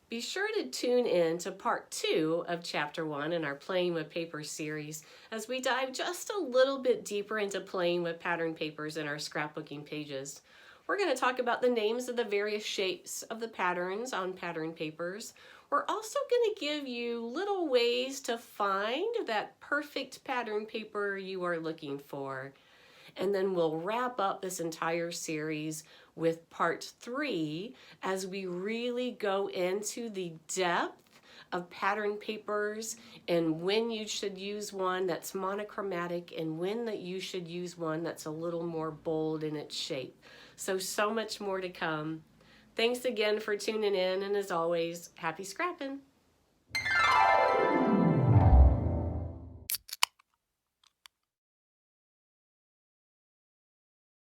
Be sure to tune in to part 2 of Chapter 1 in our Playing with Paper series as we dive just a little bit deeper into playing with pattern papers in our scrapbooking pages. We're going to talk about the names of the various shapes of the patterns on pattern papers. We're also going to give you little ways to find that perfect pattern paper you are looking for. And then we'll wrap up this entire series with part 3 as we really go into the depth of pattern papers and when you should use one that's monochromatic and when that you should use one that's a little more bold in its shape. So much more to come. Thanks again for tuning in, and as always, happy scrapping!